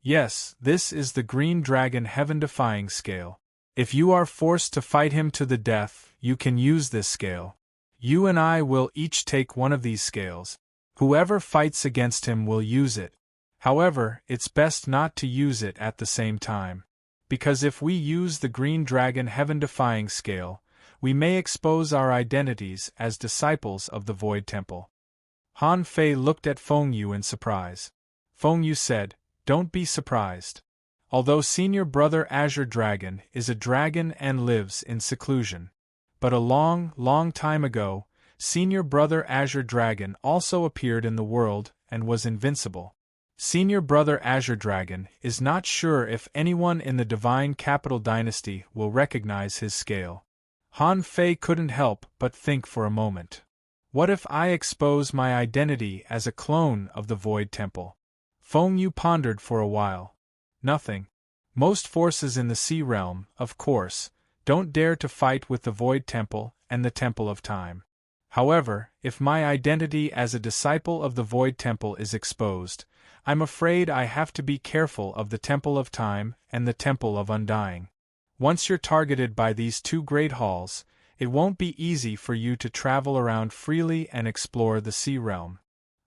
"Yes, this is the Green Dragon Heaven-Defying Scale. If you are forced to fight him to the death, you can use this scale. You and I will each take one of these scales. Whoever fights against him will use it. However, it's best not to use it at the same time. Because if we use the green dragon heaven-defying scale, we may expose our identities as disciples of the Void Temple. Han Fei looked at Feng Yu in surprise. Feng Yu said, "Don't be surprised. Although Senior Brother Azure Dragon is a dragon and lives in seclusion. But a long, long time ago, Senior Brother Azure Dragon also appeared in the world and was invincible. Senior Brother Azure Dragon is not sure if anyone in the Divine Capital Dynasty will recognize his scale." Han Fei couldn't help but think for a moment. What if I expose my identity as a clone of the Void Temple? Feng Yu pondered for a while. Nothing. Most forces in the Sea Realm, of course, don't dare to fight with the Void Temple and the Temple of Time. However, if my identity as a disciple of the Void Temple is exposed, I'm afraid I have to be careful of the Temple of Time and the Temple of Undying. Once you're targeted by these two great halls, it won't be easy for you to travel around freely and explore the Sea Realm.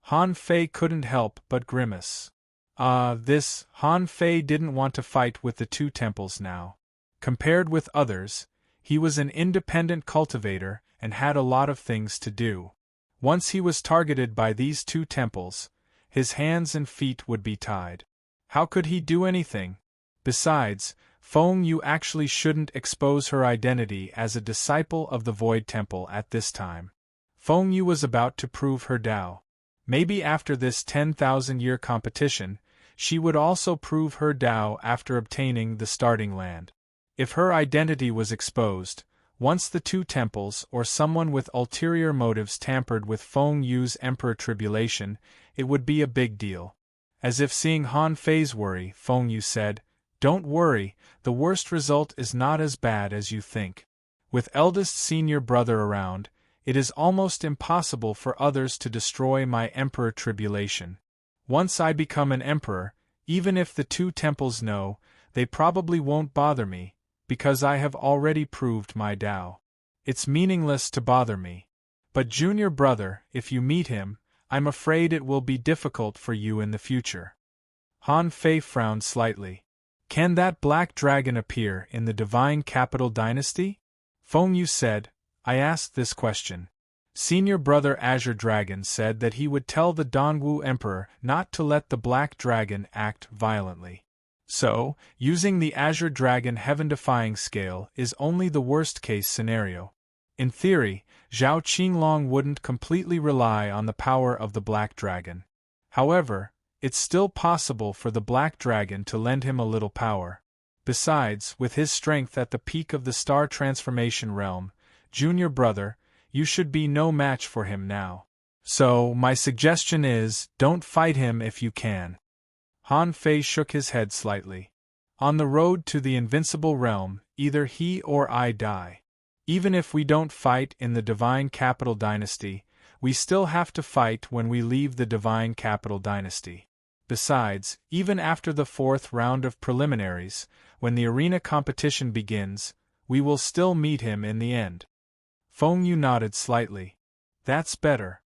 Han Fei couldn't help but grimace. Han Fei didn't want to fight with the two temples now. Compared with others, he was an independent cultivator and had a lot of things to do. Once he was targeted by these two temples, his hands and feet would be tied. How could he do anything? Besides, Feng Yu actually shouldn't expose her identity as a disciple of the Void Temple at this time. Feng Yu was about to prove her Tao. Maybe after this 10,000-year competition, she would also prove her Tao after obtaining the starting land. If her identity was exposed, once the two temples or someone with ulterior motives tampered with Feng Yu's Emperor Tribulation, it would be a big deal. As if seeing Han Fei's worry, Feng Yu said, "Don't worry, the worst result is not as bad as you think. With eldest senior brother around, it is almost impossible for others to destroy my Emperor Tribulation. Once I become an emperor, even if the two temples know, they probably won't bother me, because I have already proved my Tao. It's meaningless to bother me. But junior brother, if you meet him, I'm afraid it will be difficult for you in the future." Han Fei frowned slightly. "Can that black dragon appear in the Divine Capital Dynasty?" Feng Yu said, "I asked this question. Senior Brother Azure Dragon said that he would tell the Dongwu Emperor not to let the Black Dragon act violently. So, using the Azure Dragon heaven-defying scale is only the worst-case scenario. In theory, Zhao Qinglong wouldn't completely rely on the power of the Black Dragon. However, it's still possible for the Black Dragon to lend him a little power. Besides, with his strength at the peak of the Star Transformation Realm, junior brother, you should be no match for him now. So, my suggestion is, don't fight him if you can." Han Fei shook his head slightly. "On the road to the Invincible Realm, either he or I die. Even if we don't fight in the Divine Capital Dynasty, we still have to fight when we leave the Divine Capital Dynasty. Besides, even after the 4th round of preliminaries, when the arena competition begins, we will still meet him in the end." Feng Yu nodded slightly. "That's better.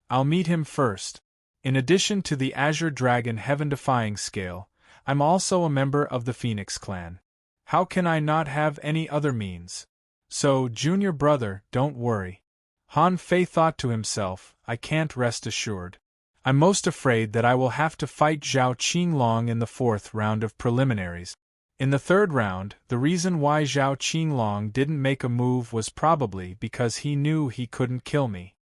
I'll meet him first. In addition to the Azure Dragon heaven-defying scale, I'm also a member of the Phoenix clan. How can I not have any other means? So, junior brother, don't worry." Han Fei thought to himself, "I can't rest assured. I'm most afraid that I will have to fight Zhao Qinglong in the 4th round of preliminaries. In the 3rd round, the reason why Zhao Qinglong didn't make a move was probably because he knew he couldn't kill me.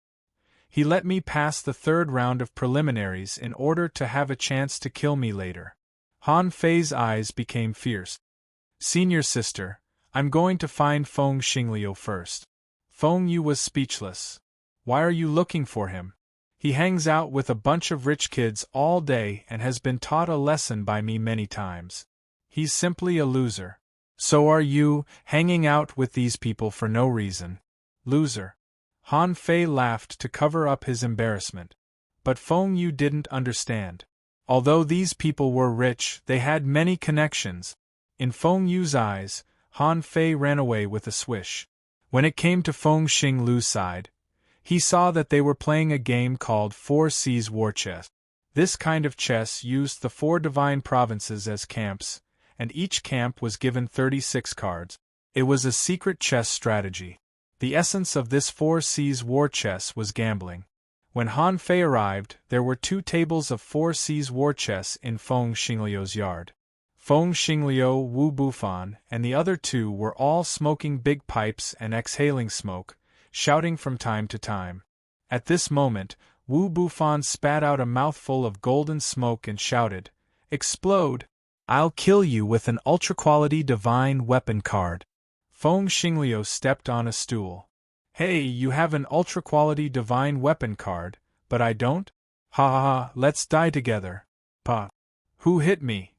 He let me pass the 3rd round of preliminaries in order to have a chance to kill me later." Han Fei's eyes became fierce. "Senior sister, I'm going to find Feng Xingliu first." Feng Yu was speechless. "Why are you looking for him? He hangs out with a bunch of rich kids all day and has been taught a lesson by me many times. He's simply a loser." "So are you, hanging out with these people for no reason." "Loser." Han Fei laughed to cover up his embarrassment. But Feng Yu didn't understand. Although these people were rich, they had many connections. In Feng Yu's eyes, Han Fei ran away with a swish. When it came to Feng Xinglu's side, He saw that they were playing a game called Four Seas War Chess. This kind of chess used the 4 divine provinces as camps, and each camp was given 36 cards. It was a secret chess strategy. The essence of this 4 Seas War Chess was gambling. When Han Fei arrived, there were 2 tables of 4 Seas War Chess in Feng Xingliu's yard. Feng Xingliu, Wu Bufan, and the other 2 were all smoking big pipes and exhaling smoke, shouting from time to time. At this moment, Wu Bufan spat out a mouthful of golden smoke and shouted, "Explode! I'll kill you with an ultra-quality divine weapon card." Feng Xingliu stepped on a stool. "Hey, you have an ultra-quality divine weapon card, but I don't? Ha ha ha, let's die together. Pa. Who hit me?"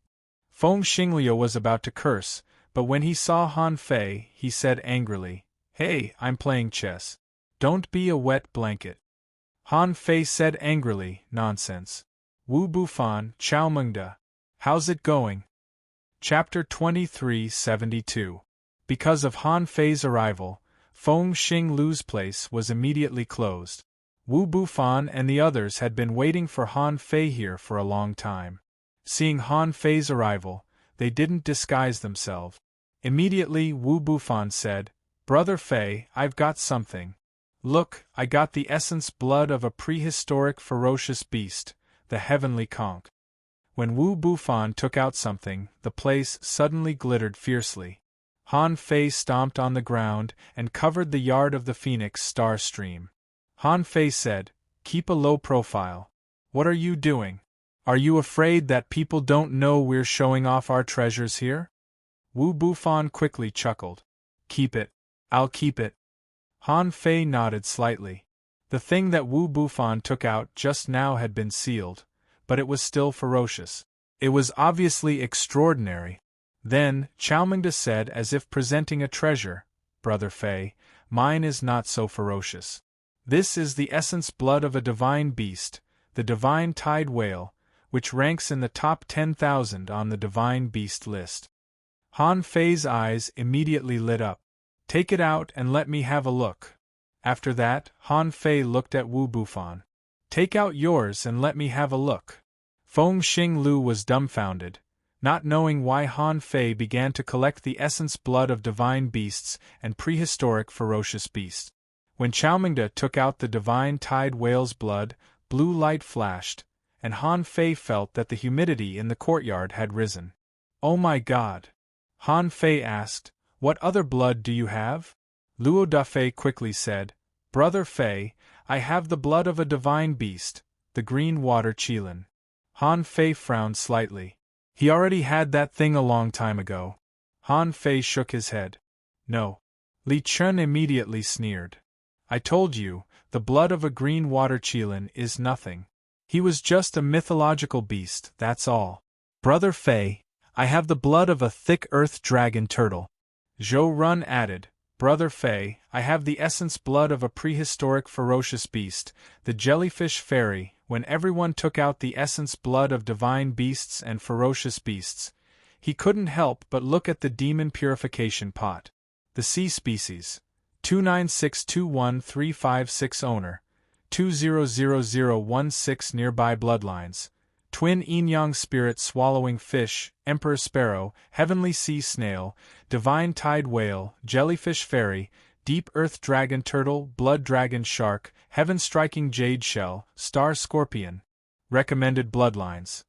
Feng Xingliu was about to curse, but when he saw Han Fei, he said angrily, "Hey, I'm playing chess. Don't be a wet blanket." Han Fei said angrily, "Nonsense. Wu Bufan, Chao Mengda. How's it going?" Chapter 2372. Because of Han Fei's arrival, Feng Xinglu's place was immediately closed. Wu Bufan and the others had been waiting for Han Fei here for a long time. Seeing Han Fei's arrival, they didn't disguise themselves. Immediately Wu Bufan said, "Brother Fei, I've got something. Look, I got the essence blood of a prehistoric ferocious beast, the heavenly conch." When Wu Bufan took out something, the place suddenly glittered fiercely. Han Fei stomped on the ground and covered the yard of the Phoenix Star Stream. Han Fei said, "Keep a low profile. What are you doing? Are you afraid that people don't know we're showing off our treasures here?" Wu Bufan quickly chuckled. "Keep it. I'll keep it." Han Fei nodded slightly. The thing that Wu Bufan took out just now had been sealed, but it was still ferocious. It was obviously extraordinary. Then, Chao Mengda said as if presenting a treasure, "Brother Fei, mine is not so ferocious. This is the essence blood of a divine beast, the divine tide whale, which ranks in the top 10,000 on the divine beast list." Han Fei's eyes immediately lit up. "Take it out and let me have a look." After that, Han Fei looked at Wu Bufan. "Take out yours and let me have a look." Feng Xinglu was dumbfounded, not knowing why Han Fei began to collect the essence blood of divine beasts and prehistoric ferocious beasts. When Chao Mengda took out the divine tide whale's blood, blue light flashed, and Han Fei felt that the humidity in the courtyard had risen. "Oh my God!" Han Fei asked, "What other blood do you have?" Luo Dafei quickly said, "Brother Fei, I have the blood of a divine beast, the green water qilin." Han Fei frowned slightly. He already had that thing a long time ago. Han Fei shook his head. "No." Li Chun immediately sneered. "I told you, the blood of a green water qilin is nothing. He was just a mythological beast, that's all. Brother Fei, I have the blood of a thick earth dragon turtle." Zhou Run added, "Brother Fei, I have the essence blood of a prehistoric ferocious beast, the jellyfish fairy." When everyone took out the essence blood of divine beasts and ferocious beasts, he couldn't help but look at the demon purification pot. The sea species, 2962135 owner, 200016 nearby bloodlines, twin yin-yang spirit swallowing fish, emperor sparrow, heavenly sea snail, divine tide whale, jellyfish fairy, deep earth dragon turtle, blood dragon shark, heaven-striking jade shell, star scorpion. Recommended bloodlines: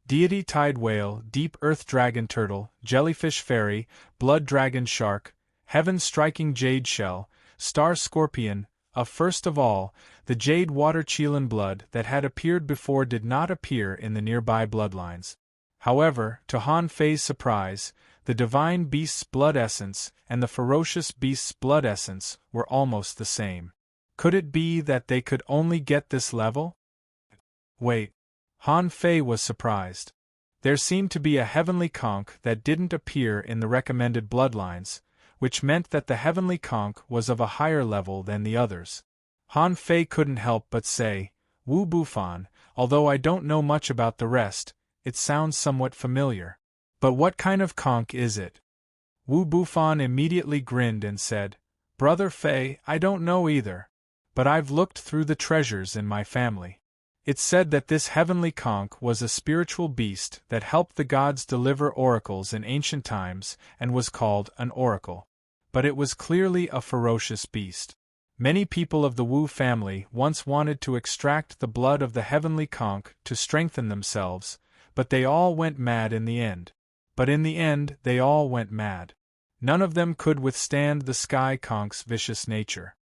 deity tide whale, deep earth dragon turtle, jellyfish fairy, blood dragon shark, heaven-striking jade shell, star scorpion. First of all, the jade water qilin blood that had appeared before did not appear in the nearby bloodlines. However, to Han Fei's surprise, the divine beast's blood essence and the ferocious beast's blood essence were almost the same. Could it be that they could only get this level? Wait. Han Fei was surprised. There seemed to be a heavenly conch that didn't appear in the recommended bloodlines, which meant that the heavenly conch was of a higher level than the others. Han Fei couldn't help but say, "Wu Bufan, although I don't know much about the rest, it sounds somewhat familiar. But what kind of conch is it?" Wu Bufan immediately grinned and said, "Brother Fei, I don't know either. but I've looked through the treasures in my family. It said that this heavenly conch was a spiritual beast that helped the gods deliver oracles in ancient times and was called an oracle. But it was clearly a ferocious beast. Many people of the Wu family once wanted to extract the blood of the heavenly conch to strengthen themselves, but they all went mad in the end. They all went mad. None of them could withstand the sky conch's vicious nature.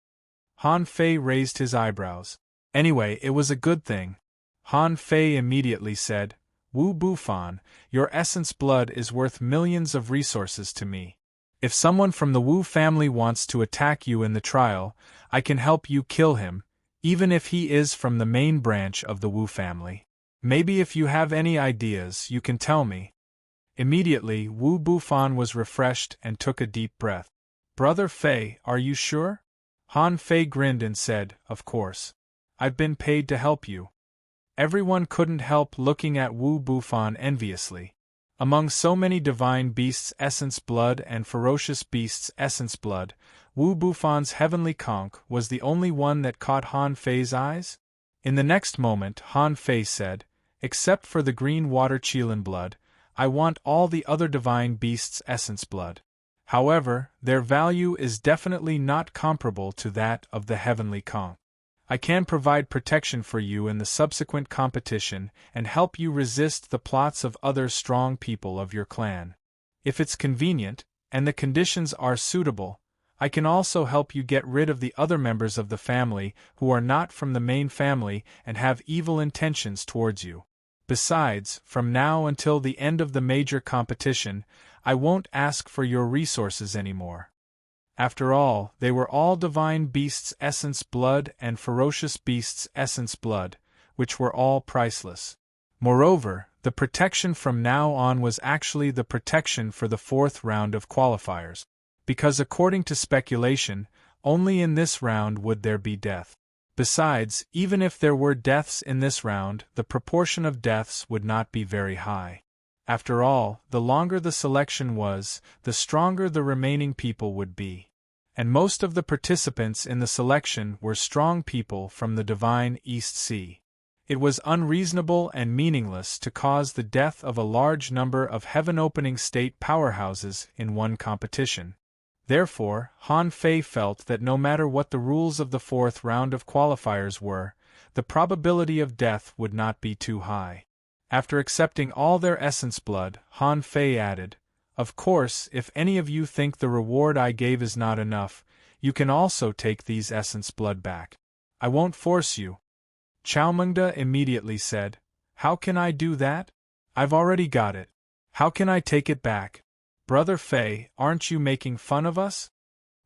Han Fei raised his eyebrows. Anyway, it was a good thing. Han Fei immediately said, Wu Bufan, your essence blood is worth millions of resources to me. If someone from the Wu family wants to attack you in the trial, I can help you kill him, even if he is from the main branch of the Wu family. Maybe if you have any ideas, you can tell me. Immediately, Wu Bufan was refreshed and took a deep breath. Brother Fei, are you sure? Han Fei grinned and said, Of course. I've been paid to help you. Everyone couldn't help looking at Wu Bufan enviously. Among so many divine beasts' essence blood and ferocious beasts' essence blood, Wu Bufan's heavenly conch was the only one that caught Han Fei's eyes. In the next moment, Han Fei said, Except for the green water Qilin blood, I want all the other divine beasts' essence blood. However, their value is definitely not comparable to that of the heavenly conch. I can provide protection for you in the subsequent competition and help you resist the plots of other strong people of your clan. If it's convenient, and the conditions are suitable, I can also help you get rid of the other members of the family who are not from the main family and have evil intentions towards you. Besides, from now until the end of the major competition, I won't ask for your resources anymore. After all, they were all divine beasts' essence blood and ferocious beasts' essence blood, which were all priceless. Moreover, the protection from now on was actually the protection for the fourth round of qualifiers, because according to speculation, only in this round would there be death. Besides, even if there were deaths in this round, the proportion of deaths would not be very high. After all, the longer the selection was, the stronger the remaining people would be. And most of the participants in the selection were strong people from the divine East Sea. It was unreasonable and meaningless to cause the death of a large number of heaven-opening state powerhouses in one competition. Therefore, Han Fei felt that no matter what the rules of the fourth round of qualifiers were, the probability of death would not be too high. After accepting all their essence blood, Han Fei added, Of course, if any of you think the reward I gave is not enough, you can also take these essence blood back. I won't force you. Chaomengda immediately said, How can I do that? I've already got it. How can I take it back? Brother Fei, aren't you making fun of us?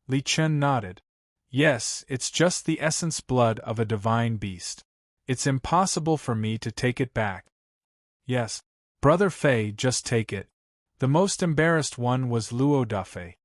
Li Chen nodded. Yes, it's just the essence blood of a divine beast. It's impossible for me to take it back. Yes. Brother Fei, just take it. The most embarrassed one was Luo Dafei.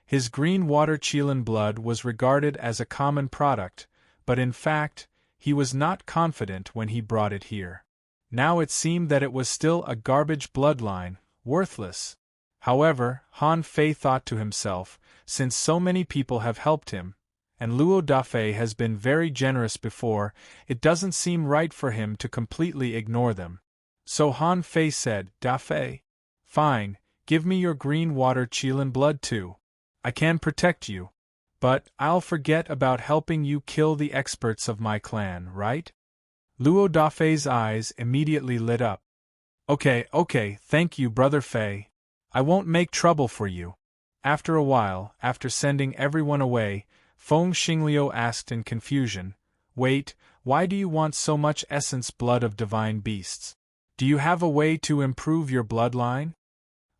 His green water Qilin blood was regarded as a common product, but in fact, he was not confident when he brought it here. Now it seemed that it was still a garbage bloodline, worthless. However, Han Fei thought to himself, since so many people have helped him, and Luo Dafei has been very generous before, it doesn't seem right for him to completely ignore them. So Han Fei said, Dafei, fine, give me your green water Qilin blood too. I can protect you. But I'll forget about helping you kill the experts of my clan, right? Luo Dafei's eyes immediately lit up. Okay, thank you, Brother Fei. I won't make trouble for you. After a while, after sending everyone away, Feng Xingliu asked in confusion, Wait, why do you want so much essence blood of divine beasts? Do you have a way to improve your bloodline?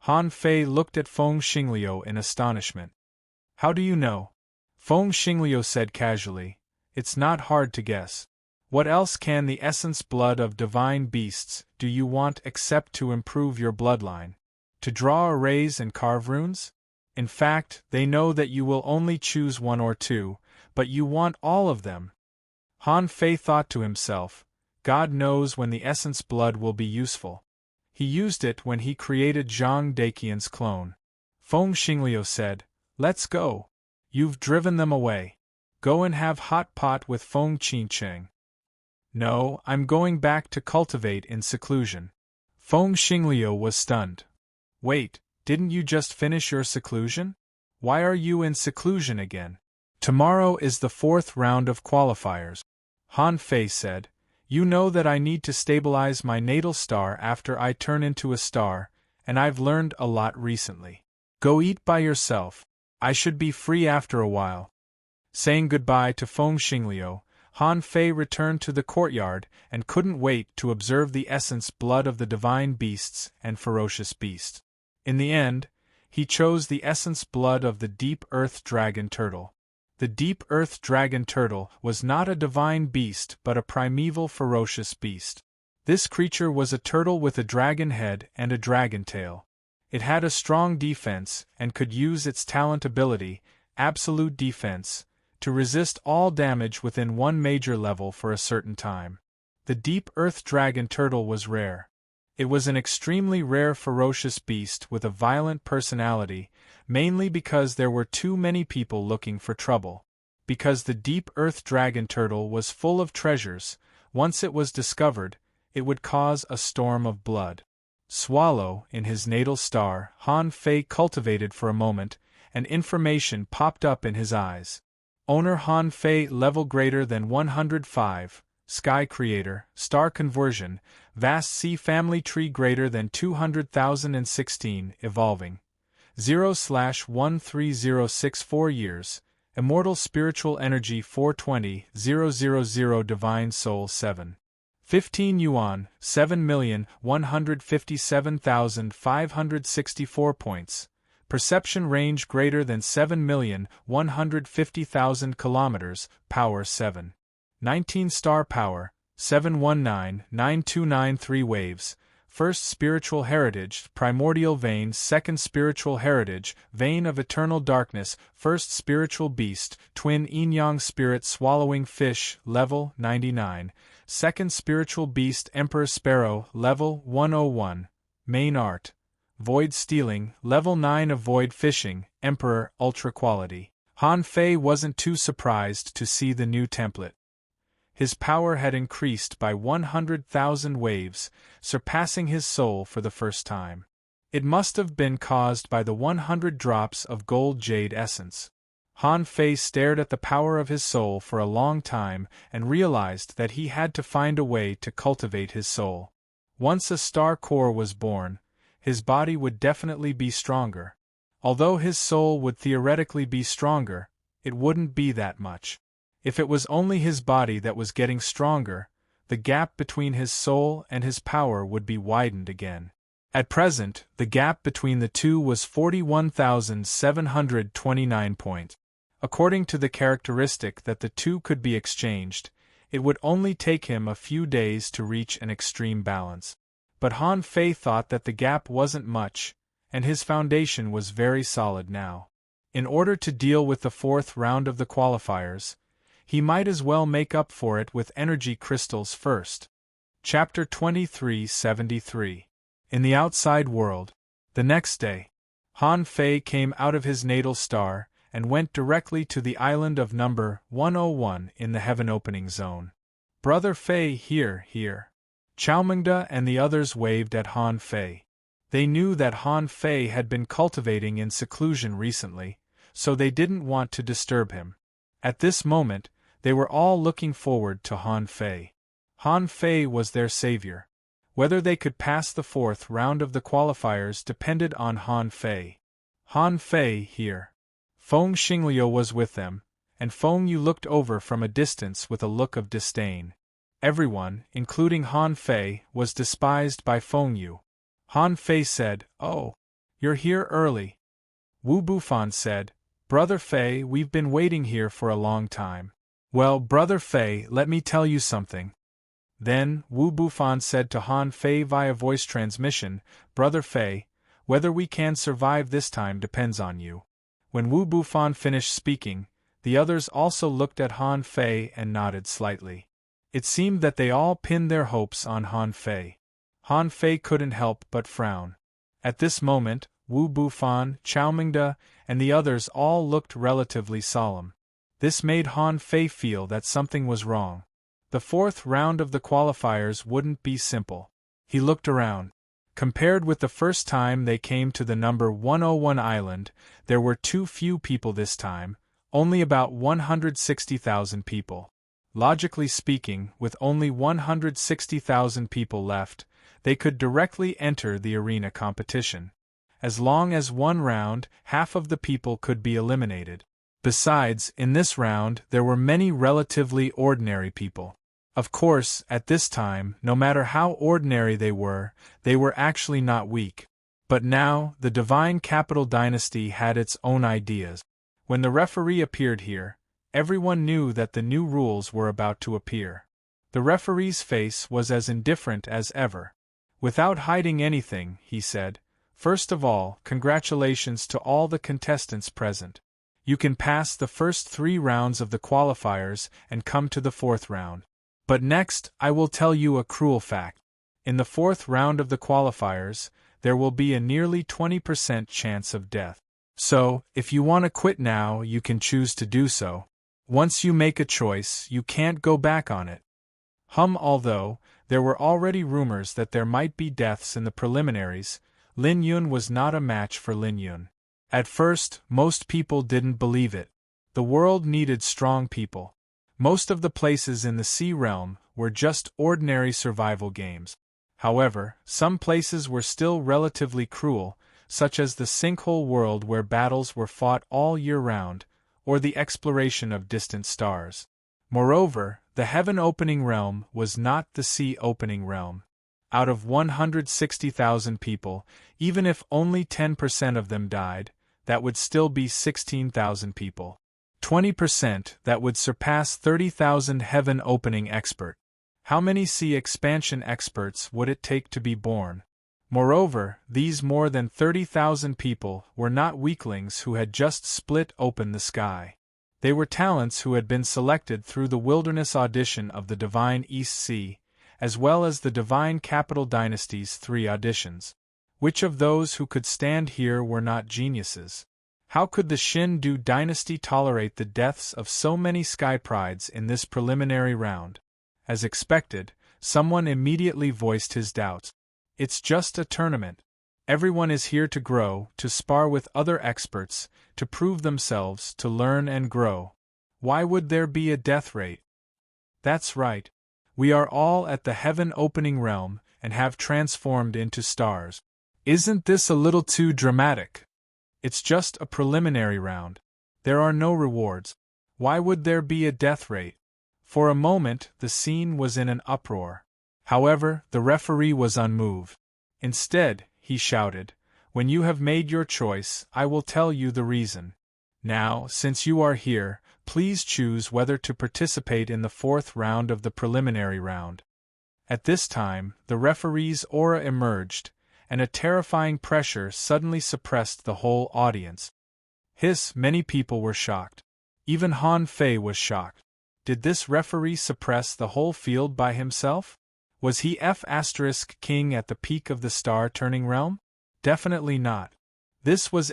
Han Fei looked at Feng Xingliu in astonishment. How do you know? Feng Xingliu said casually, It's not hard to guess. What else can the essence blood of divine beasts do you want except to improve your bloodline? To draw arrays and carve runes? In fact, they know that you will only choose one or two, but you want all of them. Han Fei thought to himself, God knows when the essence blood will be useful. He used it when he created Zhang Daqian's clone. Feng Xingliu said, Let's go. You've driven them away. Go and have hot pot with Feng Qingcheng. No, I'm going back to cultivate in seclusion. Feng Xingliu was stunned. Wait, didn't you just finish your seclusion? Why are you in seclusion again? Tomorrow is the 4th round of qualifiers. Han Fei said, You know that I need to stabilize my natal star after I turn into a star, and I've learned a lot recently. Go eat by yourself. I should be free after a while. Saying goodbye to Feng Xingliu, Han Fei returned to the courtyard and couldn't wait to observe the essence blood of the divine beasts and ferocious beast. In the end, he chose the essence blood of the deep earth dragon turtle. The deep earth dragon turtle was not a divine beast but a primeval ferocious beast. This creature was a turtle with a dragon head and a dragon tail. It had a strong defense and could use its talent ability, absolute defense, to resist all damage within one major level for a certain time. The deep earth dragon turtle was rare. It was an extremely rare ferocious beast with a violent personality, mainly because there were too many people looking for trouble. Because the deep earth dragon turtle was full of treasures, once it was discovered, it would cause a storm of blood. Swallow, in his natal star, Han Fei cultivated for a moment, and information popped up in his eyes. Owner Han Fei level greater than 105, Sky Creator, Star Conversion, Vast Sea Family Tree greater than 200,016, Evolving. 0/13064 years, Immortal Spiritual Energy 420,000 Divine Soul 7. 15 yuan, 7,157,564 points. Perception range greater than 7,150,000 kilometers, power 7. 19 star power, 719,9293 waves, first spiritual heritage, primordial vein, second spiritual heritage, vein of eternal darkness, first spiritual beast, twin yin-yang spirit swallowing fish, level 99, second spiritual beast emperor sparrow, level 101, main art. Void Stealing, Level 9 of Void Fishing, Emperor, Ultra Quality. Han Fei wasn't too surprised to see the new template. His power had increased by 100,000 waves, surpassing his soul for the first time. It must have been caused by the 100 drops of gold jade essence. Han Fei stared at the power of his soul for a long time and realized that he had to find a way to cultivate his soul. Once a star core was born, his body would definitely be stronger. Although his soul would theoretically be stronger, it wouldn't be that much. If it was only his body that was getting stronger, the gap between his soul and his power would be widened again. At present, the gap between the two was 41,729 points. According to the characteristic that the two could be exchanged, it would only take him a few days to reach an extreme balance. But Han Fei thought that the gap wasn't much, and his foundation was very solid now. In order to deal with the 4th round of the qualifiers, he might as well make up for it with energy crystals first. Chapter 2373. In the outside world. The next day, Han Fei came out of his natal star and went directly to the island of number 101 in the heaven opening zone. Brother Fei, here. Chaomingda and the others waved at Han Fei. They knew that Han Fei had been cultivating in seclusion recently, so they didn't want to disturb him. At this moment, they were all looking forward to Han Fei. Han Fei was their savior. Whether they could pass the 4th round of the qualifiers depended on Han Fei. Han Fei, here. Feng Xingliu was with them, and Feng Yu looked over from a distance with a look of disdain. Everyone, including Han Fei, was despised by Feng Yu. Han Fei said, "Oh, you're here early." Wu Bufan said, "Brother Fei, we've been waiting here for a long time." "Well, Brother Fei, let me tell you something." Then, Wu Bufan said to Han Fei via voice transmission, "Brother Fei, whether we can survive this time depends on you." When Wu Bufan finished speaking, the others also looked at Han Fei and nodded slightly. It seemed that they all pinned their hopes on Han Fei. Han Fei couldn't help but frown. At this moment, Wu Bufan, Chaomingda, and the others all looked relatively solemn. This made Han Fei feel that something was wrong. The fourth round of the qualifiers wouldn't be simple. He looked around. Compared with the first time they came to the number 101 island, there were too few people this time, only about 160,000 people. Logically speaking, with only 160,000 people left, they could directly enter the arena competition. As long as one round, half of the people could be eliminated. Besides, in this round there were many relatively ordinary people. Of course, at this time, no matter how ordinary they were actually not weak. But now, the Divine Capital Dynasty had its own ideas. When the referee appeared here, everyone knew that the new rules were about to appear. The referee's face was as indifferent as ever. Without hiding anything, he said, "First of all, congratulations to all the contestants present. You can pass the first 3 rounds of the qualifiers and come to the 4th round. But next, I will tell you a cruel fact. In the 4th round of the qualifiers, there will be a nearly 20% chance of death. So, if you want to quit now, you can choose to do so. Once you make a choice, you can't go back on it." Although there were already rumors that there might be deaths in the preliminaries, Lin Yun was not a match for Lin Yun. At first, most people didn't believe it. The world needed strong people. Most of the places in the Sea Realm were just ordinary survival games. However, some places were still relatively cruel, such as the Sinkhole world where battles were fought all year round, or the exploration of distant stars. Moreover, the heaven-opening realm was not the sea-opening realm. Out of 160,000 people, even if only 10% of them died, that would still be 16,000 people. 20% that would surpass 30,000 heaven-opening expert. How many sea expansion experts would it take to be born? Moreover, these more than 30,000 people were not weaklings who had just split open the sky. They were talents who had been selected through the wilderness audition of the Divine East Sea, as well as the Divine Capital Dynasty's 3 auditions. Which of those who could stand here were not geniuses? How could the Shin-Du dynasty tolerate the deaths of so many sky prides in this preliminary round? As expected, someone immediately voiced his doubts. It's just a tournament. Everyone is here to grow, to spar with other experts, to prove themselves, to learn and grow. Why would there be a death rate? That's right. We are all at the heaven-opening realm and have transformed into stars. Isn't this a little too dramatic? It's just a preliminary round. There are no rewards. Why would there be a death rate? For a moment, the scene was in an uproar. However, the referee was unmoved. Instead, he shouted, "When you have made your choice, I will tell you the reason. Now, since you are here, please choose whether to participate in the 4th round of the preliminary round." At this time, the referee's aura emerged, and a terrifying pressure suddenly suppressed the whole audience. Many people were shocked. Even Han Fei was shocked. Did this referee suppress the whole field by himself? Was he king at the peak of the star-turning realm? Definitely not. This was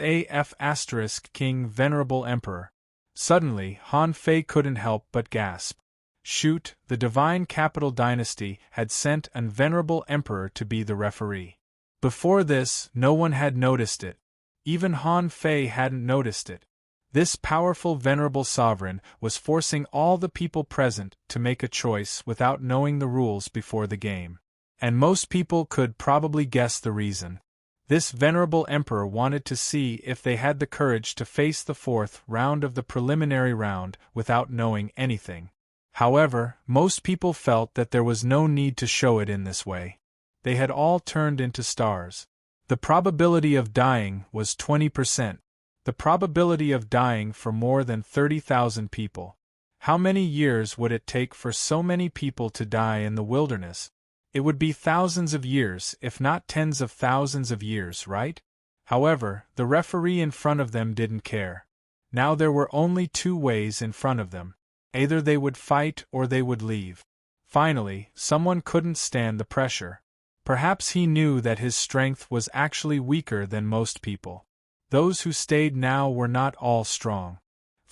king Venerable Emperor. Suddenly, Han Fei couldn't help but gasp. Shoot, the Divine Capital Dynasty had sent an Venerable Emperor to be the referee. Before this, no one had noticed it. Even Han Fei hadn't noticed it. This powerful venerable sovereign was forcing all the people present to make a choice without knowing the rules before the game. And most people could probably guess the reason. This venerable emperor wanted to see if they had the courage to face the 4th round of the preliminary round without knowing anything. However, most people felt that there was no need to show it in this way. They had all turned into stars. The probability of dying was 20%. The probability of dying for more than 30,000 people. How many years would it take for so many people to die in the wilderness? It would be thousands of years, if not tens of thousands of years, right? However, the referee in front of them didn't care. Now there were only 2 ways in front of them. Either they would fight or they would leave. Finally, someone couldn't stand the pressure. Perhaps he knew that his strength was actually weaker than most people. Those who stayed now were not all strong.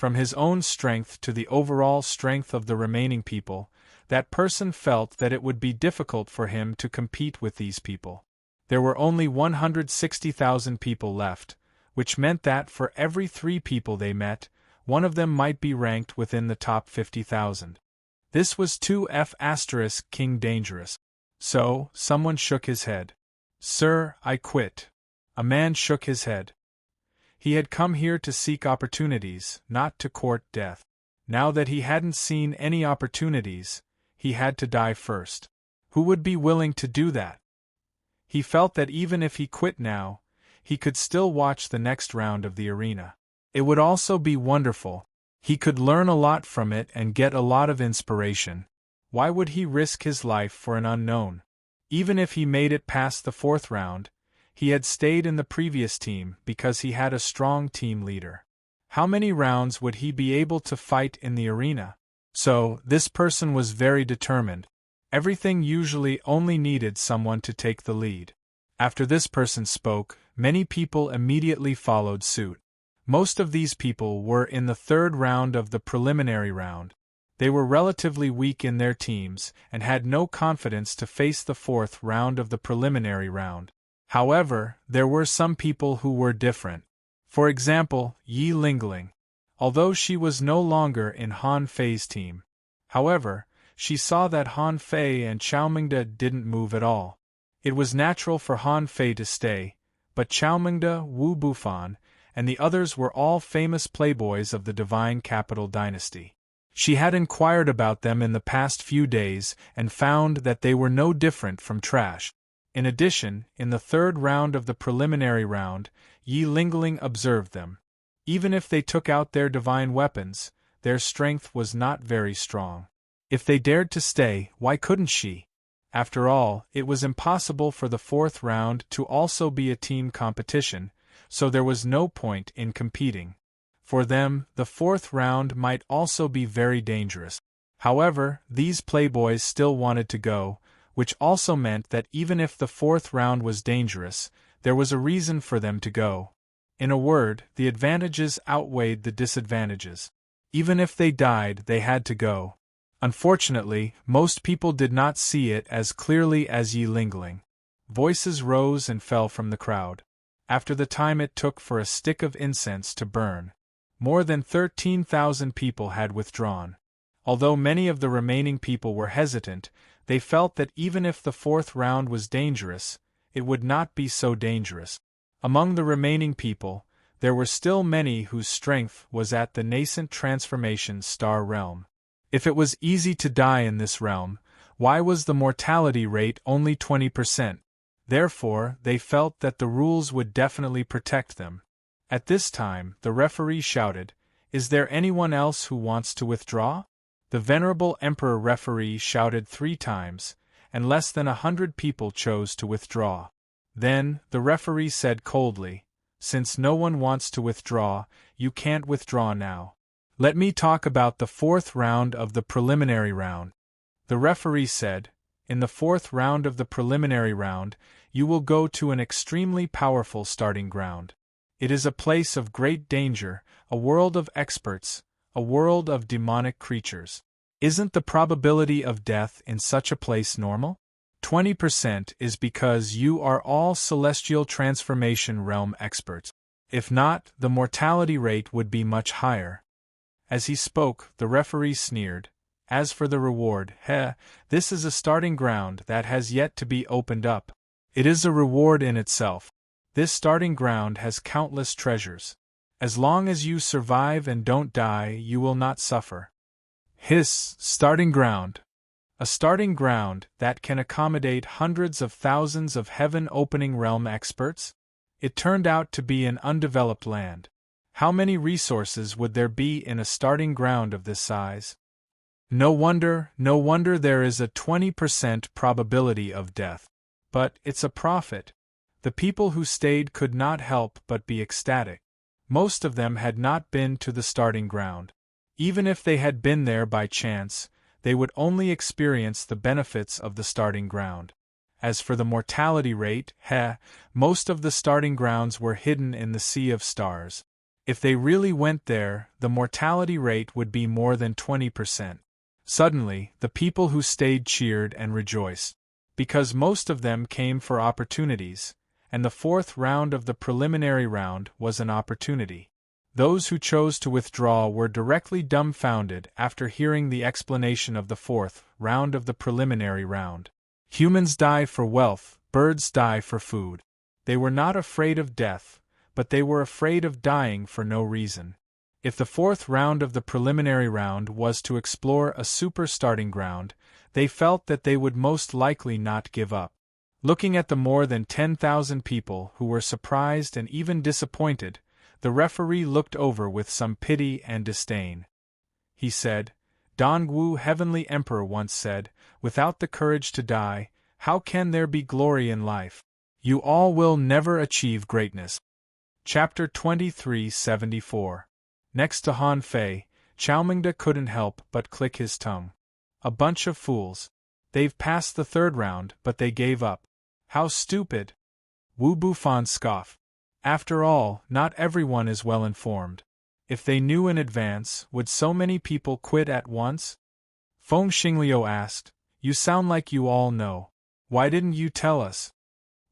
From his own strength to the overall strength of the remaining people, that person felt that it would be difficult for him to compete with these people. There were only 160,000 people left, which meant that for every 3 people they met, one of them might be ranked within the top 50,000. This was 2F** King dangerous. So, someone shook his head. "Sir, I quit." A man shook his head. He had come here to seek opportunities, not to court death. Now that he hadn't seen any opportunities, he had to die first. Who would be willing to do that? He felt that even if he quit now, he could still watch the next round of the arena. It would also be wonderful. He could learn a lot from it and get a lot of inspiration. Why would he risk his life for an unknown? Even if he made it past the 4th round, he had stayed in the previous team because he had a strong team leader. How many rounds would he be able to fight in the arena? So, this person was very determined. Everything usually only needed someone to take the lead. After this person spoke, many people immediately followed suit. Most of these people were in the 3rd round of the preliminary round. They were relatively weak in their teams and had no confidence to face the 4th round of the preliminary round. However, there were some people who were different. For example, Yi Lingling. Although she was no longer in Han Fei's team. However, she saw that Han Fei and Xiaomingde didn't move at all. It was natural for Han Fei to stay, but Xiaomingde, Wu Bufan, and the others were all famous playboys of the Divine Capital dynasty. She had inquired about them in the past few days and found that they were no different from trash. In addition, in the 3rd round of the preliminary round, Yi Lingling observed them. Even if they took out their divine weapons, their strength was not very strong. If they dared to stay, why couldn't she? After all, it was impossible for the 4th round to also be a team competition, so there was no point in competing. For them, the 4th round might also be very dangerous. However, these playboys still wanted to go, which also meant that even if the 4th round was dangerous, there was a reason for them to go. In a word, the advantages outweighed the disadvantages. Even if they died, they had to go. Unfortunately, most people did not see it as clearly as Yi Lingling. Voices rose and fell from the crowd. After the time it took for a stick of incense to burn, more than 13,000 people had withdrawn. Although many of the remaining people were hesitant, they felt that even if the 4th round was dangerous, it would not be so dangerous. Among the remaining people, there were still many whose strength was at the nascent transformation star realm. If it was easy to die in this realm, why was the mortality rate only 20%? Therefore, they felt that the rules would definitely protect them. At this time, the referee shouted, "Is there anyone else who wants to withdraw?" The venerable emperor referee shouted 3 times, and less than 100 people chose to withdraw. Then, the referee said coldly, "Since no one wants to withdraw, you can't withdraw now. Let me talk about the 4th round of the preliminary round." The referee said, "In the 4th round of the preliminary round, you will go to an extremely powerful starting ground. It is a place of great danger, a world of experts, a world of demonic creatures. Isn't the probability of death in such a place normal? 20% is because you are all celestial transformation realm experts. If not, the mortality rate would be much higher." As he spoke, the referee sneered. "As for the reward, this is a starting ground that has yet to be opened up. It is a reward in itself. This starting ground has countless treasures. As long as you survive and don't die, you will not suffer." Hiss, starting ground. A starting ground that can accommodate hundreds of thousands of heaven-opening realm experts? It turned out to be an undeveloped land. How many resources would there be in a starting ground of this size? No wonder there is a 20% probability of death. But it's a profit. The people who stayed could not help but be ecstatic. Most of them had not been to the starting ground. Even if they had been there by chance, they would only experience the benefits of the starting ground. As for the mortality rate, most of the starting grounds were hidden in the sea of stars. If they really went there, the mortality rate would be more than 20%. Suddenly, the people who stayed cheered and rejoiced. Because most of them came for opportunities, and the fourth round of the preliminary round was an opportunity. Those who chose to withdraw were directly dumbfounded after hearing the explanation of the fourth round of the preliminary round. Humans die for wealth, birds die for food. They were not afraid of death, but they were afraid of dying for no reason. If the fourth round of the preliminary round was to explore a super starting ground, they felt that they would most likely not give up. Looking at the more than 10,000 people who were surprised and even disappointed, the referee looked over with some pity and disdain. He said, "Dongwu Heavenly Emperor once said, without the courage to die, how can there be glory in life? You all will never achieve greatness." Chapter 2374. Next to Han Fei, Xiaomingde couldn't help but click his tongue. A bunch of fools. They've passed the third round, but they gave up. How stupid! Wu Bufan scoffed. After all, not everyone is well informed. If they knew in advance, would so many people quit at once? Feng Xingliu asked, "You sound like you all know. Why didn't you tell us?"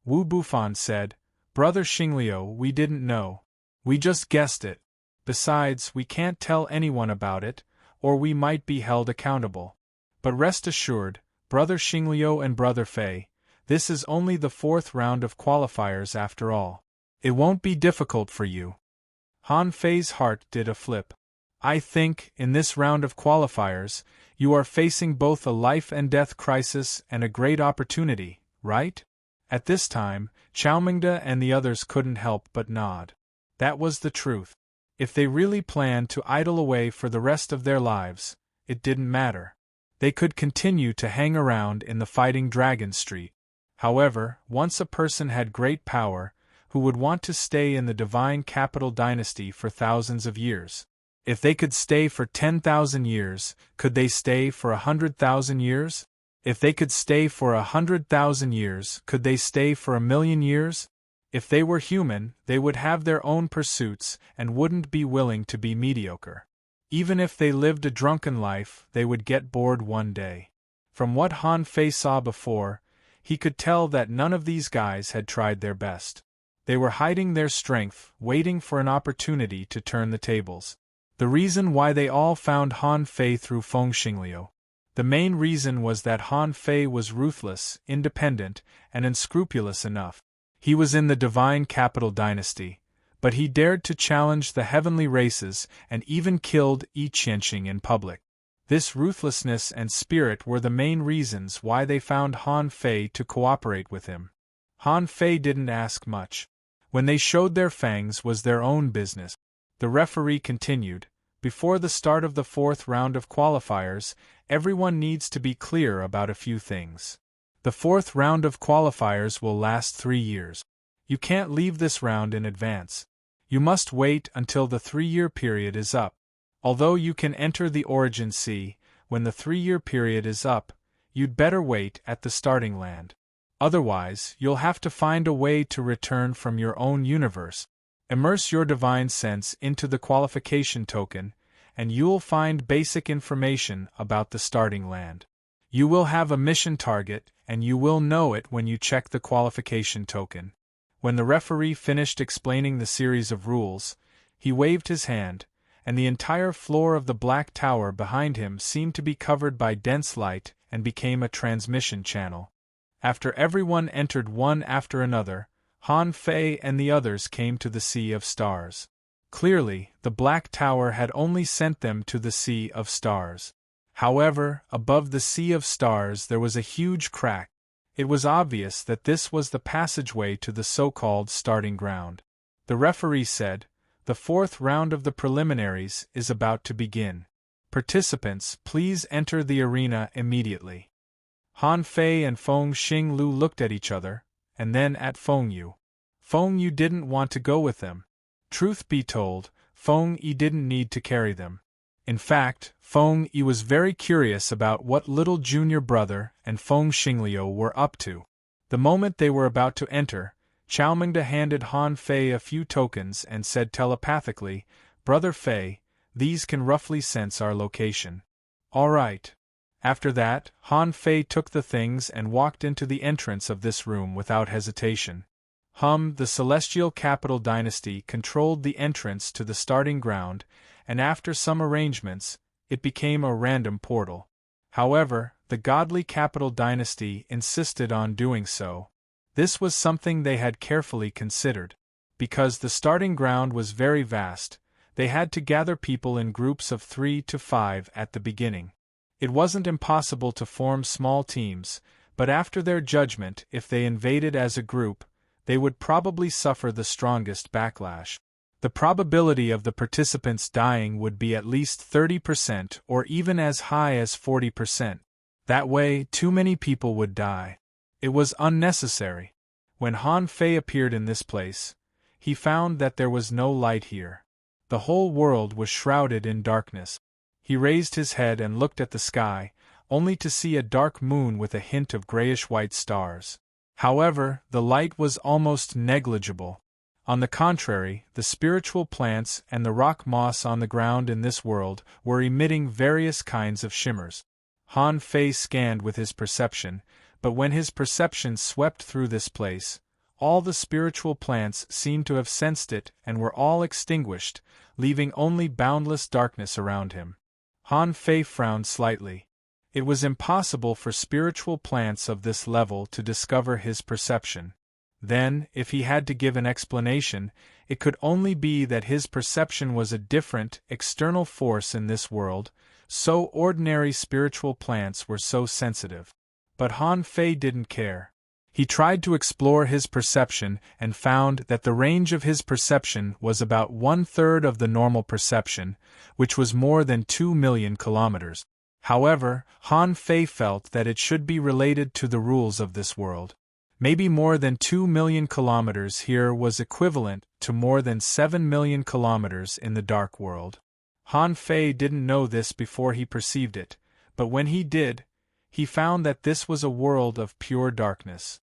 Wu Bufan said, "Brother Xingliu, we didn't know. We just guessed it. Besides, we can't tell anyone about it, or we might be held accountable. But rest assured, Brother Xingliu and Brother Fei, this is only the fourth round of qualifiers after all. It won't be difficult for you." Han Fei's heart did a flip. "I think, in this round of qualifiers, you are facing both a life and death crisis and a great opportunity, right?" At this time, Xiaomingde and the others couldn't help but nod. That was the truth. If they really planned to idle away for the rest of their lives, it didn't matter. They could continue to hang around in the Fighting Dragon Street. However, once a person had great power, who would want to stay in the Divine Capital Dynasty for thousands of years? If they could stay for 10,000 years, could they stay for 100,000 years? If they could stay for 100,000 years, could they stay for 1,000,000 years? If they were human, they would have their own pursuits and wouldn't be willing to be mediocre. Even if they lived a drunken life, they would get bored one day. From what Han Fei saw before, he could tell that none of these guys had tried their best. They were hiding their strength, waiting for an opportunity to turn the tables. The reason why they all found Han Fei through Feng Xingliu. The main reason was that Han Fei was ruthless, independent, and unscrupulous enough. He was in the Divine Capital Dynasty, but he dared to challenge the heavenly races and even killed Yi Qianxing in public. This ruthlessness and spirit were the main reasons why they found Han Fei to cooperate with him. Han Fei didn't ask much. When they showed their fangs was their own business. The referee continued, "Before the start of the fourth round of qualifiers, everyone needs to be clear about a few things. The fourth round of qualifiers will last 3 years. You can't leave this round in advance. You must wait until the 3-year period is up. Although you can enter the Origin Sea, when the 3-year period is up, you'd better wait at the starting land. Otherwise, you'll have to find a way to return from your own universe. Immerse your divine sense into the qualification token, and you'll find basic information about the starting land. You will have a mission target, and you will know it when you check the qualification token." When the referee finished explaining the series of rules, he waved his hand, and the entire floor of the Black Tower behind him seemed to be covered by dense light and became a transmission channel. After everyone entered one after another, Han Fei and the others came to the Sea of Stars. Clearly, the Black Tower had only sent them to the Sea of Stars. However, above the Sea of Stars there was a huge crack. It was obvious that this was the passageway to the so-called starting ground. The referee said, "The fourth round of the preliminaries is about to begin. Participants, please enter the arena immediately." Han Fei and Feng Xingliu looked at each other, and then at Feng Yu. Feng Yu didn't want to go with them. Truth be told, Feng Yi didn't need to carry them. In fact, Feng Yi was very curious about what little junior brother and Feng Xingliu were up to. The moment they were about to enter, Chowmingda handed Han Fei a few tokens and said telepathically, "Brother Fei, these can roughly sense our location." "All right." After that, Han Fei took the things and walked into the entrance of this room without hesitation. The Celestial Capital Dynasty controlled the entrance to the starting ground, and after some arrangements, it became a random portal. However, the Godly Capital Dynasty insisted on doing so. This was something they had carefully considered. Because the starting ground was very vast, they had to gather people in groups of 3 to 5 at the beginning. It wasn't impossible to form small teams, but after their judgment, if they invaded as a group, they would probably suffer the strongest backlash. The probability of the participants dying would be at least 30% or even as high as 40%. That way, too many people would die. It was unnecessary. When Han Fei appeared in this place, he found that there was no light here. The whole world was shrouded in darkness. He raised his head and looked at the sky, only to see a dark moon with a hint of grayish-white stars. However, the light was almost negligible. On the contrary, the spiritual plants and the rock moss on the ground in this world were emitting various kinds of shimmers. Han Fei scanned with his perception, but when his perception swept through this place, all the spiritual plants seemed to have sensed it and were all extinguished, leaving only boundless darkness around him. Han Fei frowned slightly. It was impossible for spiritual plants of this level to discover his perception. Then, if he had to give an explanation, it could only be that his perception was a different, external force in this world, so ordinary spiritual plants were so sensitive. But Han Fei didn't care. He tried to explore his perception and found that the range of his perception was about 1/3 of the normal perception, which was more than 2 million kilometers. However, Han Fei felt that it should be related to the rules of this world. Maybe more than 2 million kilometers here was equivalent to more than 7 million kilometers in the dark world. Han Fei didn't know this before he perceived it, but when he did, he found that this was a world of pure darkness.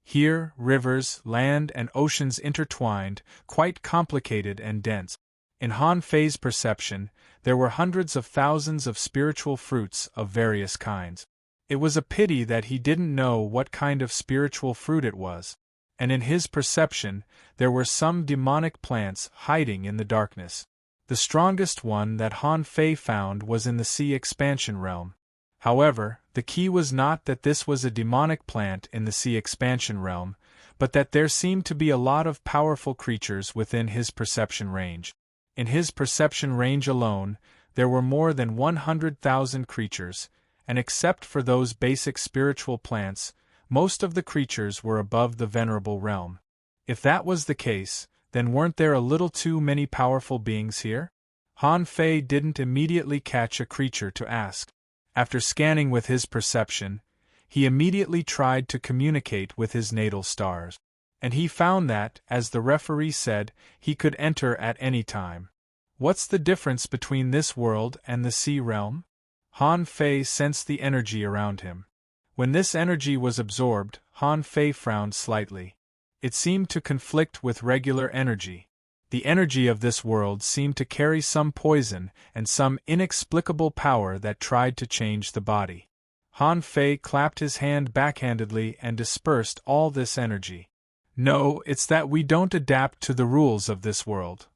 Here, rivers, land, and oceans intertwined, quite complicated and dense. In Han Fei's perception, there were hundreds of thousands of spiritual fruits of various kinds. It was a pity that he didn't know what kind of spiritual fruit it was, and in his perception, there were some demonic plants hiding in the darkness. The strongest one that Han Fei found was in the sea expansion realm. However, the key was not that this was a demonic plant in the sea expansion realm, but that there seemed to be a lot of powerful creatures within his perception range. In his perception range alone, there were more than 100,000 creatures, and except for those basic spiritual plants, most of the creatures were above the venerable realm. If that was the case, then weren't there a little too many powerful beings here? Han Fei didn't immediately catch a creature to ask. After scanning with his perception, he immediately tried to communicate with his natal stars. And he found that, as the referee said, he could enter at any time. What's the difference between this world and the sea realm? Han Fei sensed the energy around him. When this energy was absorbed, Han Fei frowned slightly. It seemed to conflict with regular energy. The energy of this world seemed to carry some poison and some inexplicable power that tried to change the body. Han Fei clapped his hand backhandedly and dispersed all this energy. No, it's that we don't adapt to the rules of this world.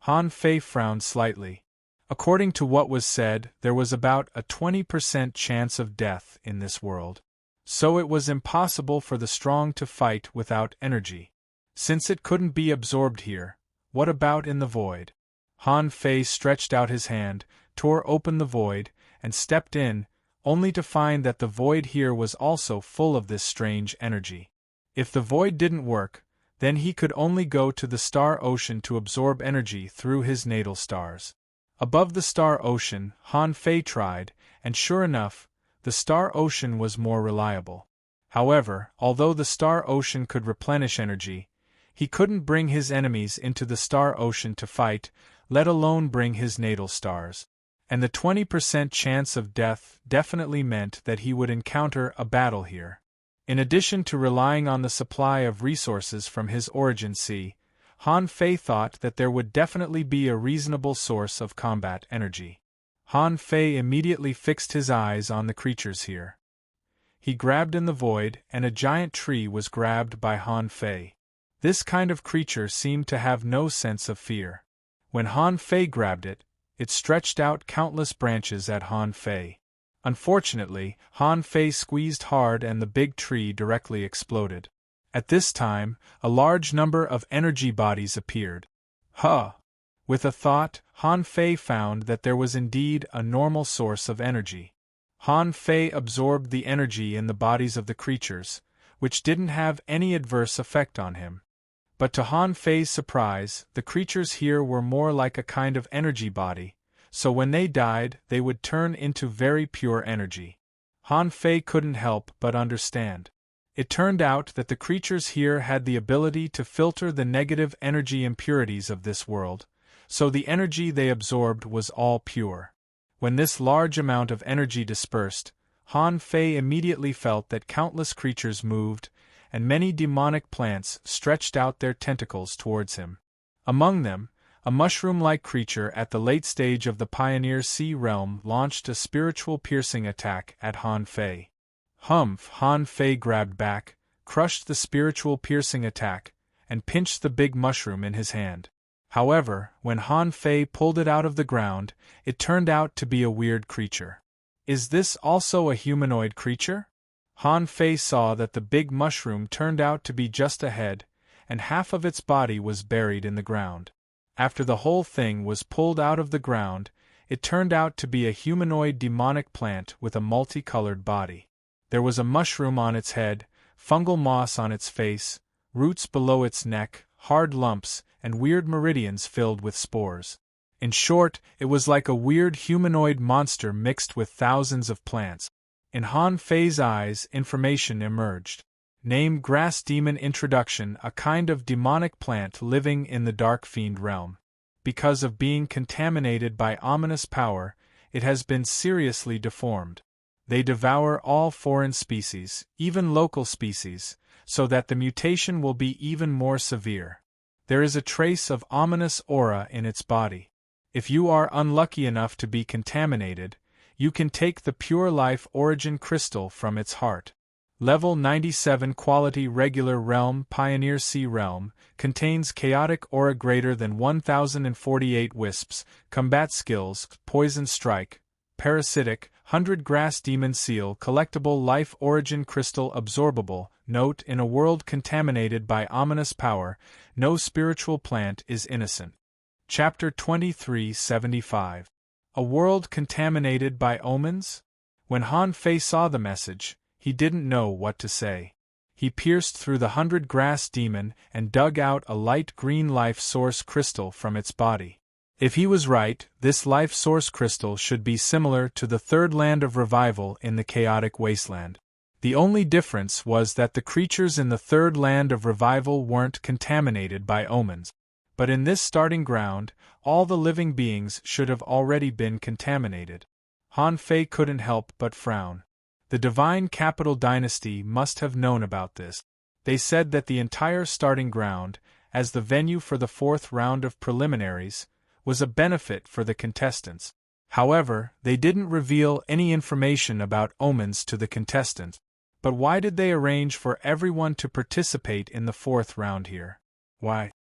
Han Fei frowned slightly. According to what was said, there was about a 20% chance of death in this world. So it was impossible for the strong to fight without energy. Since it couldn't be absorbed here, what about in the void? Han Fei stretched out his hand, tore open the void, and stepped in, only to find that the void here was also full of this strange energy. If the void didn't work, then he could only go to the star ocean to absorb energy through his natal stars. Above the star ocean, Han Fei tried, and sure enough, the star ocean was more reliable. However, although the star ocean could replenish energy, he couldn't bring his enemies into the star ocean to fight, let alone bring his natal stars. And the 20% chance of death definitely meant that he would encounter a battle here. In addition to relying on the supply of resources from his origin sea, Han Fei thought that there would definitely be a reasonable source of combat energy. Han Fei immediately fixed his eyes on the creatures here. He grabbed in the void, and a giant tree was grabbed by Han Fei. This kind of creature seemed to have no sense of fear. When Han Fei grabbed it, it stretched out countless branches at Han Fei. Unfortunately, Han Fei squeezed hard and the big tree directly exploded. At this time, a large number of energy bodies appeared. With a thought, Han Fei found that there was indeed a normal source of energy. Han Fei absorbed the energy in the bodies of the creatures, which didn't have any adverse effect on him. But to Han Fei's surprise, the creatures here were more like a kind of energy body, so when they died, they would turn into very pure energy. Han Fei couldn't help but understand. It turned out that the creatures here had the ability to filter the negative energy impurities of this world, so the energy they absorbed was all pure. When this large amount of energy dispersed, Han Fei immediately felt that countless creatures moved, and many demonic plants stretched out their tentacles towards him. Among them, a mushroom-like creature at the late stage of the Pioneer Sea realm launched a spiritual piercing attack at Han Fei. Han Fei grabbed back, crushed the spiritual piercing attack, and pinched the big mushroom in his hand. However, when Han Fei pulled it out of the ground, it turned out to be a weird creature. Is this also a humanoid creature? Han Fei saw that the big mushroom turned out to be just a head, and half of its body was buried in the ground. After the whole thing was pulled out of the ground, it turned out to be a humanoid demonic plant with a multicolored body. There was a mushroom on its head, fungal moss on its face, roots below its neck, hard lumps, and weird meridians filled with spores. In short, it was like a weird humanoid monster mixed with thousands of plants. In Han Fei's eyes, information emerged. Name Grass Demon Introduction, a kind of demonic plant living in the Dark Fiend realm. Because of being contaminated by ominous power, it has been seriously deformed. They devour all foreign species, even local species, so that the mutation will be even more severe. There is a trace of ominous aura in its body. If you are unlucky enough to be contaminated, you can take the pure life origin crystal from its heart. Level 97 Quality Regular Realm Pioneer Sea Realm contains chaotic aura greater than 1048 wisps, combat skills, poison strike, parasitic, 100 Grass Demon Seal collectible life origin crystal absorbable. Note: in a world contaminated by ominous power, no spiritual plant is innocent. Chapter 2375. A world contaminated by omens? When Han Fei saw the message, he didn't know what to say. He pierced through the 100 Grass Demon and dug out a light green life source crystal from its body. If he was right, this life source crystal should be similar to the third land of revival in the chaotic wasteland. The only difference was that the creatures in the third land of revival weren't contaminated by omens. But in this starting ground, all the living beings should have already been contaminated. Han Fei couldn't help but frown. The Divine Capital Dynasty must have known about this. They said that the entire starting ground, as the venue for the fourth round of preliminaries, was a benefit for the contestants. However, they didn't reveal any information about omens to the contestants. But why did they arrange for everyone to participate in the fourth round here? Why?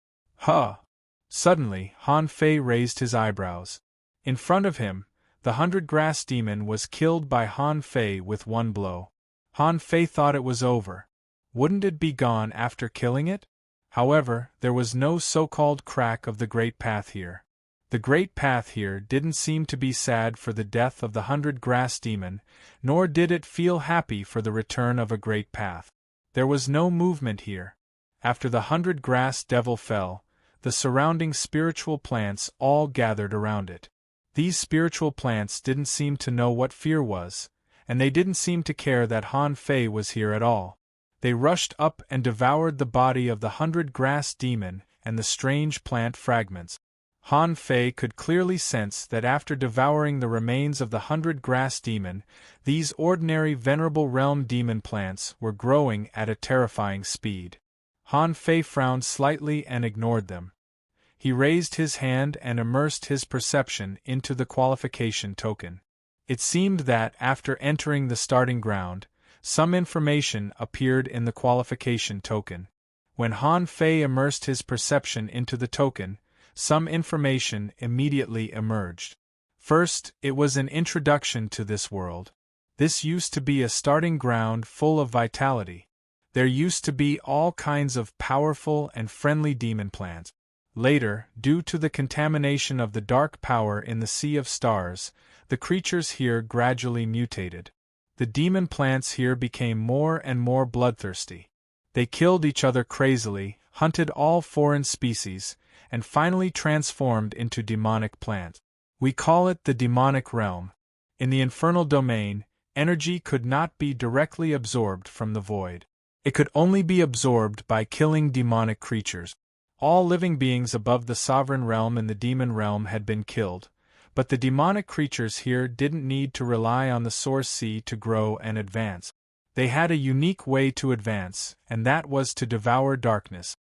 Suddenly, Han Fei raised his eyebrows. In front of him, the 100 Grass Demon was killed by Han Fei with one blow. Han Fei thought it was over. Wouldn't it be gone after killing it? However, there was no so-called crack of the Great Path here. The Great Path here didn't seem to be sad for the death of the 100 Grass Demon, nor did it feel happy for the return of a Great Path. There was no movement here. After the 100 Grass Devil fell, the surrounding spiritual plants all gathered around it. These spiritual plants didn't seem to know what fear was, and they didn't seem to care that Han Fei was here at all. They rushed up and devoured the body of the 100 Grass Demon and the strange plant fragments. Han Fei could clearly sense that after devouring the remains of the 100-grass demon, these ordinary venerable realm demon plants were growing at a terrifying speed. Han Fei frowned slightly and ignored them. He raised his hand and immersed his perception into the qualification token. It seemed that, after entering the starting ground, some information appeared in the qualification token. When Han Fei immersed his perception into the token, some information immediately emerged. First, it was an introduction to this world. This used to be a starting ground full of vitality. There used to be all kinds of powerful and friendly demon plants. Later, due to the contamination of the dark power in the Sea of Stars, the creatures here gradually mutated. The demon plants here became more and more bloodthirsty. They killed each other crazily, hunted all foreign species, and finally transformed into demonic plants. We call it the demonic realm. In the infernal domain, energy could not be directly absorbed from the void. It could only be absorbed by killing demonic creatures. All living beings above the sovereign realm and the demon realm had been killed, but the demonic creatures here didn't need to rely on the source sea to grow and advance. They had a unique way to advance, and that was to devour darkness.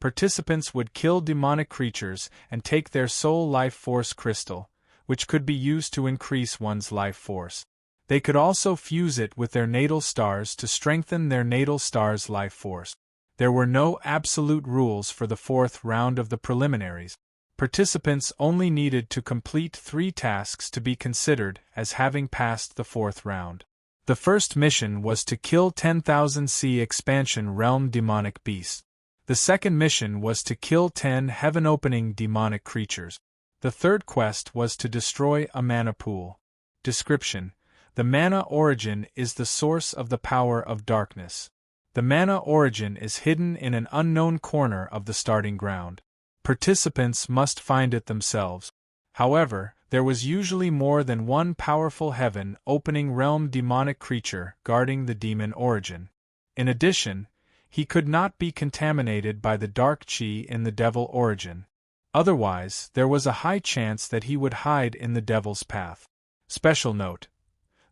Participants would kill demonic creatures and take their soul life force crystal, which could be used to increase one's life force. They could also fuse it with their natal stars to strengthen their natal star's life force. There were no absolute rules for the 4th round of the preliminaries. Participants only needed to complete 3 tasks to be considered as having passed the 4th round. The first mission was to kill 10,000 Sea Expansion Realm demonic beasts. The second mission was to kill 10 heaven-opening demonic creatures. The third quest was to destroy a mana pool. Description: the mana origin is the source of the power of darkness. The mana origin is hidden in an unknown corner of the starting ground. Participants must find it themselves. However, there was usually more than one powerful heaven-opening realm demonic creature guarding the demon origin. In addition, he could not be contaminated by the dark chi in the devil origin. Otherwise, there was a high chance that he would hide in the devil's path. Special note: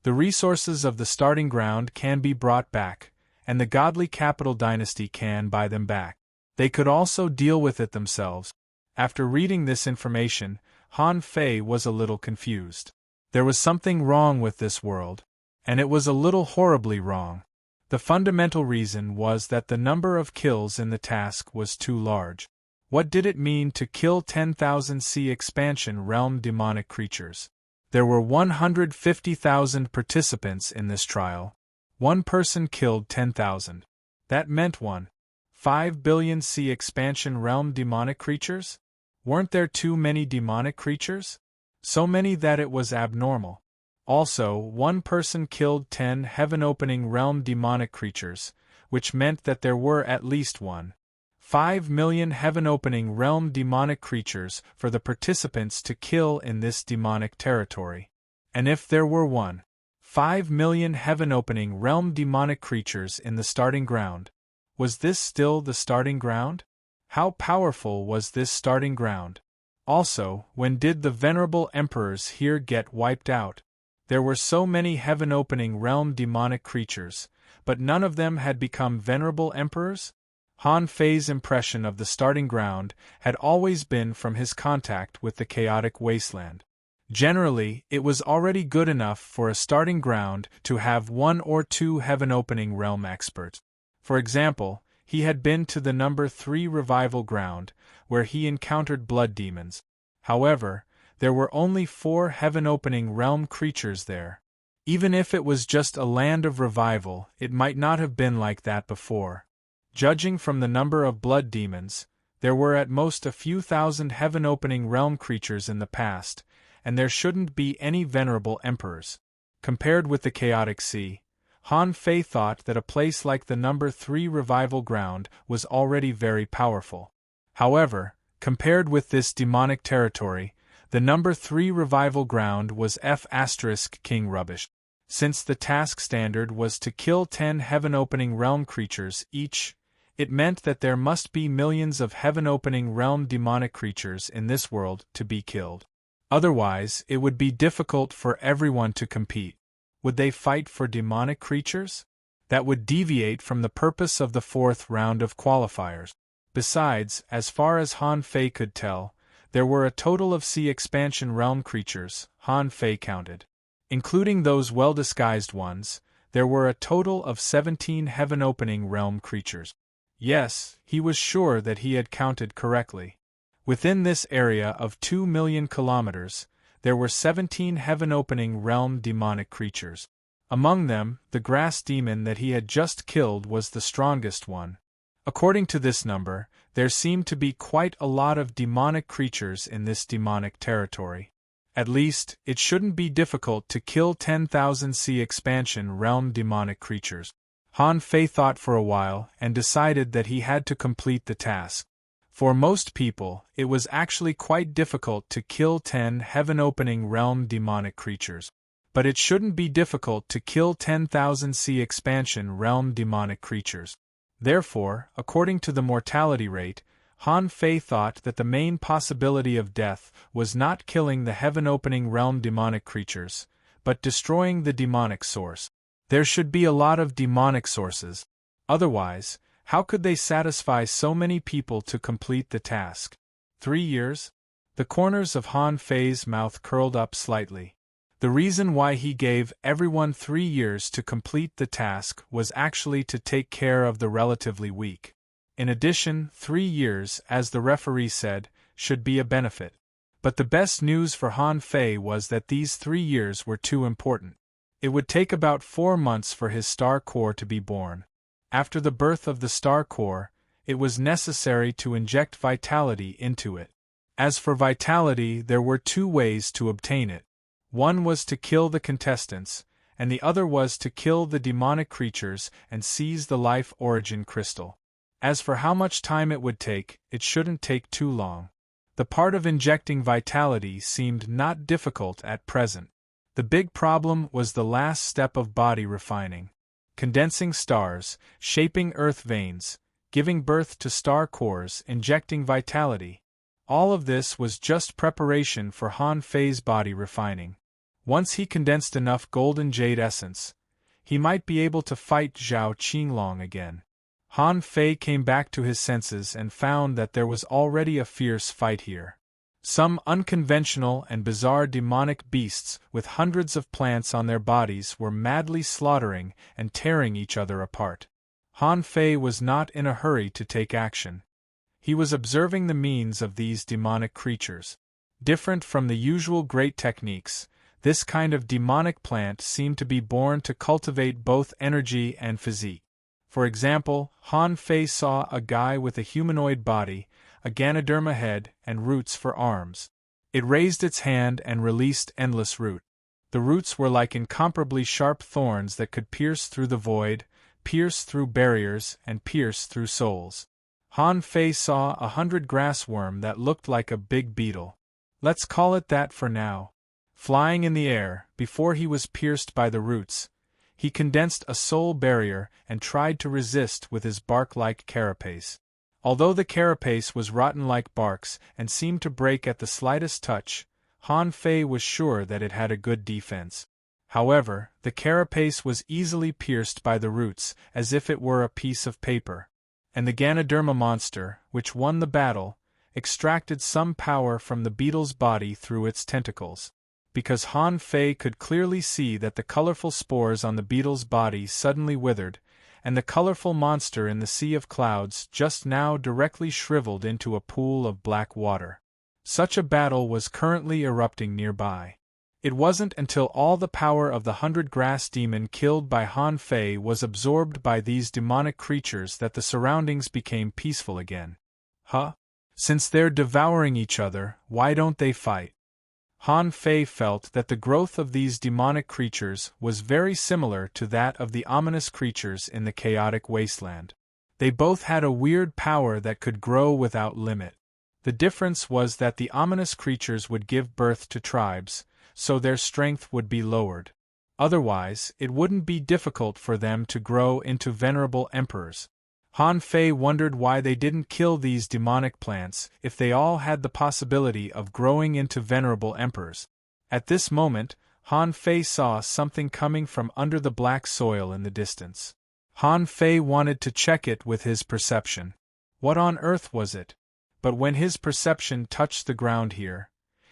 the resources of the starting ground can be brought back, and the godly capital dynasty can buy them back. They could also deal with it themselves. After reading this information, Han Fei was a little confused. There was something wrong with this world, and it was a little horribly wrong. The fundamental reason was that the number of kills in the task was too large. What did it mean to kill 10,000 Sea Expansion Realm demonic creatures? There were 150,000 participants in this trial. One person killed 10,000. That meant 1.5 billion Sea Expansion Realm demonic creatures? Weren't there too many demonic creatures? So many that it was abnormal. Also, one person killed 10 heaven-opening realm demonic creatures, which meant that there were at least 1.5 million heaven-opening realm demonic creatures for the participants to kill in this demonic territory. And if there were 1.5 million heaven-opening realm demonic creatures in the starting ground, was this still the starting ground? How powerful was this starting ground? Also, when did the venerable emperors here get wiped out? There were so many heaven-opening realm demonic creatures, but none of them had become venerable emperors? Han Fei's impression of the starting ground had always been from his contact with the chaotic wasteland. Generally, it was already good enough for a starting ground to have 1 or 2 heaven-opening realm experts. For example, he had been to the number 3 revival ground, where he encountered blood demons. However, there were only 4 heaven-opening realm creatures there. Even if it was just a land of revival, it might not have been like that before. Judging from the number of blood demons, there were at most a few thousand heaven-opening realm creatures in the past, and there shouldn't be any venerable emperors. Compared with the chaotic sea, Han Fei thought that a place like the number 3 revival ground was already very powerful. However, compared with this demonic territory, the number 3 revival ground was F***king rubbish. Since the task standard was to kill 10 heaven-opening realm creatures each, It meant that there must be millions of heaven-opening realm demonic creatures in this world to be killed. Otherwise, it would be difficult for everyone to compete. Would they fight for demonic creatures? That would deviate from the purpose of the fourth round of qualifiers. Besides, as far as Han Fei could tell, there were a total of sea expansion realm creatures, Han Fei counted. Including those well-disguised ones, there were a total of 17 heaven-opening realm creatures. Yes, he was sure that he had counted correctly. Within this area of 2 million kilometers, there were 17 heaven-opening realm demonic creatures. Among them, the grass demon that he had just killed was the strongest one. According to this number, there seemed to be quite a lot of demonic creatures in this demonic territory. At least, it shouldn't be difficult to kill 10,000 sea expansion realm demonic creatures. Han Fei thought for a while and decided that he had to complete the task. For most people, it was actually quite difficult to kill 10 heaven-opening realm demonic creatures. But it shouldn't be difficult to kill 10,000 sea expansion realm demonic creatures. Therefore, according to the mortality rate, Han Fei thought that the main possibility of death was not killing the heaven-opening realm demonic creatures, but destroying the demonic source. There should be a lot of demonic sources. Otherwise, how could they satisfy so many people to complete the task? 3 years? The corners of Han Fei's mouth curled up slightly. The reason why he gave everyone 3 years to complete the task was actually to take care of the relatively weak. In addition, 3 years, as the referee said, should be a benefit. But the best news for Han Fei was that these 3 years were too important. It would take about 4 months for his star core to be born. After the birth of the star core, it was necessary to inject vitality into it. As for vitality, there were 2 ways to obtain it. One was to kill the contestants, and the other was to kill the demonic creatures and seize the life origin crystal. As for how much time it would take, it shouldn't take too long. The part of injecting vitality seemed not difficult at present. The big problem was the last step of body refining. Condensing stars, shaping earth veins, giving birth to star cores, injecting vitality. All of this was just preparation for Han Fei's body refining. Once he condensed enough golden jade essence, he might be able to fight Zhao Qinglong again. Han Fei came back to his senses and found that there was already a fierce fight here. Some unconventional and bizarre demonic beasts with hundreds of plants on their bodies were madly slaughtering and tearing each other apart. Han Fei was not in a hurry to take action. He was observing the means of these demonic creatures. Different from the usual great techniques, this kind of demonic plant seemed to be born to cultivate both energy and physique. For example, Han Fei saw a guy with a humanoid body, a Ganoderma head, and roots for arms. It raised its hand and released endless root. The roots were like incomparably sharp thorns that could pierce through the void, pierce through barriers, and pierce through souls. Han Fei saw 100 grass worm that looked like a big beetle. Let's call it that for now. Flying in the air, before he was pierced by the roots, he condensed a soul barrier and tried to resist with his bark-like carapace. Although the carapace was rotten like barks and seemed to break at the slightest touch, Han Fei was sure that it had a good defense. However, the carapace was easily pierced by the roots as if it were a piece of paper. And the Ganoderma monster, which won the battle, extracted some power from the beetle's body through its tentacles. Because Han Fei could clearly see that the colorful spores on the beetle's body suddenly withered, and the colorful monster in the sea of clouds just now directly shriveled into a pool of black water. Such a battle was currently erupting nearby. It wasn't until all the power of the 100 grass demon killed by Han Fei was absorbed by these demonic creatures that the surroundings became peaceful again. Since they're devouring each other, why don't they fight? Han Fei felt that the growth of these demonic creatures was very similar to that of the ominous creatures in the chaotic wasteland. They both had a weird power that could grow without limit. The difference was that the ominous creatures would give birth to tribes, so their strength would be lowered. Otherwise, it wouldn't be difficult for them to grow into venerable emperors. Han Fei wondered why they didn't kill these demonic plants if they all had the possibility of growing into venerable emperors. At this moment, Han Fei saw something coming from under the black soil in the distance. Han Fei wanted to check it with his perception. What on earth was it? But when his perception touched the ground here,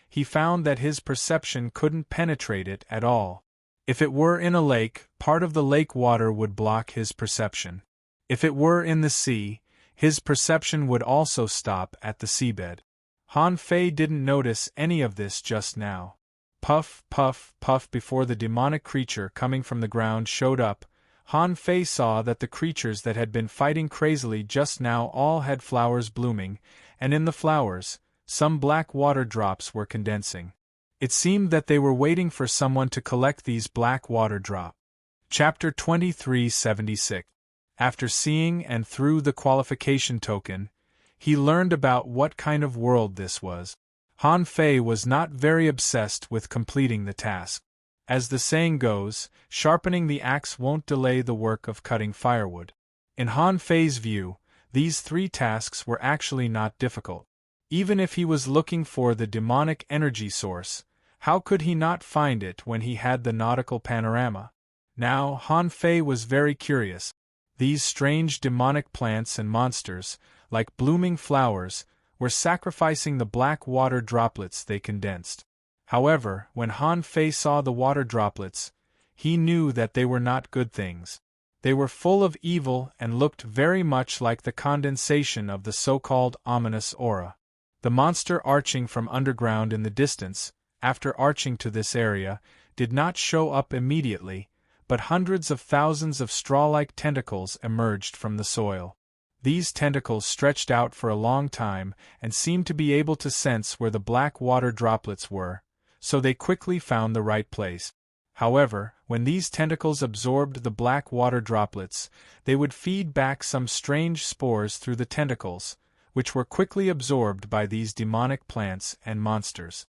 he found that his perception couldn't penetrate it at all. If it were in a lake, part of the lake water would block his perception. If it were in the sea, his perception would also stop at the seabed. Han Fei didn't notice any of this just now. Puff, puff, puff. Before the demonic creature coming from the ground showed up, Han Fei saw that the creatures that had been fighting crazily just now all had flowers blooming, and in the flowers, some black water drops were condensing. It seemed that they were waiting for someone to collect these black water drops. Chapter 2376. After seeing and through the qualification token, he learned about what kind of world this was. Han Fei was not very obsessed with completing the task. As the saying goes, sharpening the axe won't delay the work of cutting firewood. In Han Fei's view, these 3 tasks were actually not difficult. Even if he was looking for the demonic energy source, how could he not find it when he had the nautical panorama? Now, Han Fei was very curious. These strange demonic plants and monsters, like blooming flowers, were sacrificing the black water droplets they condensed. However, when Han Fei saw the water droplets, he knew that they were not good things. They were full of evil and looked very much like the condensation of the so-called ominous aura. The monster arching from underground in the distance, after arching to this area, did not show up immediately, but hundreds of thousands of straw-like tentacles emerged from the soil. These tentacles stretched out for a long time and seemed to be able to sense where the black water droplets were, so they quickly found the right place. However, when these tentacles absorbed the black water droplets, they would feed back some strange spores through the tentacles, which were quickly absorbed by these demonic plants and monsters.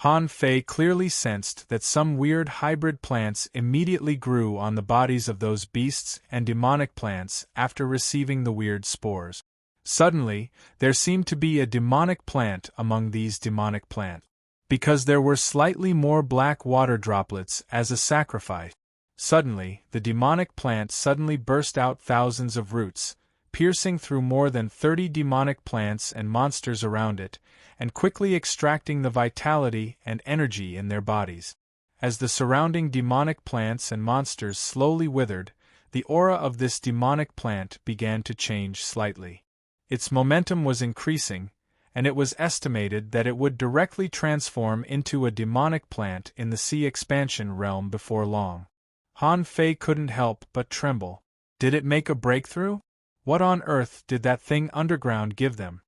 Han Fei clearly sensed that some weird hybrid plants immediately grew on the bodies of those beasts and demonic plants after receiving the weird spores. Suddenly, there seemed to be a demonic plant among these demonic plants, because there were slightly more black water droplets as a sacrifice. Suddenly, the demonic plant suddenly burst out thousands of roots, piercing through more than 30 demonic plants and monsters around it, and quickly extracting the vitality and energy in their bodies. As the surrounding demonic plants and monsters slowly withered, the aura of this demonic plant began to change slightly. Its momentum was increasing, and it was estimated that it would directly transform into a demonic plant in the sea expansion realm before long. Han Fei couldn't help but tremble. Did it make a breakthrough? What on earth did that thing underground give them?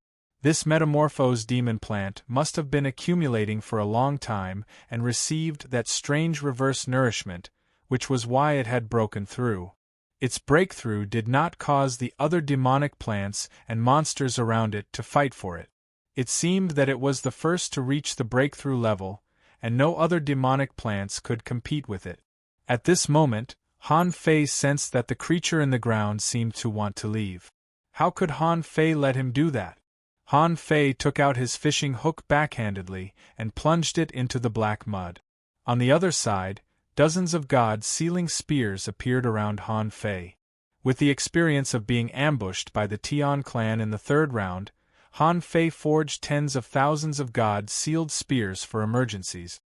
This metamorphosed demon plant must have been accumulating for a long time and received that strange reverse nourishment, which was why it had broken through. Its breakthrough did not cause the other demonic plants and monsters around it to fight for it. It seemed that it was the first to reach the breakthrough level, and no other demonic plants could compete with it. At this moment, Han Fei sensed that the creature in the ground seemed to want to leave. How could Han Fei let him do that? Han Fei took out his fishing hook backhandedly and plunged it into the black mud. On the other side, dozens of God-sealing spears appeared around Han Fei. With the experience of being ambushed by the Tian clan in the 3rd round, Han Fei forged tens of thousands of God-sealed spears for emergencies.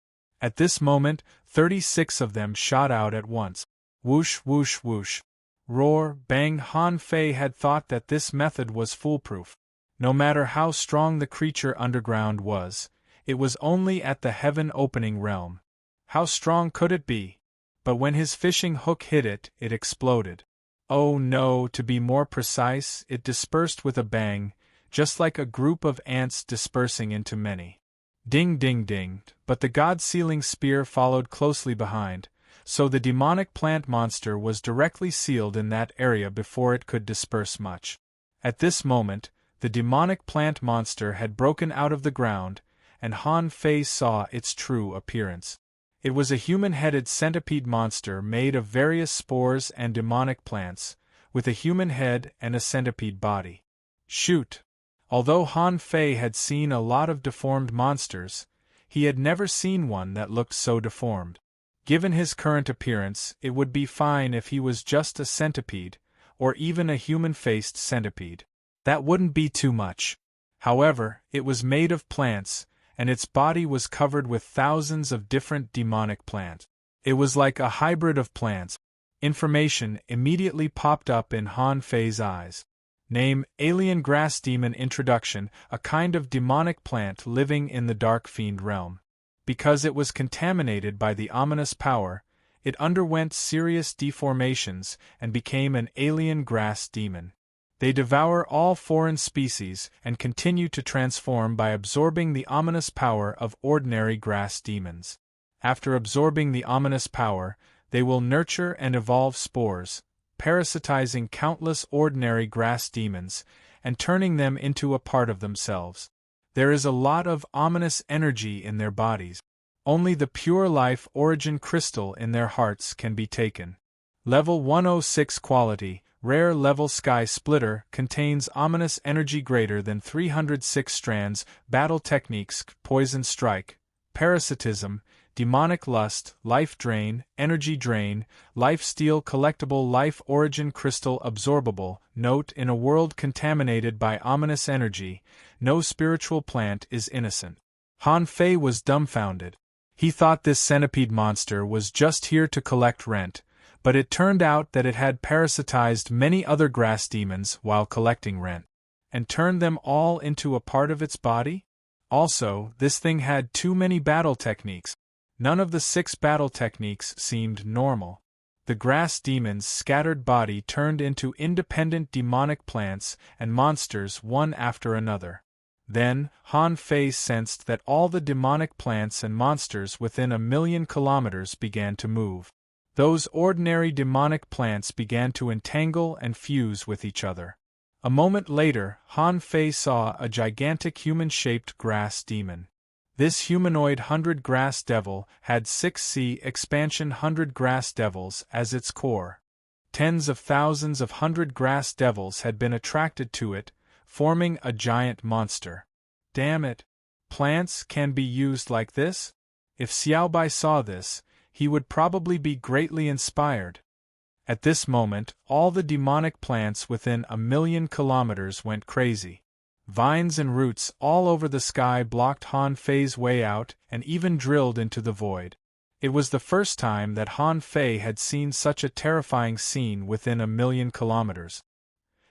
At this moment, 36 of them shot out at once. Whoosh, whoosh, whoosh. Roar, bang. Han Fei had thought that this method was foolproof. No matter how strong the creature underground was, it was only at the heaven-opening realm. How strong could it be? But when his fishing hook hit it, it exploded. Oh no, to be more precise, it dispersed with a bang, just like a group of ants dispersing into many. Ding ding ding, but the God-sealing spear followed closely behind, so the demonic plant monster was directly sealed in that area before it could disperse much. At this moment, the demonic plant monster had broken out of the ground, and Han Fei saw its true appearance. It was a human-headed centipede monster made of various spores and demonic plants, with a human head and a centipede body. Shoot! Although Han Fei had seen a lot of deformed monsters, he had never seen one that looked so deformed. Given his current appearance, it would be fine if he was just a centipede, or even a human-faced centipede. That wouldn't be too much. However, it was made of plants, and its body was covered with thousands of different demonic plants. It was like a hybrid of plants. Information immediately popped up in Han Fei's eyes. Name: Alien Grass Demon. Introduction: a kind of demonic plant living in the Dark Fiend realm. Because it was contaminated by the ominous power, it underwent serious deformations and became an alien grass demon. They devour all foreign species and continue to transform by absorbing the ominous power of ordinary grass demons. After absorbing the ominous power, they will nurture and evolve spores, parasitizing countless ordinary grass demons and turning them into a part of themselves. There is a lot of ominous energy in their bodies. Only the pure life origin crystal in their hearts can be taken. Level 106 Quality: Rare Level Sky Splitter contains ominous energy greater than 306 strands. Battle Techniques: Poison Strike, Parasitism, Demonic Lust, Life Drain, Energy Drain, Life Steal. Collectible: Life Origin Crystal Absorbable. Note: in a world contaminated by ominous energy, no spiritual plant is innocent. Han Fei was dumbfounded. He thought this centipede monster was just here to collect rent, but it turned out that it had parasitized many other grass demons while collecting rent, and turned them all into a part of its body? Also, this thing had too many battle techniques. None of the 6 battle techniques seemed normal. The grass demon's scattered body turned into independent demonic plants and monsters one after another. Then, Han Fei sensed that all the demonic plants and monsters within 1,000,000 kilometers began to move. Those ordinary demonic plants began to entangle and fuse with each other. A moment later, Han Fei saw a gigantic human-shaped grass demon. This humanoid 100 Grass Devil had 6C expansion 100 Grass Devils as its core. Tens of thousands of 100 Grass Devils had been attracted to it, forming a giant monster. Damn it! Plants can be used like this? If Xiaobai saw this, he would probably be greatly inspired. At this moment, all the demonic plants within 1,000,000 kilometers went crazy. Vines and roots all over the sky blocked Han Fei's way out and even drilled into the void. It was the first time that Han Fei had seen such a terrifying scene within 1,000,000 kilometers.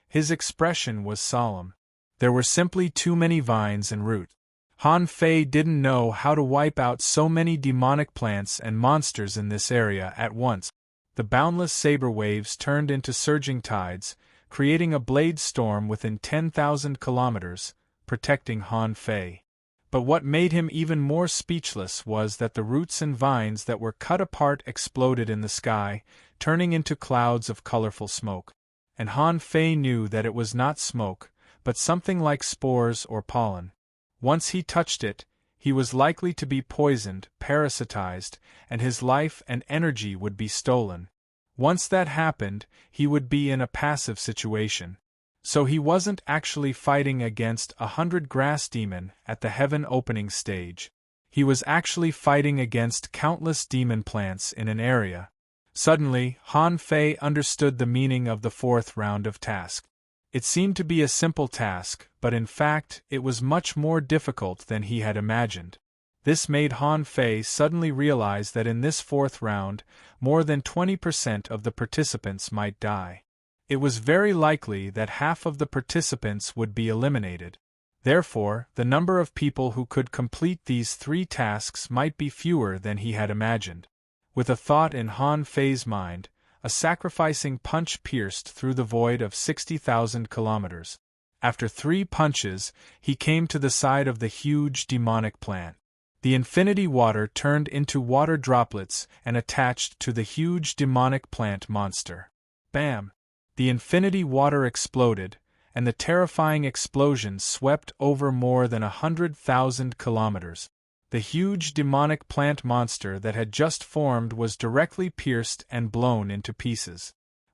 His expression was solemn. There were simply too many vines and roots. Han Fei didn't know how to wipe out so many demonic plants and monsters in this area at once. The boundless saber waves turned into surging tides, creating a blade storm within 10,000 kilometers, protecting Han Fei. But what made him even more speechless was that the roots and vines that were cut apart exploded in the sky, turning into clouds of colorful smoke. And Han Fei knew that it was not smoke, but something like spores or pollen. Once he touched it, he was likely to be poisoned, parasitized, and his life and energy would be stolen. Once that happened, he would be in a passive situation. So he wasn't actually fighting against 100 Grass Demon at the Heaven Opening stage. He was actually fighting against countless demon plants in an area. Suddenly, Han Fei understood the meaning of the 4th round of task. It seemed to be a simple task, but in fact, it was much more difficult than he had imagined. This made Han Fei suddenly realize that in this 4th round, more than 20% of the participants might die. It was very likely that half of the participants would be eliminated. Therefore, the number of people who could complete these 3 tasks might be fewer than he had imagined. With a thought in Han Fei's mind, a sacrificing punch pierced through the void of 60,000 kilometers. After 3 punches, he came to the side of the huge demonic plant. The infinity water turned into water droplets and attached to the huge demonic plant monster. Bam! The infinity water exploded, and the terrifying explosion swept over more than 100,000 kilometers. The huge demonic plant monster that had just formed was directly pierced and blown into pieces.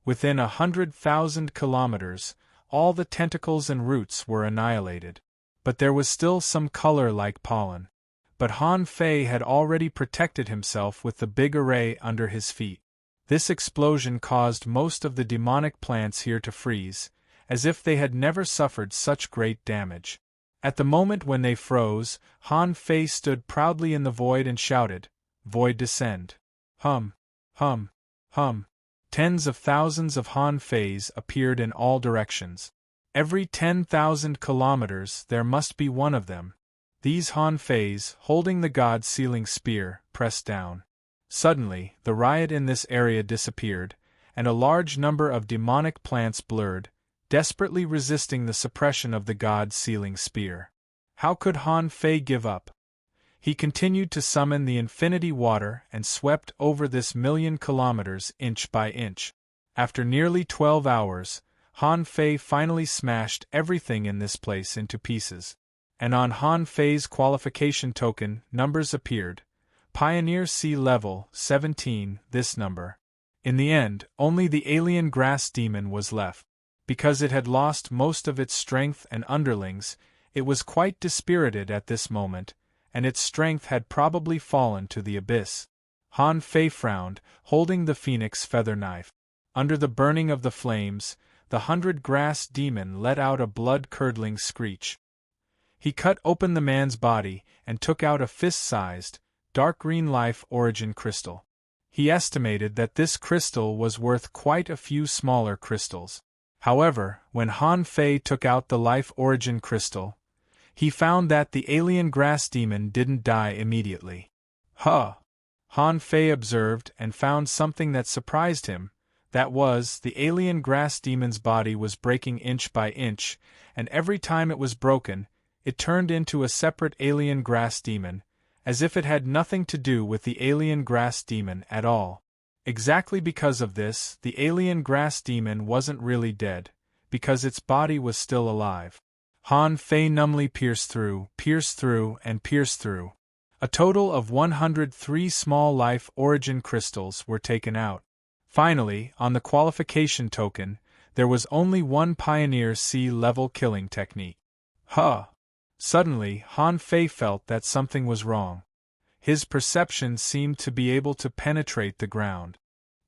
Within 100,000 kilometers, all the tentacles and roots were annihilated. But there was still some color like pollen. But Han Fei had already protected himself with the big array under his feet. This explosion caused most of the demonic plants here to freeze, as if they had never suffered such great damage. At the moment when they froze, Han Fei stood proudly in the void and shouted, "Void descend." Hum, hum, hum. Tens of thousands of Han Feis appeared in all directions. Every 10,000 kilometers there must be one of them. These Han Feis, holding the god's sealing spear, pressed down. Suddenly, the riot in this area disappeared, and a large number of demonic plants blurred, desperately resisting the suppression of the god's sealing spear. How could Han Fei give up? He continued to summon the infinity water and swept over this 1,000,000 kilometers inch by inch. After nearly 12 hours, Han Fei finally smashed everything in this place into pieces. And on Han Fei's qualification token, numbers appeared. Pioneer Sea Level 17, this number. In the end, only the alien grass demon was left. Because it had lost most of its strength and underlings, it was quite dispirited at this moment, and its strength had probably fallen to the abyss. Han Fei frowned, holding the phoenix feather knife. Under the burning of the flames, the 100-grass demon let out a blood-curdling screech. He cut open the man's body and took out a fist-sized, dark green life origin crystal. He estimated that this crystal was worth quite a few smaller crystals. However, when Han Fei took out the life origin crystal, he found that the alien grass demon didn't die immediately. Huh! Han Fei observed and found something that surprised him. That was, the alien grass demon's body was breaking inch by inch, and every time it was broken, it turned into a separate alien grass demon, as if it had nothing to do with the alien grass demon at all. Exactly because of this, the alien grass demon wasn't really dead, because its body was still alive. Han Fei numbly pierced through, and pierced through. A total of 103 small life origin crystals were taken out. Finally, on the qualification token, there was only one Pioneer Sea level killing technique. Huh! Suddenly, Han Fei felt that something was wrong. His perception seemed to be able to penetrate the ground.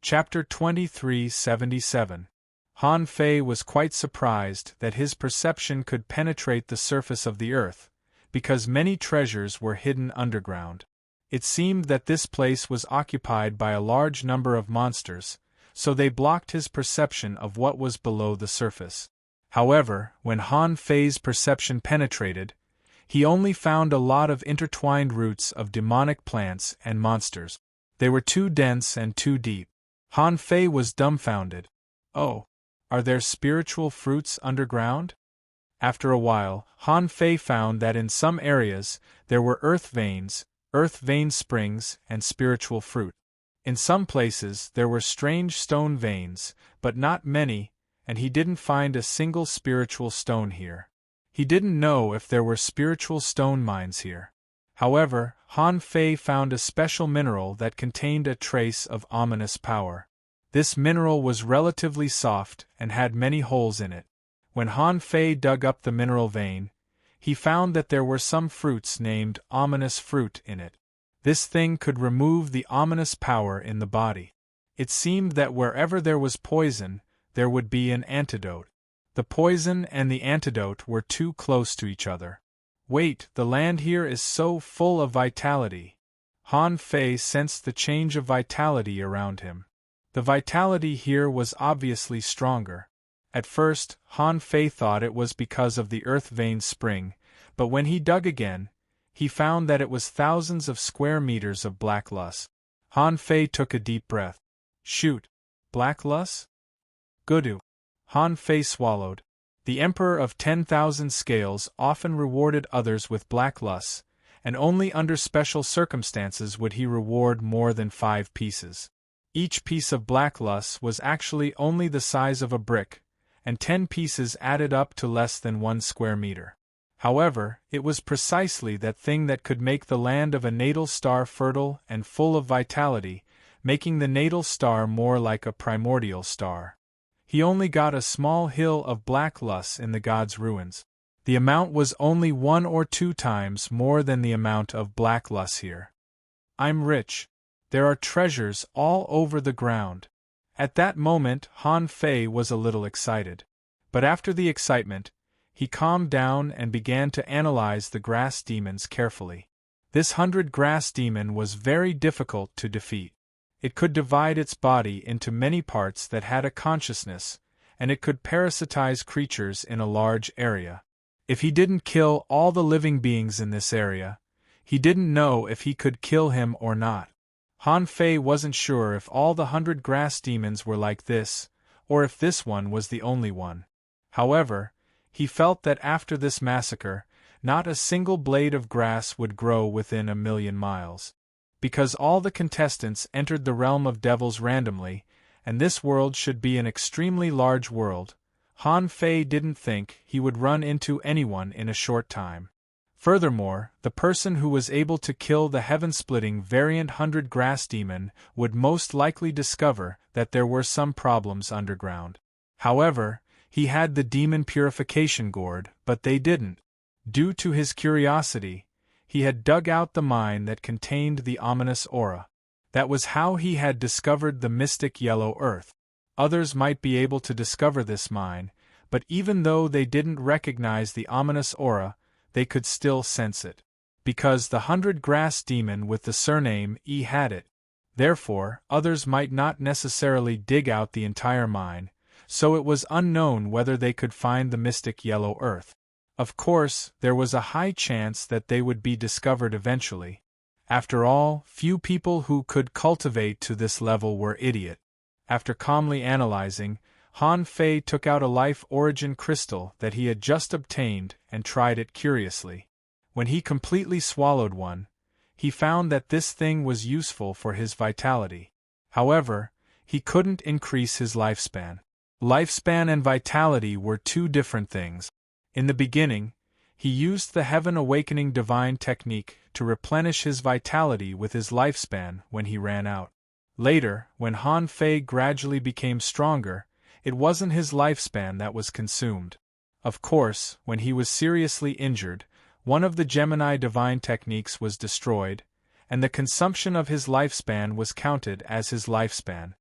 Chapter 2377. Han Fei was quite surprised that his perception could penetrate the surface of the earth, because many treasures were hidden underground. It seemed that this place was occupied by a large number of monsters, so they blocked his perception of what was below the surface. However, when Han Fei's perception penetrated, he only found a lot of intertwined roots of demonic plants and monsters. They were too dense and too deep. Han Fei was dumbfounded. Oh, are there spiritual fruits underground? After a while, Han Fei found that in some areas there were earth vein springs, and spiritual fruit. In some places there were strange stone veins, but not many, and he didn't find a single spiritual stone here. He didn't know if there were spiritual stone mines here. However, Han Fei found a special mineral that contained a trace of ominous power. This mineral was relatively soft and had many holes in it. When Han Fei dug up the mineral vein, he found that there were some fruits named ominous fruit in it. This thing could remove the ominous power in the body. It seemed that wherever there was poison, there would be an antidote. The poison and the antidote were too close to each other. Wait, the land here is so full of vitality. Han Fei sensed the change of vitality around him. The vitality here was obviously stronger. At first, Han Fei thought it was because of the earth vein spring, but when he dug again, he found that it was thousands of square meters of black loess. Han Fei took a deep breath. Shoot! Black loess? Goodoo! Han Fei swallowed. The Emperor of 10,000 Scales often rewarded others with black loess, and only under special circumstances would he reward more than 5 pieces. Each piece of black loess was actually only the size of a brick, and 10 pieces added up to less than 1 square meter. However, it was precisely that thing that could make the land of a natal star fertile and full of vitality, making the natal star more like a primordial star. he only got a small hill of black loess in the god's ruins. The amount was only 1 or 2 times more than the amount of black loess here. I'm rich. There are treasures all over the ground. At that moment, Han Fei was a little excited. But after the excitement, he calmed down and began to analyze the grass demons carefully. This 100 grass demon was very difficult to defeat. It could divide its body into many parts that had a consciousness, and it could parasitize creatures in a large area. If he didn't kill all the living beings in this area, he didn't know if he could kill him or not. Han Fei wasn't sure if all the 100 grass demons were like this, or if this one was the only one. However, he felt that after this massacre, not a single blade of grass would grow within 1,000,000 miles. Because all the contestants entered the realm of devils randomly, and this world should be an extremely large world, Han Fei didn't think he would run into anyone in a short time. Furthermore, the person who was able to kill the heaven-splitting variant 100 grass demon would most likely discover that there were some problems underground. However, he had the demon purification gourd, but they didn't. Due to his curiosity, he had dug out the mine that contained the ominous aura. That was how he had discovered the mystic yellow earth. Others might be able to discover this mine, but even though they didn't recognize the ominous aura, they could still sense it. Because the 100 grass demon with the surname E had it. Therefore, others might not necessarily dig out the entire mine, so it was unknown whether they could find the mystic yellow earth. Of course, there was a high chance that they would be discovered eventually. After all, few people who could cultivate to this level were idiot. After calmly analyzing, Han Fei took out a life origin crystal that he had just obtained and tried it curiously. When he completely swallowed one, he found that this thing was useful for his vitality. However, he couldn't increase his lifespan. Lifespan and vitality were two different things. In the beginning, he used the Heaven Awakening Divine technique to replenish his vitality with his lifespan when he ran out. Later, when Han Fei gradually became stronger, it wasn't his lifespan that was consumed. Of course, when he was seriously injured, one of the Gemini Divine techniques was destroyed, and the consumption of his lifespan was counted as his lifespan.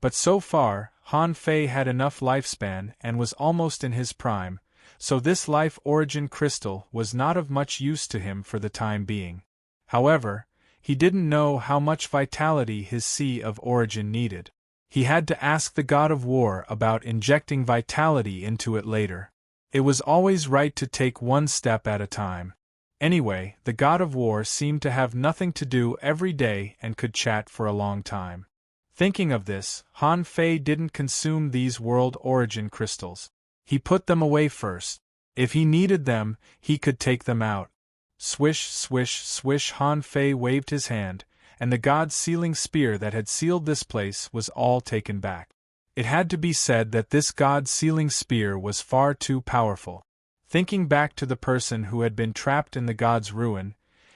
But so far, Han Fei had enough lifespan and was almost in his prime, so this life origin crystal was not of much use to him for the time being. However, he didn't know how much vitality his sea of origin needed. He had to ask the god of war about injecting vitality into it later. It was always right to take one step at a time. Anyway, the god of war seemed to have nothing to do every day and could chat for a long time. Thinking of this, Han Fei didn't consume these world origin crystals. He put them away first. If he needed them, he could take them out. Swish, swish, swish. Han Fei waved his hand, and the god's sealing spear that had sealed this place was all taken back. It had to be said that this god's sealing spear was far too powerful. Thinking back to the person who had been trapped in the god's ruin,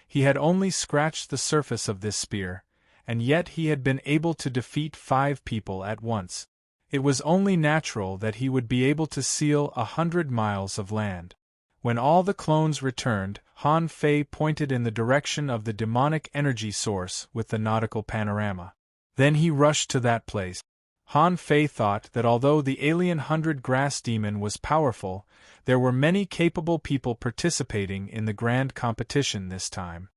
he had only scratched the surface of this spear, and yet he had been able to defeat 5 people at once. It was only natural that he would be able to seal 100 miles of land. When all the clones returned, Han Fei pointed in the direction of the demonic energy source with the nautical panorama. Then he rushed to that place. Han Fei thought that although the alien 100 grass demon was powerful, there were many capable people participating in the grand competition this time.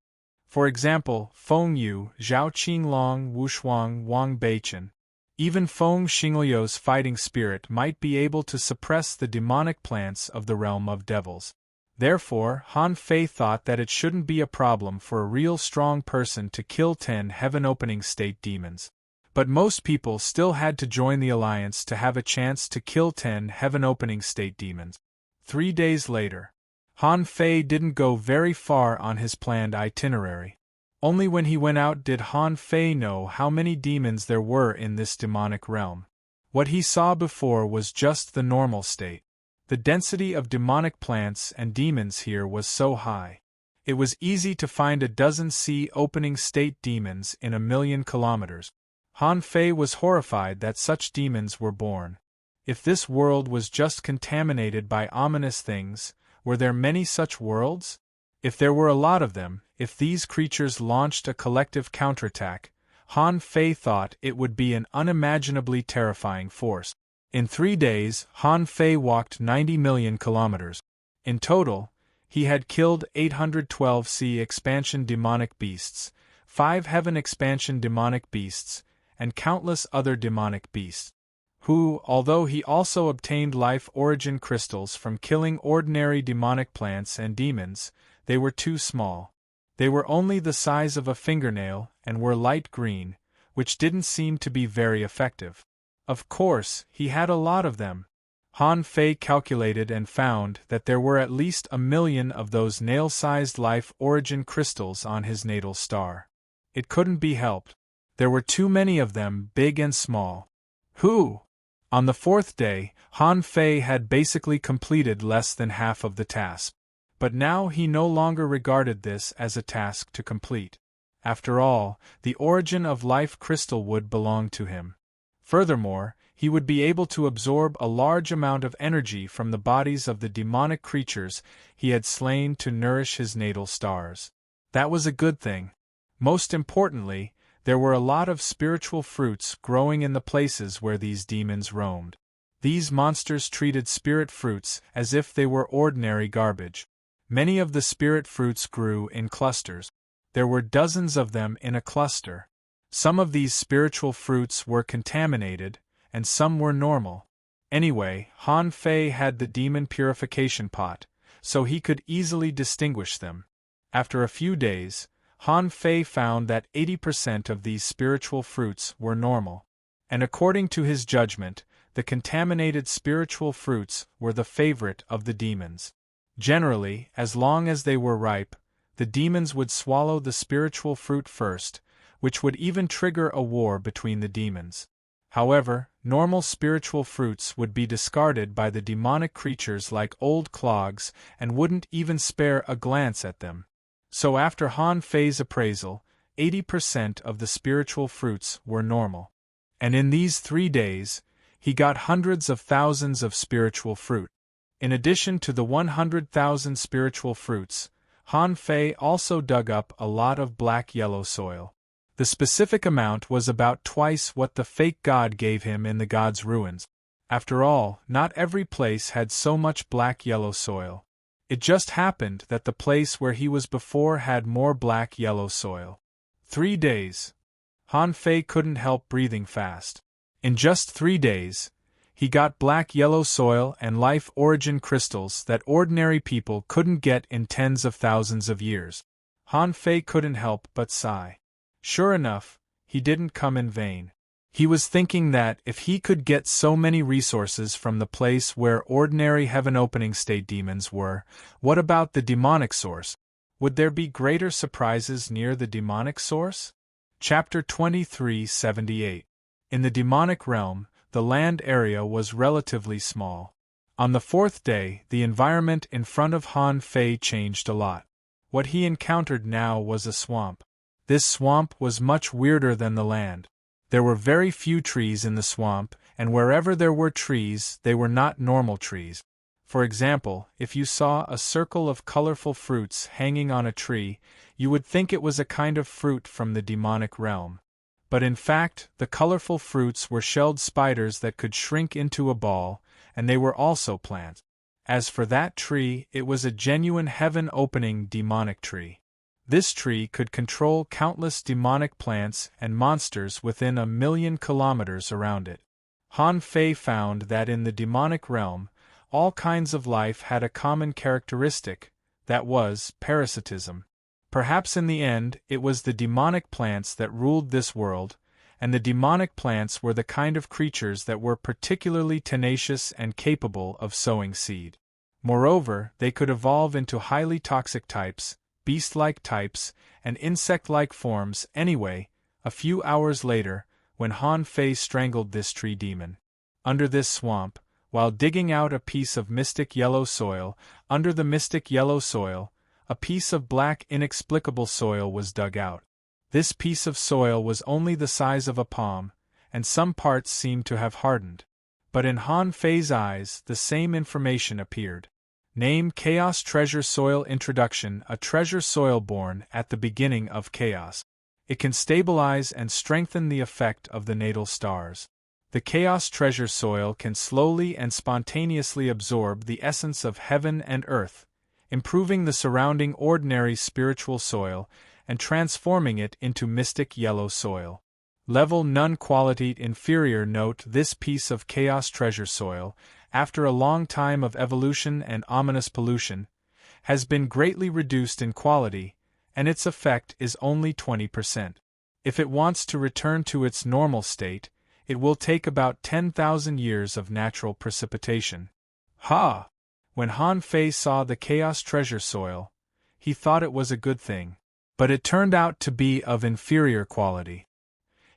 For example, Feng Yu, Zhao Qinglong, Wu Shuang, Wang Beichen. Even Feng Xingliu's fighting spirit might be able to suppress the demonic plants of the realm of devils. Therefore, Han Fei thought that it shouldn't be a problem for a real strong person to kill 10 heaven-opening state demons. But most people still had to join the alliance to have a chance to kill 10 heaven-opening state demons. 3 days later, Han Fei didn't go very far on his planned itinerary. Only when he went out did Han Fei know how many demons there were in this demonic realm. What he saw before was just the normal state. The density of demonic plants and demons here was so high. It was easy to find a dozen sea-opening state demons in 1,000,000 kilometers. Han Fei was horrified that such demons were born. If this world was just contaminated by ominous things, were there many such worlds? If there were a lot of them, if these creatures launched a collective counterattack, Han Fei thought it would be an unimaginably terrifying force. In 3 days, Han Fei walked 90 million kilometers. In total, he had killed 812 sea expansion demonic beasts, 5 heaven expansion demonic beasts, and countless other demonic beasts, who, although he also obtained life origin crystals from killing ordinary demonic plants and demons, they were too small. They were only the size of a fingernail and were light green, which didn't seem to be very effective. Of course, he had a lot of them. Han Fei calculated and found that there were at least 1 million of those nail-sized life origin crystals on his natal star. It couldn't be helped. There were too many of them, big and small. On the 4th day, Han Fei had basically completed less than half of the task. But now he no longer regarded this as a task to complete. After all, the origin of life crystal would belong to him. Furthermore, he would be able to absorb a large amount of energy from the bodies of the demonic creatures he had slain to nourish his natal stars. That was a good thing. Most importantly, there were a lot of spiritual fruits growing in the places where these demons roamed. These monsters treated spirit fruits as if they were ordinary garbage. Many of the spirit fruits grew in clusters. There were dozens of them in a cluster. Some of these spiritual fruits were contaminated, and some were normal. Anyway, Han Fei had the demon purification pot, so he could easily distinguish them. After a few days, Han Fei found that 80% of these spiritual fruits were normal. And according to his judgment, the contaminated spiritual fruits were the favorite of the demons. Generally, as long as they were ripe, the demons would swallow the spiritual fruit first, which would even trigger a war between the demons. However, normal spiritual fruits would be discarded by the demonic creatures like old clogs and wouldn't even spare a glance at them. So after Han Fei's appraisal, 80% of the spiritual fruits were normal. And in these 3 days, he got hundreds of thousands of spiritual fruit. In addition to the 100,000 spiritual fruits, Han Fei also dug up a lot of black-yellow soil. The specific amount was about twice what the fake god gave him in the god's ruins. After all, not every place had so much black-yellow soil. It just happened that the place where he was before had more black-yellow soil. 3 days. Han Fei couldn't help breathing fast. In just 3 days, he got black-yellow soil and life origin crystals that ordinary people couldn't get in tens of thousands of years. Han Fei couldn't help but sigh. Sure enough, he didn't come in vain. He was thinking that if he could get so many resources from the place where ordinary heaven-opening state demons were, what about the demonic source? Would there be greater surprises near the demonic source? Chapter 2378. In the demonic realm, the land area was relatively small. On the 4th day, the environment in front of Han Fei changed a lot. What he encountered now was a swamp. This swamp was much weirder than the land. There were very few trees in the swamp, and wherever there were trees, they were not normal trees. For example, if you saw a circle of colorful fruits hanging on a tree, you would think it was a kind of fruit from the demonic realm. But in fact, the colorful fruits were shelled spiders that could shrink into a ball, and they were also plants. As for that tree, it was a genuine heaven-opening demonic tree. This tree could control countless demonic plants and monsters within 1 million kilometers around it. Han Fei found that in the demonic realm, all kinds of life had a common characteristic, that was, parasitism. Perhaps in the end, it was the demonic plants that ruled this world, and the demonic plants were the kind of creatures that were particularly tenacious and capable of sowing seed. Moreover, they could evolve into highly toxic types, beast-like types, and insect-like forms anyway, a few hours later, when Han Fei strangled this tree demon. Under this swamp, while digging out a piece of mystic yellow soil, under the mystic yellow soil, a piece of black inexplicable soil was dug out. This piece of soil was only the size of a palm, and some parts seemed to have hardened. But in Han Fei's eyes, the same information appeared. Name Chaos Treasure Soil Introduction. A treasure soil born at the beginning of chaos. It can stabilize and strengthen the effect of the natal stars. The Chaos Treasure Soil can slowly and spontaneously absorb the essence of heaven and earth, improving the surrounding ordinary spiritual soil and transforming it into mystic yellow soil. Level None. Quality Inferior. Note: this piece of Chaos Treasure Soil, after a long time of evolution and ominous pollution, has been greatly reduced in quality, and its effect is only 20%. If it wants to return to its normal state, it will take about 10,000 years of natural precipitation. Ha! When Han Fei saw the Chaos Treasure Soil, he thought it was a good thing. But it turned out to be of inferior quality.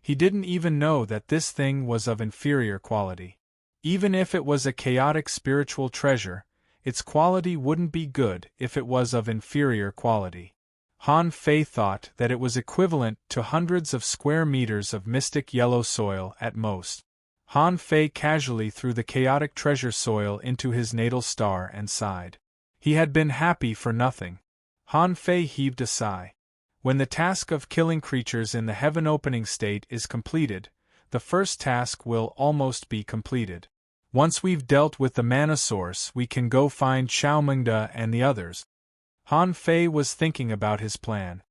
He didn't even know that this thing was of inferior quality. Even if it was a chaotic spiritual treasure, its quality wouldn't be good if it was of inferior quality. Han Fei thought that it was equivalent to hundreds of square meters of mystic yellow soil at most. Han Fei casually threw the chaotic treasure soil into his natal star and sighed. He had been happy for nothing. Han Fei heaved a sigh. When the task of killing creatures in the heaven-opening state is completed, the first task will almost be completed. Once we've dealt with the mana source, we can go find Xiaomengde and the others. Han Fei was thinking about his plan.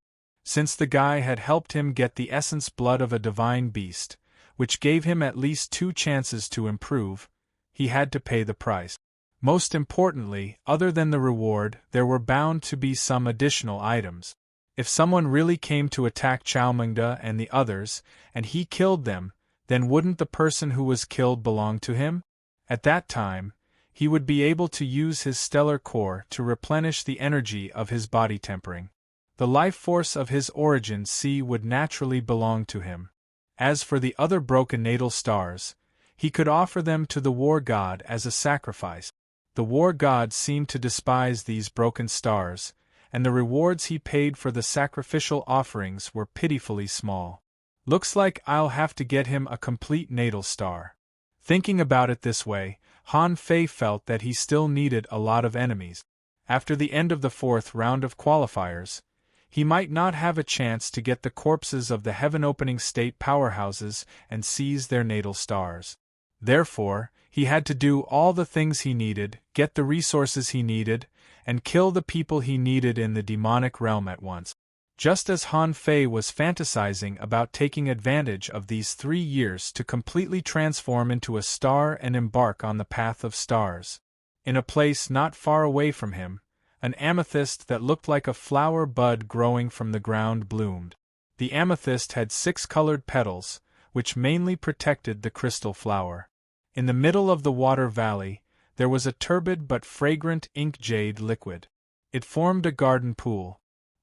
Since the guy had helped him get the essence blood of a divine beast, which gave him at least 2 chances to improve, he had to pay the price. Most importantly, other than the reward, there were bound to be some additional items. If someone really came to attack Xiaomengde and the others, and he killed them, then wouldn't the person who was killed belong to him? At that time, he would be able to use his stellar core to replenish the energy of his body tempering. The life force of his origin C would naturally belong to him. As for the other broken natal stars, he could offer them to the war god as a sacrifice. The war god seemed to despise these broken stars, and the rewards he paid for the sacrificial offerings were pitifully small. Looks like I'll have to get him a complete natal star. Thinking about it this way, Han Fei felt that he still needed a lot of enemies. After the end of the 4th round of qualifiers, he might not have a chance to get the corpses of the heaven-opening state powerhouses and seize their natal stars. Therefore, he had to do all the things he needed, get the resources he needed, and kill the people he needed in the demonic realm at once. Just as Han Fei was fantasizing about taking advantage of these 3 years to completely transform into a star and embark on the path of stars. In a place not far away from him, an amethyst that looked like a flower bud growing from the ground bloomed. The amethyst had 6 colored petals, which mainly protected the crystal flower. In the middle of the water valley, there was a turbid but fragrant ink jade liquid. It formed a garden pool.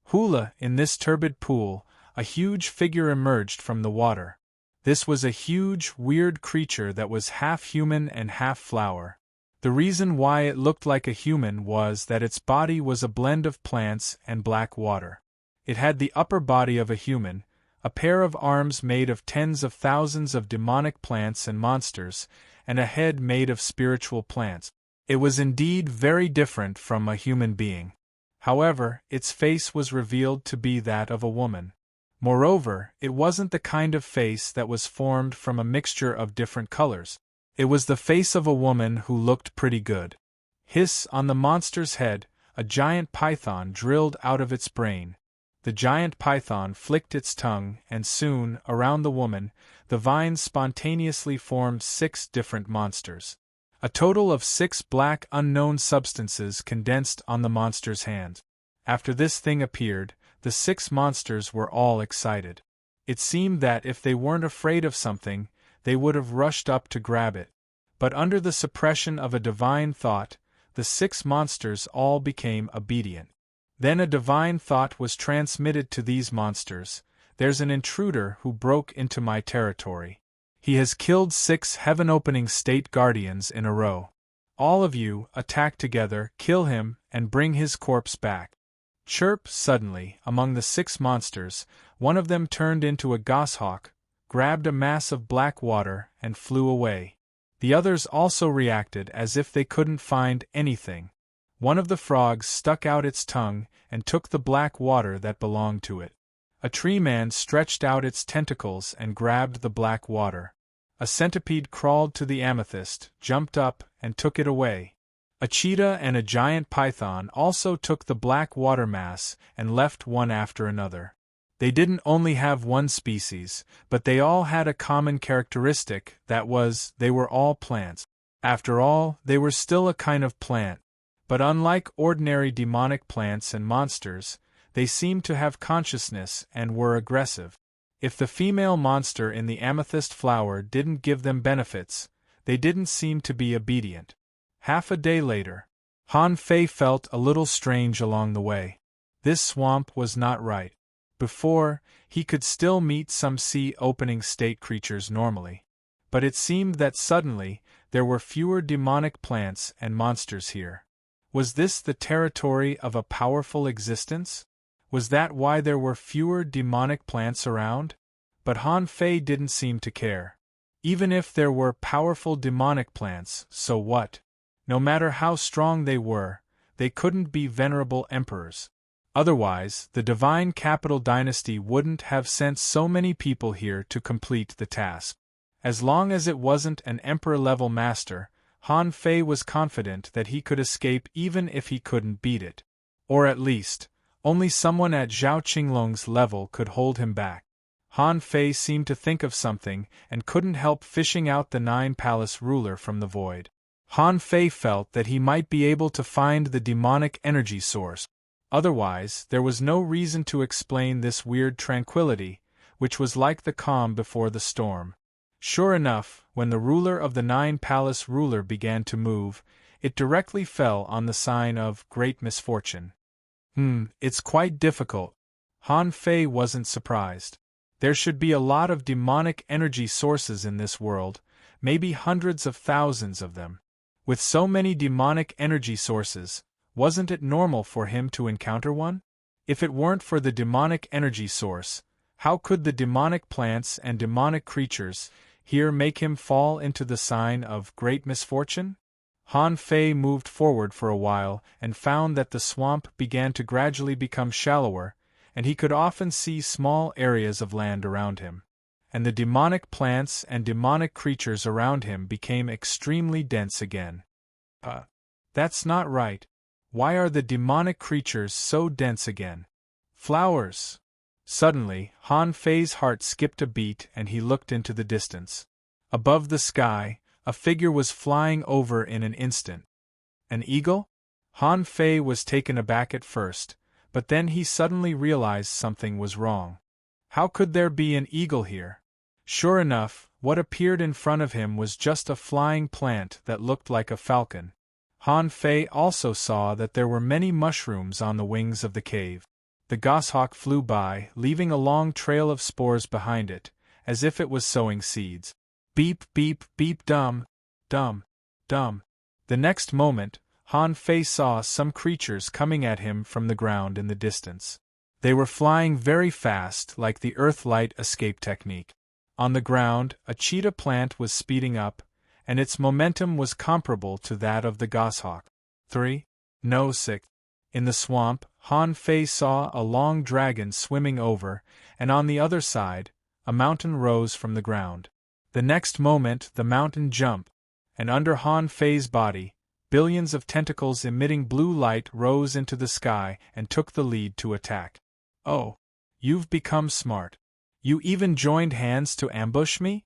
Hula, in this turbid pool, a huge figure emerged from the water. This was a huge, weird creature that was half human and half flower. The reason why it looked like a human was that its body was a blend of plants and black water. It had the upper body of a human, a pair of arms made of tens of thousands of demonic plants and monsters, and a head made of spiritual plants. It was indeed very different from a human being. However, its face was revealed to be that of a woman. Moreover, it wasn't the kind of face that was formed from a mixture of different colors. It was the face of a woman who looked pretty good. Hiss! On the monster's head, a giant python drilled out of its brain. The giant python flicked its tongue, and soon, around the woman, the vines spontaneously formed 6 different monsters. A total of 6 black unknown substances condensed on the monster's hand. After this thing appeared, the 6 monsters were all excited. It seemed that if they weren't afraid of something, they would have rushed up to grab it. But under the suppression of a divine thought, the 6 monsters all became obedient. Then a divine thought was transmitted to these monsters: there's an intruder who broke into my territory. He has killed 6 heaven-opening state guardians in a row. All of you, attack together, kill him, and bring his corpse back. Chirp! Suddenly, among the 6 monsters, one of them turned into a goshawk, grabbed a mass of black water, and flew away. The others also reacted as if they couldn't find anything. One of the frogs stuck out its tongue and took the black water that belonged to it. A tree man stretched out its tentacles and grabbed the black water. A centipede crawled to the amethyst, jumped up, and took it away. A cheetah and a giant python also took the black water mass and left one after another. They didn't only have one species, but they all had a common characteristic, that was, they were all plants. After all, they were still a kind of plant. But unlike ordinary demonic plants and monsters, they seemed to have consciousness and were aggressive. If the female monster in the amethyst flower didn't give them benefits, they didn't seem to be obedient. Half a day later, Han Fei felt a little strange along the way. This swamp was not right. Before, he could still meet some sea-opening state creatures normally. But it seemed that suddenly, there were fewer demonic plants and monsters here. Was this the territory of a powerful existence? Was that why there were fewer demonic plants around? But Han Fei didn't seem to care. Even if there were powerful demonic plants, so what? No matter how strong they couldn't be venerable emperors. Otherwise, the divine capital dynasty wouldn't have sent so many people here to complete the task. As long as it wasn't an emperor-level master, Han Fei was confident that he could escape even if he couldn't beat it. Or at least, only someone at Zhao Qinglong's level could hold him back. Han Fei seemed to think of something and couldn't help fishing out the Nine-Palace ruler from the void. Han Fei felt that he might be able to find the demonic energy source. Otherwise, there was no reason to explain this weird tranquility, which was like the calm before the storm. Sure enough, when the ruler of the Nine-Palace ruler began to move, it directly fell on the sign of great misfortune. It's quite difficult. Han Fei wasn't surprised. There should be a lot of demonic energy sources in this world, maybe hundreds of thousands of them. With so many demonic energy sources, wasn't it normal for him to encounter one? If it weren't for the demonic energy source, how could the demonic plants and demonic creatures here make him fall into the sign of great misfortune? Han Fei moved forward for a while and found that the swamp began to gradually become shallower, and he could often see small areas of land around him. And the demonic plants and demonic creatures around him became extremely dense again. That's not right. Why are the demonic creatures so dense again? Flowers! Suddenly, Han Fei's heart skipped a beat and he looked into the distance. Above the sky, a figure was flying over in an instant. An eagle? Han Fei was taken aback at first, but then he suddenly realized something was wrong. How could there be an eagle here? Sure enough, what appeared in front of him was just a flying plant that looked like a falcon. Han Fei also saw that there were many mushrooms on the wings of the cave. The goshawk flew by, leaving a long trail of spores behind it, as if it was sowing seeds. Beep, beep, beep, dum, dum, dum. The next moment, Han Fei saw some creatures coming at him from the ground in the distance. They were flying very fast, like the Earth-light escape technique. On the ground, a cheetah plant was speeding up, and its momentum was comparable to that of the goshawk. 3. No 6. In the swamp, Han Fei saw a long dragon swimming over, and on the other side, a mountain rose from the ground. The next moment the mountain jumped, and under Han Fei's body, billions of tentacles emitting blue light rose into the sky and took the lead to attack. Oh, you've become smart. You even joined hands to ambush me?